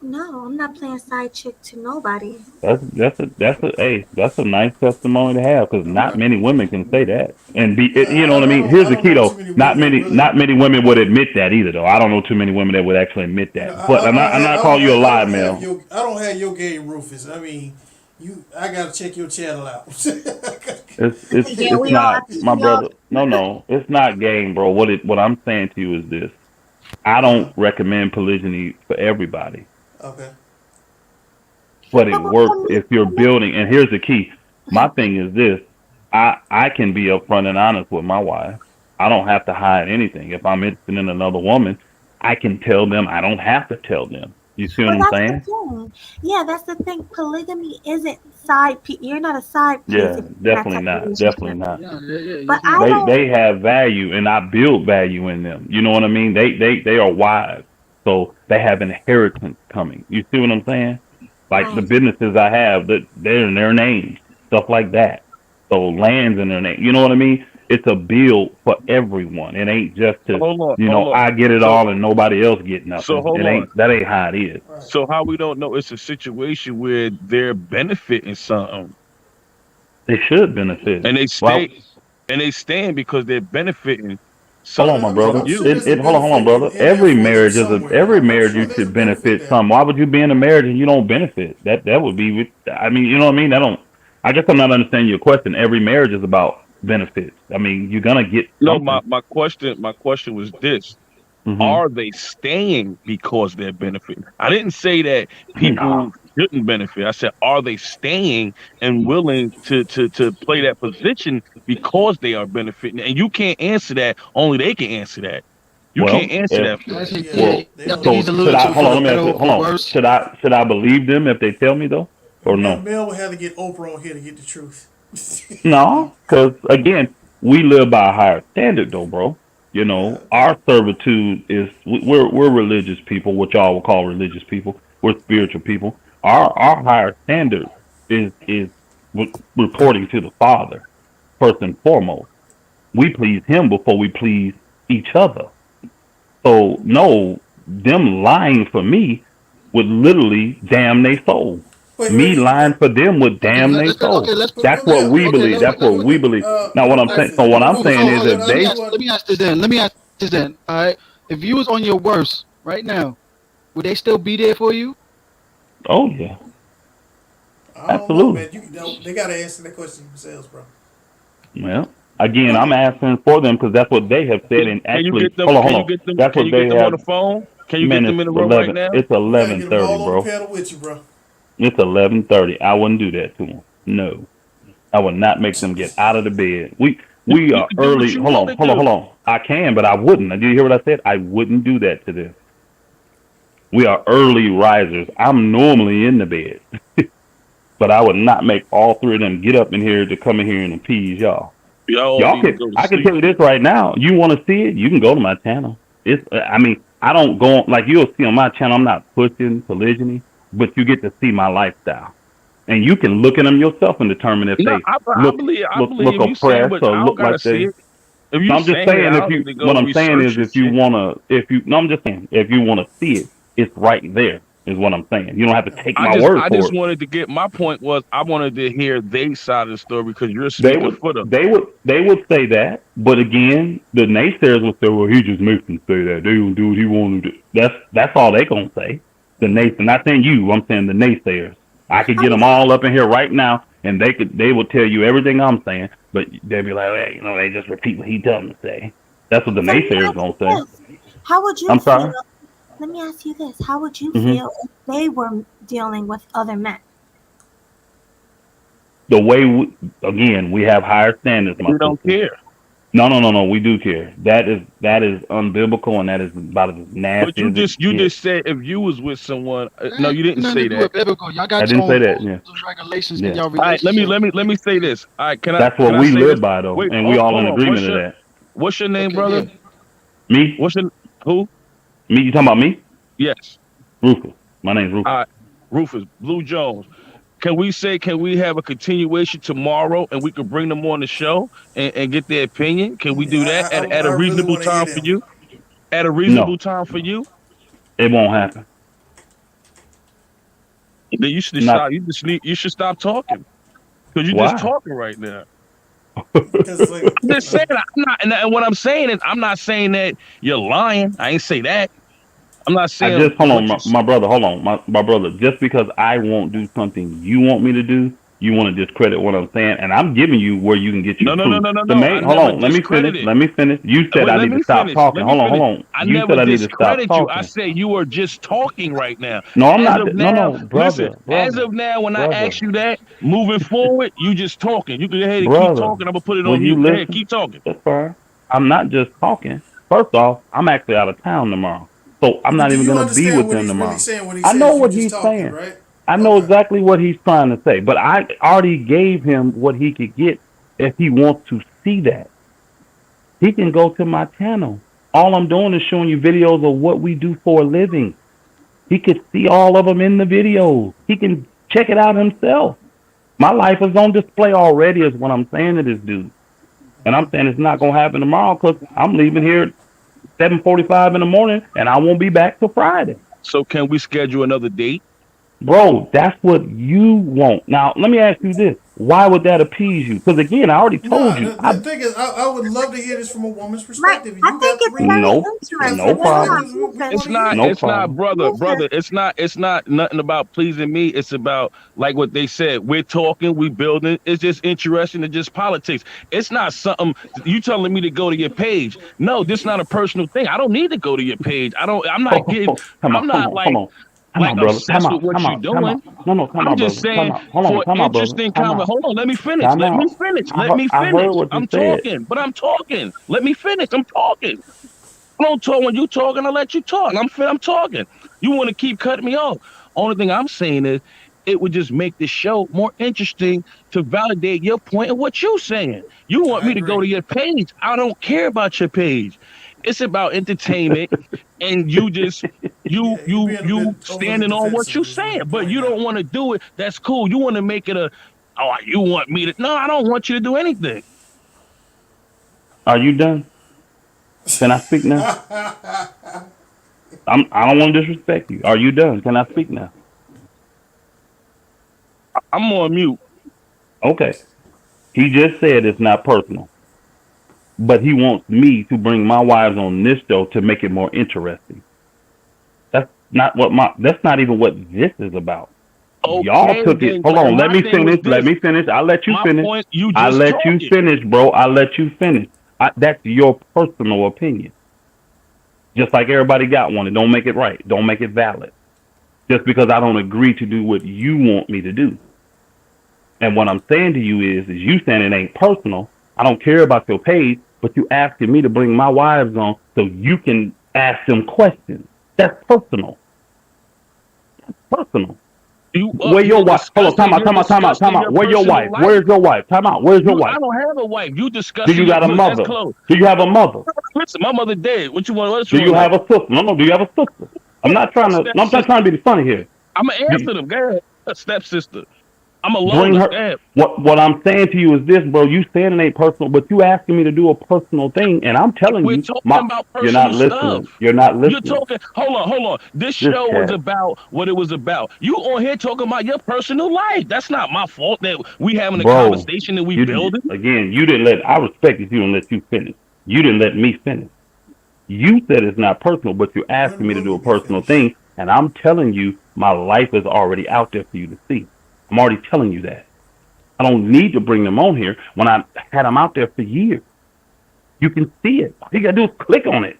No, I'm not playing side chick to nobody. That's a nice testimony to have because not Okay. many women can say that and be Yeah, you know what I mean. I Here's the don't key know too though. many women that really. Not many women would admit that either though. I don't know too many women that would actually admit You know, that. But I'm not calling you a lie, Mel. I don't have your game, Rufus. I mean, I gotta check your channel out. Yeah, It's we all, not my we all. brother. No, it's not game, bro. What I'm saying to you is this: I Uh-huh. don't recommend polygyny for everybody, Okay. but it But works for me, if you're building. And here's the key: my thing is this: I can be upfront and honest with my wife. I don't have to hide anything. If I'm interested in another woman, I can tell them. I don't have to tell them. You see what well, I'm that's the saying? thing. Yeah, that's the thing. Polygamy isn't side piece. You're not a side piece Yeah, if you're in that definitely type of not. Definitely relationship. not. Yeah, But it's I not. don't. They have value, and I build value in them. You know what I mean? They are wise, so they have inheritance coming. You see what I'm saying? Like the Right. businesses I have, that they're in their names, stuff like that. So lands in their name. You know what I mean? It's a build for everyone. It ain't just to Hold on. I get it So all and nobody else get so nothing. hold on. That ain't how it is. Right. So how we don't know it's a situation where they're benefiting something They should benefit. and Well, they stand because they're benefiting hold on, something my from brother. I'm sure you. there's a Hold on, benefit brother. in there for you Every somewhere. I'm marriage sure you there's a should benefit benefit there. some. Why would you be in a marriage and you don't benefit? That would be. I mean, you know what I mean? I don't. I guess I'm not understanding your question. Every marriage is about benefits. I mean, you're gonna get No, something. my question was this. Hmm. Are they staying because they're benefiting? I didn't say that Nah. people shouldn't benefit. I said, are they staying and willing to play that position because they are benefiting? And you can't answer that. Only they can answer that. You can't Well, answer if that for I them. think, Yeah, yeah, well, they I don't think know he's the so should alluding I to answer. hold for on? the Let me better ask you. or Hold for on. worse. Should I believe them if they tell me though, or no? Mel would have to get Oprah on here to get the truth. No, because again, we live by a higher standard, though, bro. You Yeah, know, okay. our servitude is we're religious people, what y'all would call religious people. We're spiritual people. Our higher standard is reporting to the Father first and foremost. We please Him before we please each other. So no, them lying for me would literally damn their soul. Me lying Okay. for them would Okay, damn their okay, soul. let's put. That's what we Okay, believe. That's what we believe. Now, what I'm saying. Rufus, So what I'm Rufus, saying Rufus, is, if let me they ask. Let me ask this then. Let me ask this then. All right. If you was on your worst right now, would they still be there for you? oh yeah, I don't know, absolutely. man. They gotta answer that question themselves, bro. Well, again, I'm asking for them because that's what they have said. And Can you actually, get them? hold on. That's Can what you they get them on have. the phone? Can you get Man, them in the room right now? It's You gotta get them 11:30, all on the bro. panel with you, bro. It's 11:30. I wouldn't do that to them. No. I would not make them get out of the bed. We You are can do what early. you Hold want on, to do. hold on. I can, but I wouldn't. Did you hear what I said? I wouldn't do that to them. We are early risers. I'm normally in the bed, but I would not make all three of them get up in here to come in here and appease y'all. Y'all Y'all need to can. go to I can sleep. tell you this right now. You want to see it? You can go to my channel. It's. I mean, I don't go like you'll see on my channel. I'm not pushing polygyny, but you get to see my lifestyle, and you can look at them yourself and determine if No, they I look believe you saying, oppressed but or I don't look gotta like see they. it. If No, you I'm just saying it, saying I if don't you. need to What go I'm saying research is and if you shit. wanna, if you. No, I'm just saying if you wanna see it, it's right there. Is what I'm saying. You don't have to take my word I for just it. wanted to get my point was I wanted to hear their side of the story because you're speaking for them. They would say that, but again, the naysayers will say, "Well, he just makes them say that. They don't do what he want to do." That's all they gonna say. The naysayers, not saying you. I'm saying the naysayers. I could get them all up in here right now, and they will tell you everything I'm saying, but they'll be like, "Hey, they just repeat what he tells them to say." That's what the So let me naysayers ask gonna you say. this: how would you I'm feel? sorry. Let me ask you this: how would you Hmm. feel if they were dealing with other men? The way again, we have higher standards, my We don't sister. care. No. We do care. That is unbiblical, and that is about as nasty But you as it just you gets. just said if you was with someone. No, you didn't Nothing say to do that. with biblical. Y'all I got your didn't say own that. rules Yeah, and regulations in yeah. your All right, let relationship. me say this. All right, That's can what I we say live this? by, though, Wait, and we all hold in on. agreement of that. What's your name, Okay, brother? yeah. Me, What's your who? me. You talking about me? Yes. Rufus. My name's All Rufus. right, Rufus Blue Jones. Can we have a continuation tomorrow and we could bring them on the show and get their opinion? Can we do that at a I really reasonable want to hear time for them. you? At a No, reasonable time for you? it won't happen. Then you should Not stop. You should stop talking because you're just why? talking right now. Because like, I'm just saying. I'm not. And what I'm saying is, I'm not saying that you're lying. I ain't say that. I'm not I saying just hold on, what you. my brother. Hold on, my brother. Just because I won't do something you want me to do, you want to discredit what I'm saying, and I'm giving you where you can get your No, no, no, proof. no, no, The no. I main. Hold never on. Let me finish. discredited. Let me finish. You said Wait, I let need to me stop finish. talking. Let me Hold on. Hold finish. on. I You never said I need to stop discredit you. I talking. said you are just talking right now. No, I'm As not. of No, now, no, listen, brother, as of now, when I brother, ask you that, moving forward, you just talking. You can go ahead and keep brother. talking. I'm going to put it Will on you mute. Go ahead, listen? keep talking. That's fine. I'm not just talking. First off, I'm actually out of town tomorrow, so I'm not do even you gonna be understand with what them he's really tomorrow. saying when he I know says you what just he's talking, saying. right? I know Okay. exactly what he's trying to say, but I already gave him what he could get if he wants to see that. He can go to my channel. All I'm doing is showing you videos of what we do for a living. He could see all of them in the videos. He can check it out himself. My life is on display already, is what I'm saying to this dude. And I'm saying it's not gonna happen tomorrow because I'm leaving here at 7:45 in the morning, and I won't be back till Friday. So can we schedule another date? Bro, that's what you want. Now, let me ask you this. Why would that appease you? Because again, I already told No, you. the thing is, I would love to hear this from a woman's Right. perspective. I You think got it's three, very No, you got no three interesting. Hold problem. on, perspectives. We Rufus. want It's to hear not. it. No It's not, problem. brother. Rufus. Brother. It's not nothing about pleasing me. It's about like what they said. We're talking. We building. It's just interesting. It's just politics. It's not something you telling me to go to your page. No, this is not a personal thing. I don't need to go to your page. I don't. I'm not getting. Come I'm on, come not on, come on. Come like on, brother. Time obsessed with out, what time you're out, time doing. out. No, no, time I'm out, just brother. Time saying out. Hold on, for time out, brother. interesting Time comment. out. Hold on, let me finish. Time Let me out. finish. Let me I heard finish. what you I'm said. talking, but I'm talking. Let me finish. I'm talking. I don't talk when you talking. I let you talk. I'm talking. You want to keep cutting me off. Only thing I'm saying is it would just make the show more interesting to validate your point and what you're saying. You want I me to go agree. to your page. I don't care about your page. It's about entertainment and you just Yeah, you being a bit overly standing on what defensive you're is what saying, you're but pointing you out. don't want to do it. That's cool. You want to make it a, oh, you want me to, no, I don't want you to do anything. Are you done? Can I speak now? I don't want to disrespect you. Are you done? Can I speak now? I'm on mute. Okay. He just said it's not personal, but he wants me to bring my wives on this show to make it more interesting. That's not even what this is about. Y'all Okay, took it. then, Hold on, let my me thing was finish. Let this. me finish. I'll let you My finish. point, you I just let you talking. finish, bro. I let you finish. That's your personal opinion. Just like everybody got one. It don't make it right. Don't make it valid. Just because I don't agree to do what you want me to do. And what I'm saying to you is you saying it ain't personal. I don't care about your page, but you asking me to bring my wives on so you can ask them questions. That's personal. Personal. You up Where here your wife? Hold on, discussing, you're time discussing out. your Where your personal wife? life. Where's your wife? Time out. Where's your I wife? don't have a wife. You Do discussing you your, got a look, that's mother? close. Do you have a mother? Listen, my mother dead. What you want? What else Do you you want to have know? a sister? No, do you have a sister? I'm not trying to. No, I'm not Stepsister. trying to be funny here. I'm going to Do, answer them. Go ahead. A stepsister. I'm a bring loner. her. Go ahead. What I'm saying to you is this, bro. You saying it ain't personal, but you asking me to do a personal thing, and I'm telling We're you, talking about you're not personal stuff. listening. You're not You're listening. talking. Hold on. This This show was cat, about what it was about. You on here talking about your personal life. That's not my fault that we having a bro. conversation that we You building. again. You didn't let. I respect that you didn't let you finish. You didn't let me finish. You said it's not personal, but you're asking When me to will do you a be personal finished? thing, and I'm telling you, my life is already out there for you to see. I'm already telling you that. I don't need to bring them on here when I had them out there for years. You can see it. All you gotta do is click on it.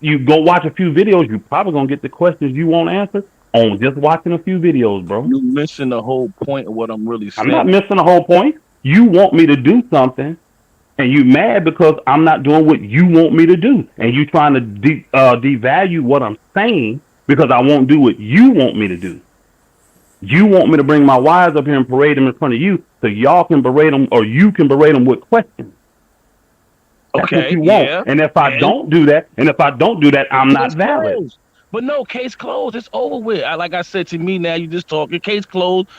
You go watch a few videos, you probably gonna get the questions you won't answer on just watching a few videos, bro. You missing the whole point of what I'm really I'm not saying. missing the whole point. You want me to do something, And you mad because I'm not doing what you want me to do, and you trying to devalue what I'm saying because I won't do what you want me to do. You want me to bring my wives up here and parade them in front of you so y'all can berate them, or you can berate them with questions. That's what Okay, you want. yeah. And if I And don't do that, I'm not case valid. closed. But no, case closed. It's over with. Like I said, to me now, you just talking. Case closed.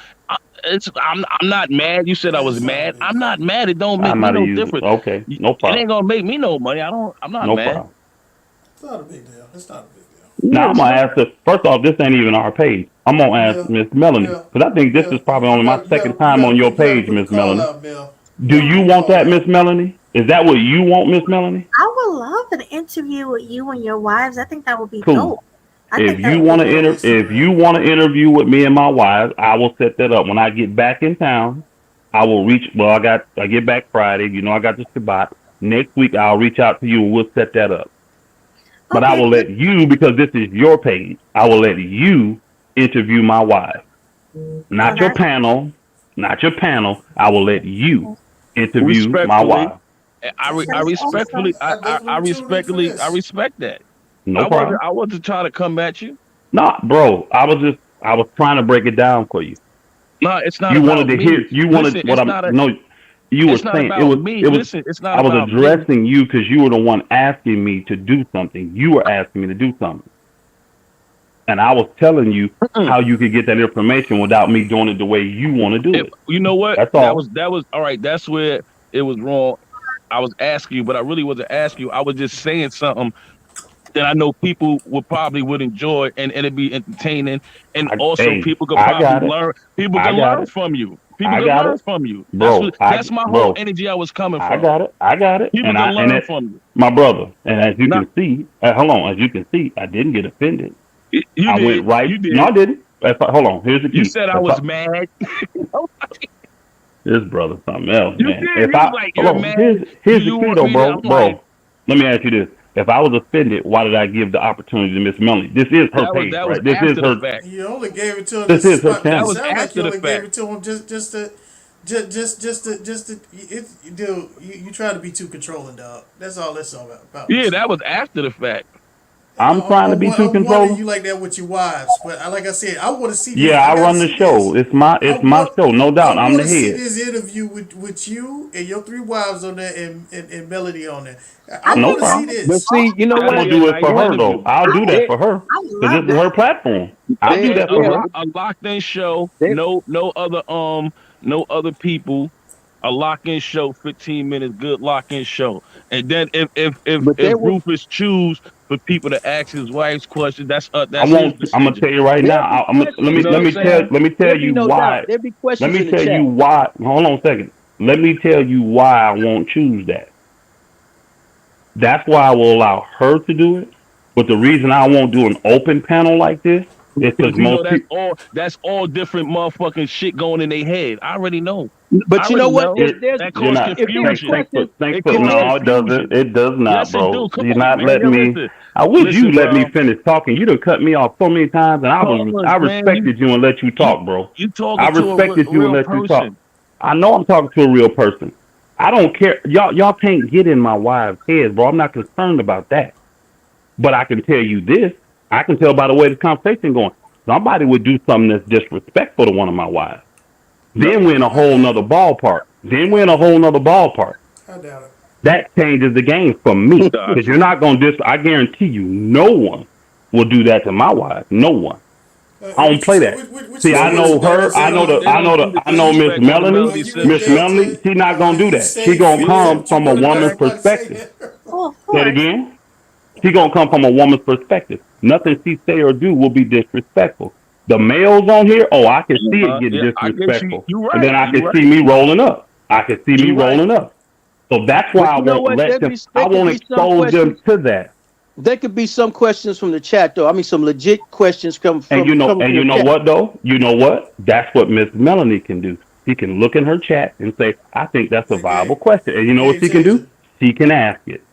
I'm not mad. You said I was It's not a mad. big I'm deal. not mad. It don't make I'm me not a no user. difference. Okay, no It problem. ain't gonna make me no money. I'm not No mad. problem. It's not a big deal. It's not a big deal. Now Yeah, I'm it's gonna not. ask her. First off, this ain't even our page. I'm gonna ask Mel, Miss Melanie Mel, because I think this Mel, is probably only my second time on your you gotta page, put the Miss call Melanie. out, Mel. You Do gotta you put the want call that, Miss out. Melanie? Is that what you want, Miss Melanie? I would love an interview with you and your wives. I think that would be Cool. dope. I If think that you would want be to dope. if you want to interview with me and my wives, I will set that up. When I get back in town, I will reach. Well, I get back Friday. You know, I got the Shabbat. Next week, I'll reach out to you and we'll set that up. But I Okay, will let you, because this is your page, I will let you interview my wife. well, Not your that's panel. Not your panel. I will let you interview my Respectfully, wife. I that's respectfully, awesome. I definitely would tune in for I this. respect that. No problem. I wasn't trying to come at you. Nah, bro. I was trying to break it down for you. No, it's not You wanted about to me. hear. You Listen, wanted what I'm. No, you were it's not saying it about was. me. It was. Listen, it's not I was about me. addressing you because you were the one asking me to do something. You were asking me to do something, and I was telling you Mm-mm. how you could get that information without me doing it the way you want to do If it. you know what, That's all. that was all right. That's where it was wrong. I was asking you, but I really wasn't asking you. I was just saying something that I know people would enjoy, and it'd be entertaining, and also Hey, people could I probably got it. learn. People I can got learn it. from you. People I can got learn it, from you. bro. That's my whole Bro. energy I was coming I from. got it. I got it. People can learn from you. My brother. And as you Not can see, hold on. As you can see, I didn't get offended. you I went did. right. You No, did. I didn't. Hold on. Here's the You key. said I was mad. This brother something else, You man. did. If You was I like, hold you're on, mad. Do here's the you key want though, me to? I'm like, bro. Let me ask you this: if I was offended, why did I give the opportunity to Miss Melanie? This is her page, that was right? This is after the her. fact. You only gave it to him. This is her It That channel. was sounds like you after the only gave fact. it to him just to. Dude, you try to be too controlling, dog. That's all that's all about. Yeah, that was after the fact. I'm trying to be too I'm wondering controlling. you like that with your wives, but like I said, I want to see this. Yeah, I I got to run the see show. this. It's my show, no I doubt. I'm want the to see head. this interview with you and your three wives on there and Melody on there. I I No think want to that see would problem. be But this. see, you know I'm That'll what? gonna be a do it nice for What? her though. interview. I'll do that There, for her I would because love this is that. her platform. I'll do there, that for yeah. her. A locked in show. There, No other people. A lock in show, 15 minutes, good lock in show. And then but if there will Rufus choose for people to ask his wife's questions, I that's his won't. I'm gonna decision. tell you right there'll now. be You know what I'm saying? Let me tell There'll be you no doubt. why. There'll be Let questions me in the tell chat. you why. Hold on a second. Let me tell you why I won't choose that. That's why I will allow her to do it. But the reason I won't do an open panel like this is because Because you know most people. that's all different motherfucking shit going in their head. I already know. I But you know already what? know. There's That You're caused not. if there's confusion. questions, Thanks It for. if caused there's No, it doesn't. confusion. It does not, Yes, it bro. do. Come You're on, not man. letting Yo, me. listen. I wish you Listen, let me bro. finish talking. You done cut me off so many times, and Pause, I man. respected you and let you You talk, bro. you I talking to respected a you and real let you talk. person. I know I'm talking to a real person. I don't care. Y'all can't get in my wife's head, bro. I'm not concerned about that. But I can tell you this. I can tell by the way this conversation going. Somebody would do something that's disrespectful to one of my wives. Yep. Then we're in a I whole doubt nother it. ballpark. I doubt it. That changes the game for me. Because you're not going to I guarantee you, no one will do that to my wife. No one. I don't What you play say? that. What you See, I say? know What you her. say? I know Miss Disrespect to the Melanie. Melody You went Miss sister. there Melanie, to she's not gonna do you that. She say gonna you say Yeah. come what you from a want woman's everybody to say. perspective. Oh, of Say it course. again. She gonna come from a woman's perspective. Nothing she say or do will be disrespectful. The males on here, oh, I can see it get Yeah, I guess you disrespectful, you and then right. I You can right. see me rolling up. You right. So that's why but I you know won't what? let them. There I could won't be some expose them questions. to that. There could be some questions from the chat though. I mean, some legit questions come And from coming from you the know chat. what though? You know what? That's what Miss Melanie can do. She can look in her chat and say, "I think that's a Hey, viable question." And you know what Game she can do? changer. She can ask it.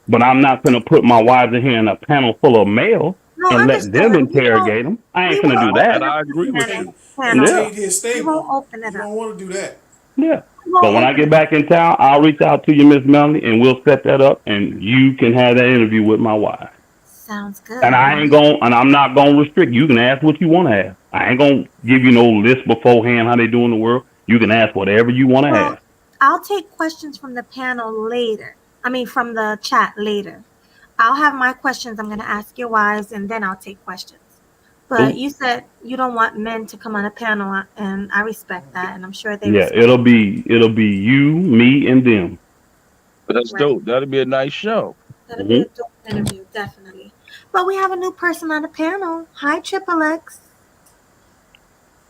But I'm not going to put my wives in here in a panel full of males No, and let them understood. interrogate them. I We ain't going won't to do And open that. up I the agree with Taint you. panel. and Yeah, taint his We won't stable. open You it up. don't want to do that. yeah. But when I get back in town, I'll reach out to you, Miss Melanie, and we'll set that up, and you can have that interview with my wife. Sounds good. And I'm not gonna restrict. You can ask what you want to ask. I ain't gonna give you no list beforehand how they do in the world. You can ask whatever you want to Well, ask. I'll take questions from the panel later. I mean, from the chat later. I'll have my questions I'm going to ask your wives, and then I'll take questions. But Cool. you said you don't want men to come on a panel, and I respect that, and I'm sure they Yeah, respect it'll be you, me, and them. That's Right. dope. That'll be a nice show. That'll be a dope interview, definitely. But we have a new person on the panel. Hi, Triple X.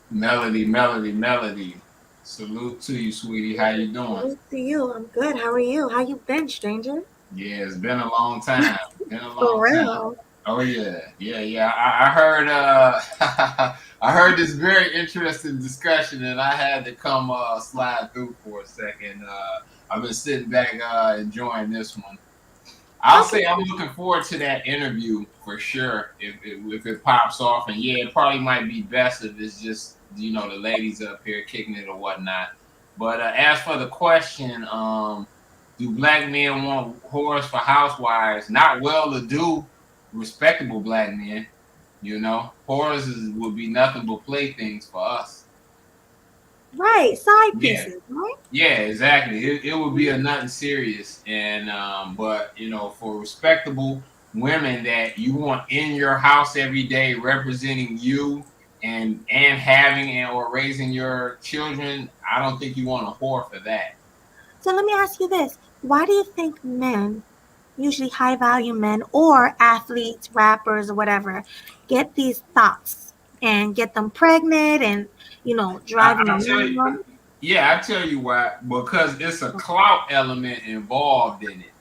Melody. Salute to you, sweetie. How you doing? Salute to you. I'm good. How are you? How you been, stranger? Yeah, it's been a long time. For real. Oh yeah. I heard I heard this very interesting discussion, and I had to come slide through for a second. I've been sitting back enjoying this one. I'll say I'm looking forward to that interview for sure if it pops off, and yeah, it probably might be best if it's just the ladies up here kicking it or whatnot. But as for the question, do black men want whores for housewives? Not well-to-do, respectable black men. Whores would be nothing but playthings for us. Right, side pieces, right? Yeah, exactly. It would be a nothing serious, and but for respectable women that you want in your house every day, representing you and having or raising your children, I don't think you want a whore for that. So let me ask you this. Why do you think men, usually high value men or athletes, rappers or whatever, get these thoughts and get them pregnant and, driving them? I tell you why. Because it's a clout element involved in it.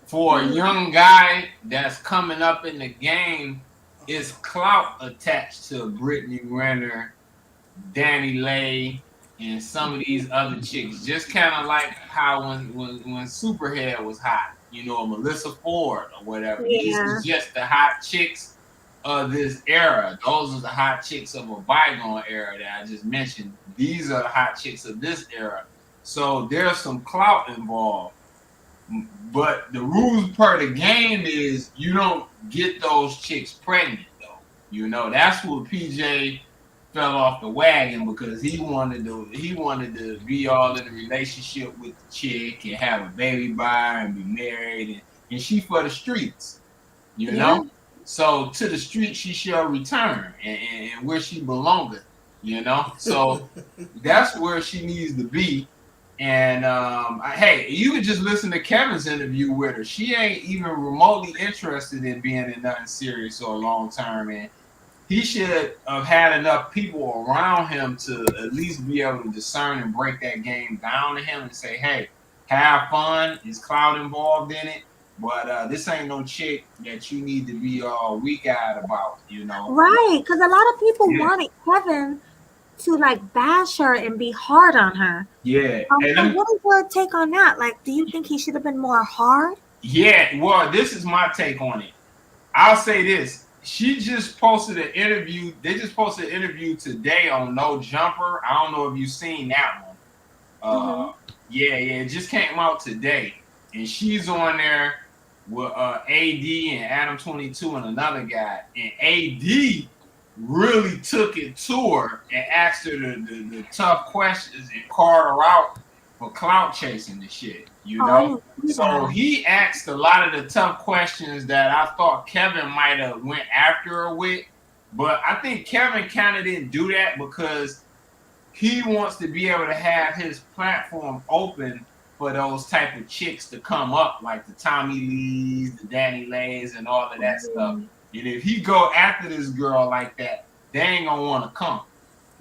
For a young guy that's coming up in the game, it's clout attached to Brittany Renner, Danny Lay, and some of these other chicks. Just kind of like how when Superhead was hot, Melissa Ford or whatever. Yeah. These is just the hot chicks of this era. Those are the hot chicks of a bygone era that I just mentioned. These are the hot chicks of this era. So there's some clout involved. But the rules per the game is you don't get those chicks pregnant though. That's what PJ fell off the wagon, because he wanted to be all in a relationship with the chick and have a baby by her and be married, and she for the streets, Yeah. So to the street she shall return, and where she belongeth, So that's where she needs to be. And hey, you could just listen to Kevin's interview with her. She ain't even remotely interested in being in nothing serious or long term, and he should have had enough people around him to at least be able to discern and break that game down to him and say, hey, have fun. Is clout involved in it? But this ain't no chick that you need to be all weak-eyed about, Right, because a lot of people wanted Kevin to bash her and be hard on her. Yeah. So what is your take on that? Do you think he should have been more hard? Yeah, well, this is my take on it. I'll say this. She just posted an interview. They just posted an interview today on No Jumper. I don't know if you've seen that one. Yeah, it just came out today. And she's on there with AD and Adam 22 and another guy. And AD really took it to her and asked her the tough questions and called her out for clout chasing the shit, So he asked a lot of the tough questions that I thought Kevin might have went after her with, but I think Kevin kind of didn't do that because he wants to be able to have his platform open for those type of chicks to come up, like the Tommy Lees, the Danny Lays, and all of that stuff. And if he go after this girl like that, they ain't gonna want to come.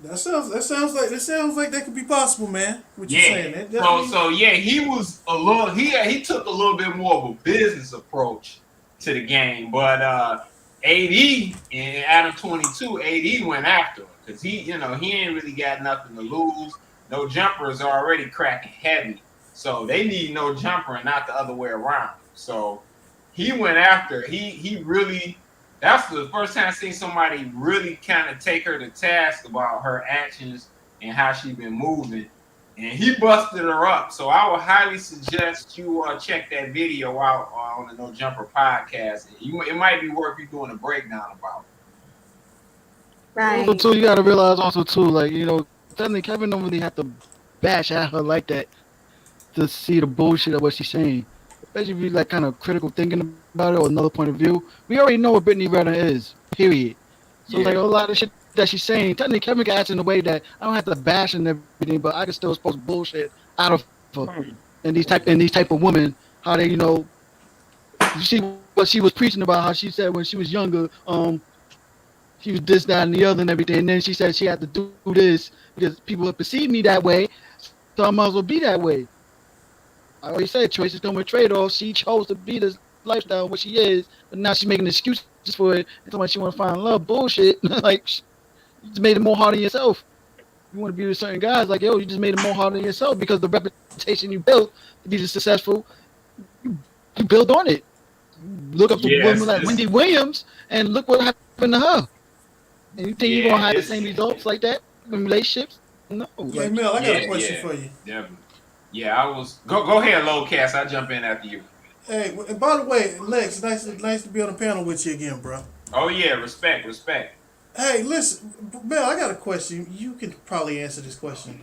That sounds like that could be possible, man. What you saying? So he was a little. He took a little bit more of a business approach to the game, but AD and Adam 22, AD went after her because he ain't really got nothing to lose. No Jumper is already cracking heavy, so they need No Jumper and not the other way around. So he went after. He really. That's the first time I've seen somebody really kind of take her to task about her actions and how she been moving. and he busted her up. So I would highly suggest you check that video out on the No Jumper podcast. It might be worth you doing a breakdown about. Right. Also, too, you gotta realize also too, like, suddenly Kevin don't really have to bash at her like that to see the bullshit of what she's saying. Especially if you like kind of critical thinking about it or another point of view. We already know what Brittany Renner is. Period. So like a lot of shit that she's saying, technically Kevin can ask in a way that I don't have to bash and everything, but I can still expose bullshit out of her. And these type of women, how they, you see what she was preaching about, how she said when she was younger, she was this, that, and the other and everything. And then she said she had to do this because people would perceive me that way, so I might as well be that way. I already said choices come with trade-offs. She chose to be this lifestyle, what she is, but now she's making excuses for it. And somebody she want to find love, bullshit. Like, you just made it more hard on yourself. You want to be with certain guys, like, yo, you just made it more hard on yourself because the reputation you built to be successful, you build on it. You look up to women like Wendy Williams, and look what happened to her. And you think you're going to have the same results like that in relationships? No. Hey, Mel, I got a question for you. Definitely. Yeah, I was. Go ahead, Lowcast. I'll jump in after you. Hey, and by the way, Lex, nice to be on the panel with you again, bro. Oh yeah, respect. Hey, listen, Mel, I got a question. You can probably answer this question.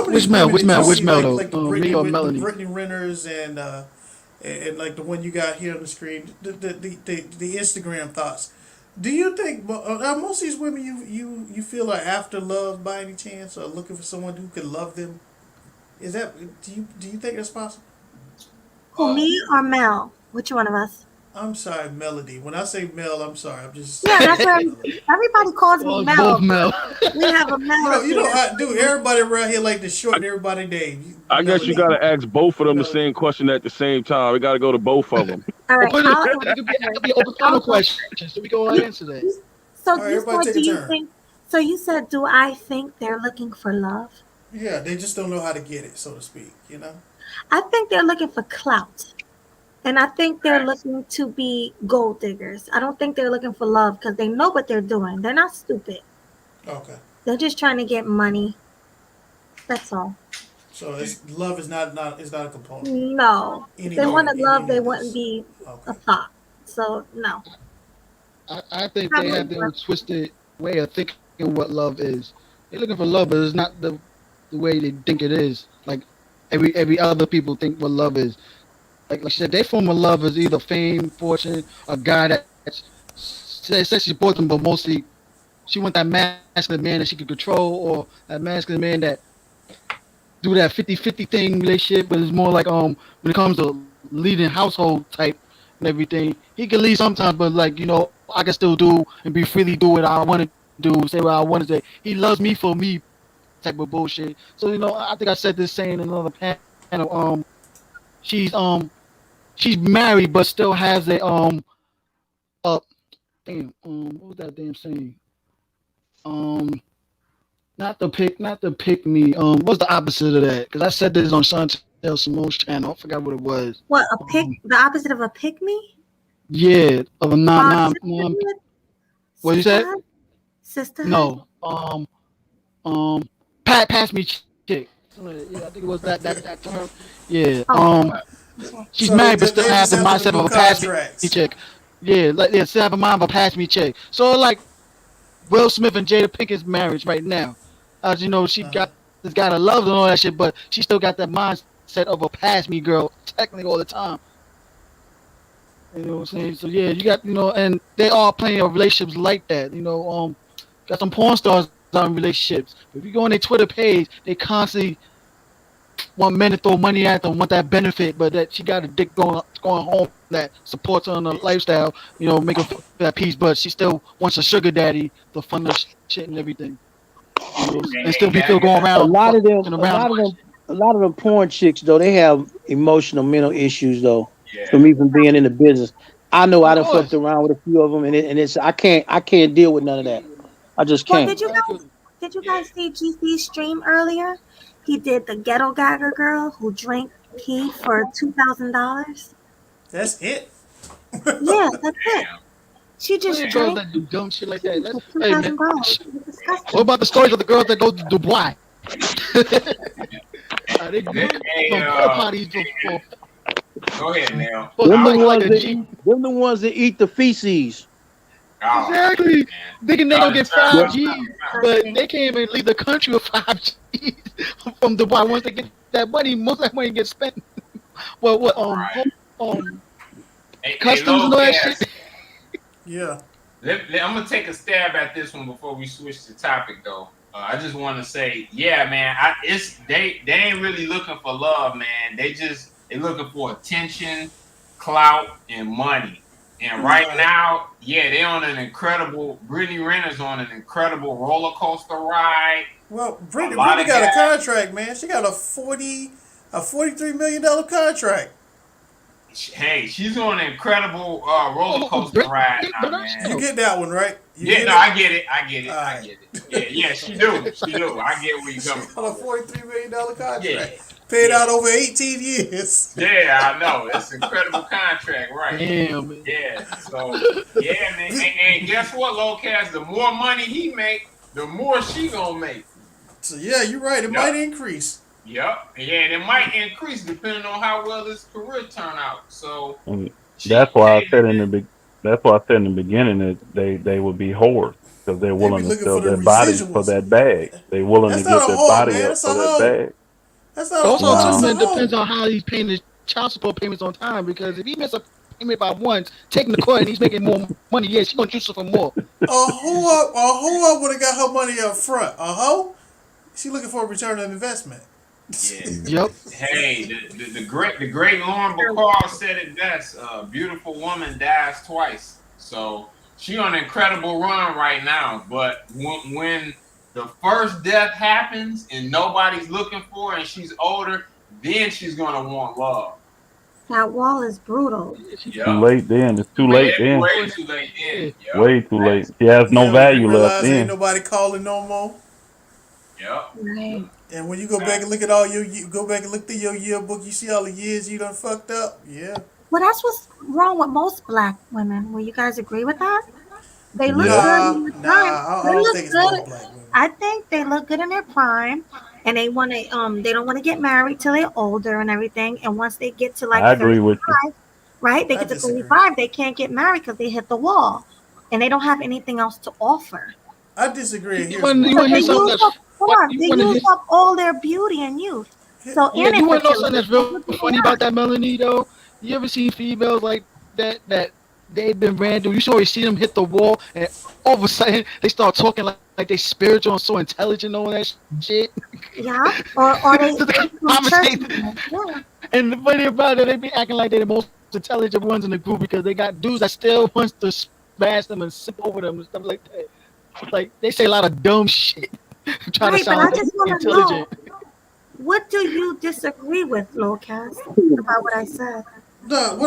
Which Mel? Which Mel though? Like the Me or Melanie? Brittany Renners and like the one you got here on the screen, the Instagram thoughts. Do you think are most of these women you feel are after love by any chance, or looking for someone who could love them? Is that do you think that's possible? Who, me or Mel? Which one of us? I'm sorry, Melody. When I say Mel, I'm sorry. I'm just that's what everybody calls me Mel. Both Mel. We have a Mel. You know how, dude. Everybody around here like to shorten everybody's name. I guess you gotta ask both of them the same question at the same time. We gotta go to both of them. All right. It could be open panel questions, so we go on and answer that. So All right, you everybody said, take a do you turn. think? So you said, do I think they're looking for love? Yeah, they just don't know how to get it, so to speak. You know. I think they're looking for clout. And I think they're looking to be gold diggers. I don't think they're looking for love because they know what they're doing. They're not stupid. Okay. They're just trying to get money. That's all. So love is not a component. No. If they wanted love, they wouldn't be Okay. a thought. So, no. I think they have their own twisted way of thinking what love is. They're looking for love, but it's not the way they think it is. Like every other people think what love is. Like I said, their form of love is either fame, fortune, a guy that says she supports them, but mostly she wants that masculine man that she can control, or that masculine man that do that 50-50 thing relationship, but it's more like when it comes to leading household type and everything, he can lead sometimes, but like, I can still do and be freely do what I want to do, say what I want to say. He loves me for me type of bullshit. So, I think I said this saying in another panel, she's married but still has a what was that damn saying? Not to pick me. What's the opposite of that? Because I said this on Chantel Simone's channel. I forgot what it was. What, the opposite of a pick me? Yeah, of a non. What you said? Sister. No. Pass me chick. Yeah, I think it was that term. Yeah. She's married but still has the mindset of a pass me chick. Yeah, still have a mind of a pass me chick. So like Will Smith and Jada Pinkett's marriage right now. As you know, she got this guy that loves and all that shit, but she still got that mindset of a pass me girl technically all the time. You know what I'm saying? So yeah, you got, and they all playing relationships like that. Got some porn stars on relationships. If you go on their Twitter page, they constantly want men to throw money at them, want that benefit, but that she got a dick going home that supports her on the lifestyle, making that peace, but she still wants a sugar daddy to fund the shit and everything. And still going around. A lot of them porn chicks though, they have emotional, mental issues though. From even being in the business, I know I done fucked around with a few of them, and it's I can't deal with none of that. I just can't. Well, did you guys see GC's stream earlier? He did the ghetto gagger girl who drank pee for $2,000. That's it. Yeah, that's it. She just Plenty of girls drank that do dumb shit like that. That's, for hey man, $2,000. It's disgusting. what about the stories of the girls that go to Dubai? They go Hey, from porta potties for go ahead now. Them the like ones a that Jeep. them the ones that eat the feces. Oh, Exactly. man. Thinking they gonna get Y'all 5G, but they can't even leave the country with 5G from Dubai. Once they get that money, most of that money gets spent. Well, what Hey, customs and all that shit. Yeah. I'm gonna take a stab at this one before we switch the topic, though. I just want to say, yeah, man, they ain't really looking for love, man. They looking for attention, clout, and money. And right now, yeah, they on an incredible. Brittany Renner's on an incredible roller coaster ride. Well, Brittany got a contract, man. She got a $43 million contract. Hey, she's on an incredible roller coaster ride now, man. You get that one, right? I get it. Yeah, she do. I get where you're coming from. On a $43 million contract. Yeah. Paid out over 18 years. Yeah, I know. It's an incredible contract, right? Damn, man. Yeah. So, yeah, man. And guess what, Locast? The more money he make, the more she gonna make. So, yeah, you're right. It might increase. Yep. Yeah, and it might increase depending on how well this career turn out. So, That's why I said in the beginning that they would be whores because they're willing to sell their bodies for that bag. They're willing to give their body up for that bag. That's not Also, a too, man, depends on how he's paying his child support payments on time. Because if he misses a payment by once, taking the court and he's making more money, yeah, she's gonna use it for more. A hoe would have got her money up front. A hoe? She looking for a return on investment. Yeah. Yep. Hey, the great Lauren Bacall said it best. A beautiful woman dies twice. So she on an incredible run right now. But when the first death happens and nobody's looking for her and she's older, then she's gonna want love. That wall is brutal. Yep. Too late then. It's too late then. Way too late then. Yep. Way too late. She has no value left Ain't then. nobody calling no more. Yep. Right. And when you go back and look at all you go back and look through your yearbook, you see all the years you done fucked up. Yeah. Well, that's what's wrong with most black women. Will you guys agree with that? They look good in their prime. I They don't look think it's good. most black women. I think they look good in their prime, and they want to. They don't want to get married till they're older and everything. And once they get to like I agree with you. 35, right? They I get to disagree. 35, they can't get married because they hit the wall, and they don't have anything else to offer. I disagree. Here's wanna- you why. wanna They hear something use that's- up, hold on, you they wanna use hear- up all their beauty and youth. So Yeah, and you want to know something infertility. that's real funny about that, Melanie? Though, you ever see females like that they've been random? You always see them hit the wall, and all of a sudden they start talking like they spiritual and so intelligent, and all that shit. Yeah, or they Conversation. yeah. And the funny about it, they be acting like they're the most intelligent ones in the group because they got dudes that still wants to smash them and sip over them and stuff like that. Like they say a lot of dumb shit, trying Right, to but I sound just want to intelligent. know, what do you disagree with, Locas, about what I said? No,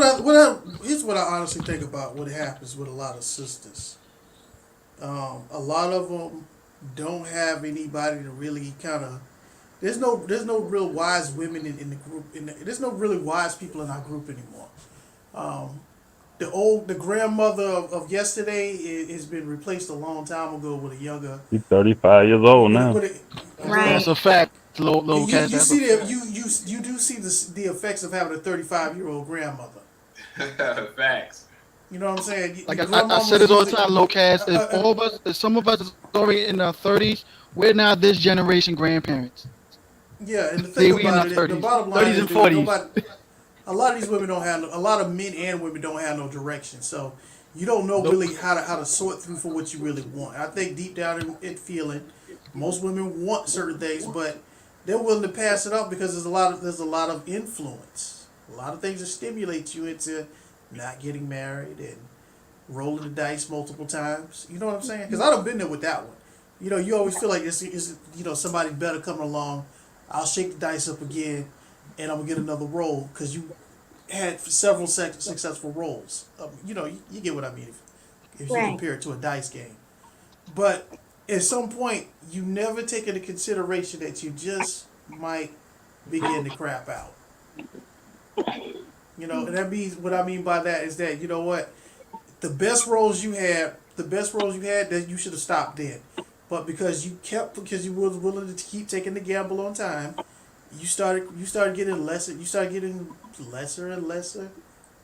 here's what I honestly think about what happens with a lot of sisters. A lot of them don't have anybody to really kind of. There's no real wise women in the group. There's no really wise people in our group anymore. The grandmother of yesterday has been replaced a long time ago with a younger. She's 35 years old now. That's a fact. Low You cash. see you do see the effects of having a 35-year-old grandmother. Facts. You know what I'm saying? Like I said it all the time, low cash. If all of us, if some of us is already in our 30s, we're now this generation grandparents. Yeah, and the See, thing we in about our it, 30s, the bottom line 30s is and that 40s. a lot of these women don't have, a lot of men and women don't have no direction. So you don't know really how to sort through for what you really want. I think deep down in feeling, most women want certain things, but they're willing to pass it up because there's a lot of influence, a lot of things that stimulate you into not getting married and rolling the dice multiple times. You know what I'm saying? Because I've been there with that one. You know, you always feel like it's somebody better coming along. I'll shake the dice up again, and I'm gonna get another roll because you had several successful rolls. You get what I mean if you Right. compare it to a dice game. But at some point, you never take into consideration that you just might begin to crap out. You know, and that means what I mean by that is that, you know what, the best roles you had, that you should have stopped then. But because you were willing to keep taking the gamble on time, you started getting lesser and lesser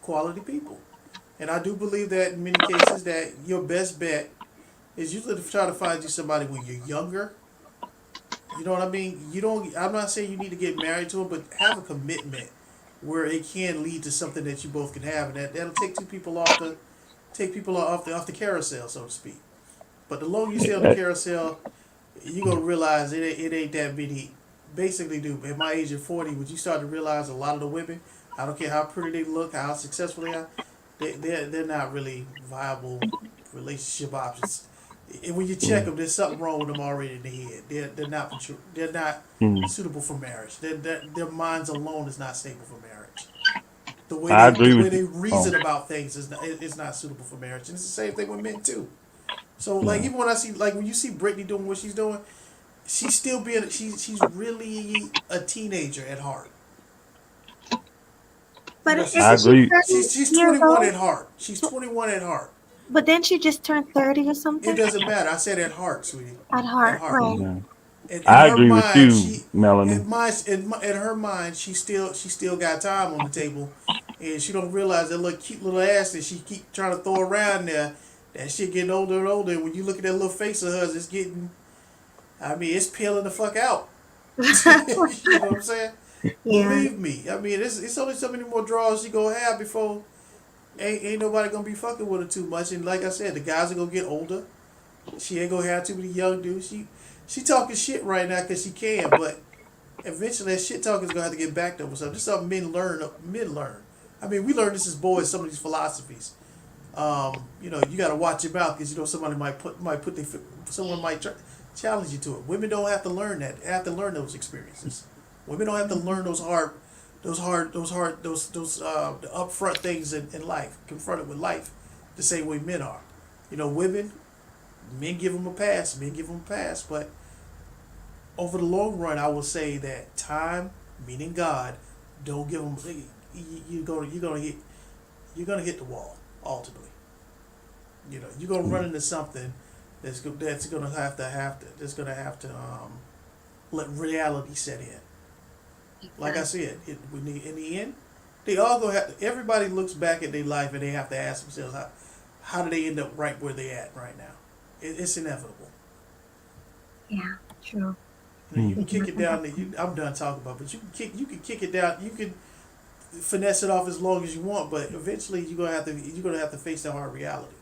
quality people. And I do believe that in many cases that your best bet is usually to try to find you somebody when you're younger. You know what I mean? I'm not saying you need to get married to them, but have a commitment where it can lead to something that you both can have, and that'll take people off the carousel, so to speak. But the longer you stay on the carousel, you're gonna realize it ain't that many. Basically, dude, at my age of 40, when you start to realize a lot of the women, I don't care how pretty they look, how successful they are, they're not really viable relationship options. And when you check them, there's something wrong with them already in the head. They're not mature. They're not suitable for marriage. Their minds alone is not stable for marriage. The way I agree with they you. reason about things is not suitable for marriage, and it's the same thing with men too. So like even when I see when you see Brittany doing what she's doing, she's still she's really a teenager at heart. But I agree. She's 21 at heart. She's 21 at heart. But then she just turned 30 or something. It doesn't matter. I said at heart, sweetie. At heart, right? Yeah. In I her agree mind, with you, Melanie. In her mind, she still got time on the table, and she don't realize that little cute little ass that she keep trying to throw around there. That shit getting older and older. When you look at that little face of hers, it's getting. I mean, it's peeling the fuck out. You know what I'm saying? Yeah. Believe me. I mean, it's only so many more draws she gonna have before ain't nobody gonna be fucking with her too much. And like I said, the guys are gonna get older. She ain't gonna have too many young dudes. She talking shit right now because she can, but eventually that shit talking is gonna have to get backed up. So this is something men learn. I mean, we learned this as boys. Some of these philosophies. You know, you gotta watch your mouth because you know someone might challenge you to it. Women don't have to learn that. They have to learn those experiences. Women don't have to learn those the upfront things in life, confronted with life, the same way men are. You know, men give them a pass. But over the long run, I will say that time, meaning God, don't give them. You're gonna hit the wall ultimately. You know, you're gonna run into something that's gonna have to let reality set in. Like I said, in the end, they all gonna have to, everybody looks back at their life and they have to ask themselves how do they end up right where they at right now. It's inevitable. Yeah, true. You can kick it down. I'm done talking about, but you can kick it down. You can finesse it off as long as you want, but eventually you're gonna have to face the hard reality.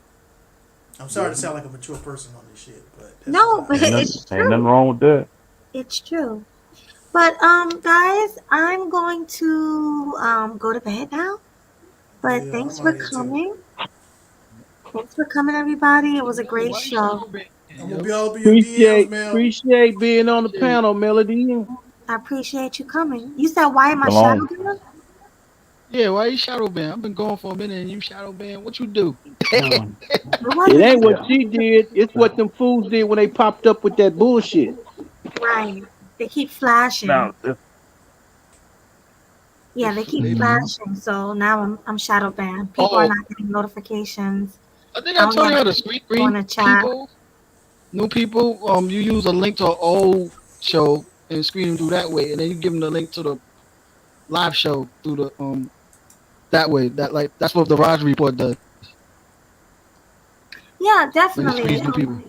I'm sorry to sound like a mature person on this shit, but no, but it's true. Ain't nothing wrong with that. It's true. But guys, I'm going to go to bed now. But Yeah, thanks I'm for out here too. coming. Thanks for coming, everybody. It was a great show. I'm gonna be all up in your DMs, man. Appreciate being on the panel, Melody. I appreciate you coming. You said why am I Shalom. shadow banned? Yeah, why you shadow ban? I've been going for a minute and you shadow ban. What you do? It ain't what she did. It's what them fools did when they popped up with that bullshit. Right. They keep flashing. Now, Yeah, they keep flashing. So now I'm shadow banned. People are not getting notifications. I think I told you how to screen people. New people, you use a link to an old show and screen them through that way, and then you give them the link to the live show through the that way. That's what the Raj Report does. Yeah, definitely. People.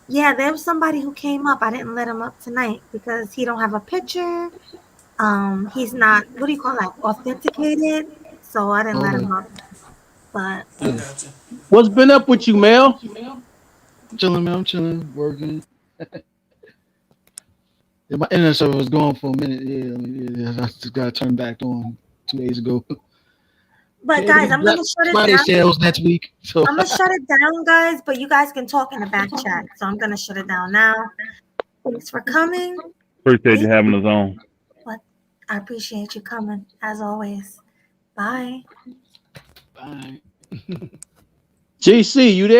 Yeah, there was somebody who came up. I didn't let him up tonight because he don't have a picture. He's not, what do you call that, authenticated. So I didn't let him up. But what's been up with you, Mel? Chilling, man. I'm chilling, working. Yeah, my internet server was gone for a minute. Yeah, I just got turned back on 2 days ago. But guys, I'm gonna shut it Friday down. sales next week. So I'm gonna shut it down, guys. But you guys can talk in the back chat. So I'm gonna shut it down now. Thanks for coming. appreciate you having us on. But I appreciate you coming as always. Bye. Bye. JC, you there?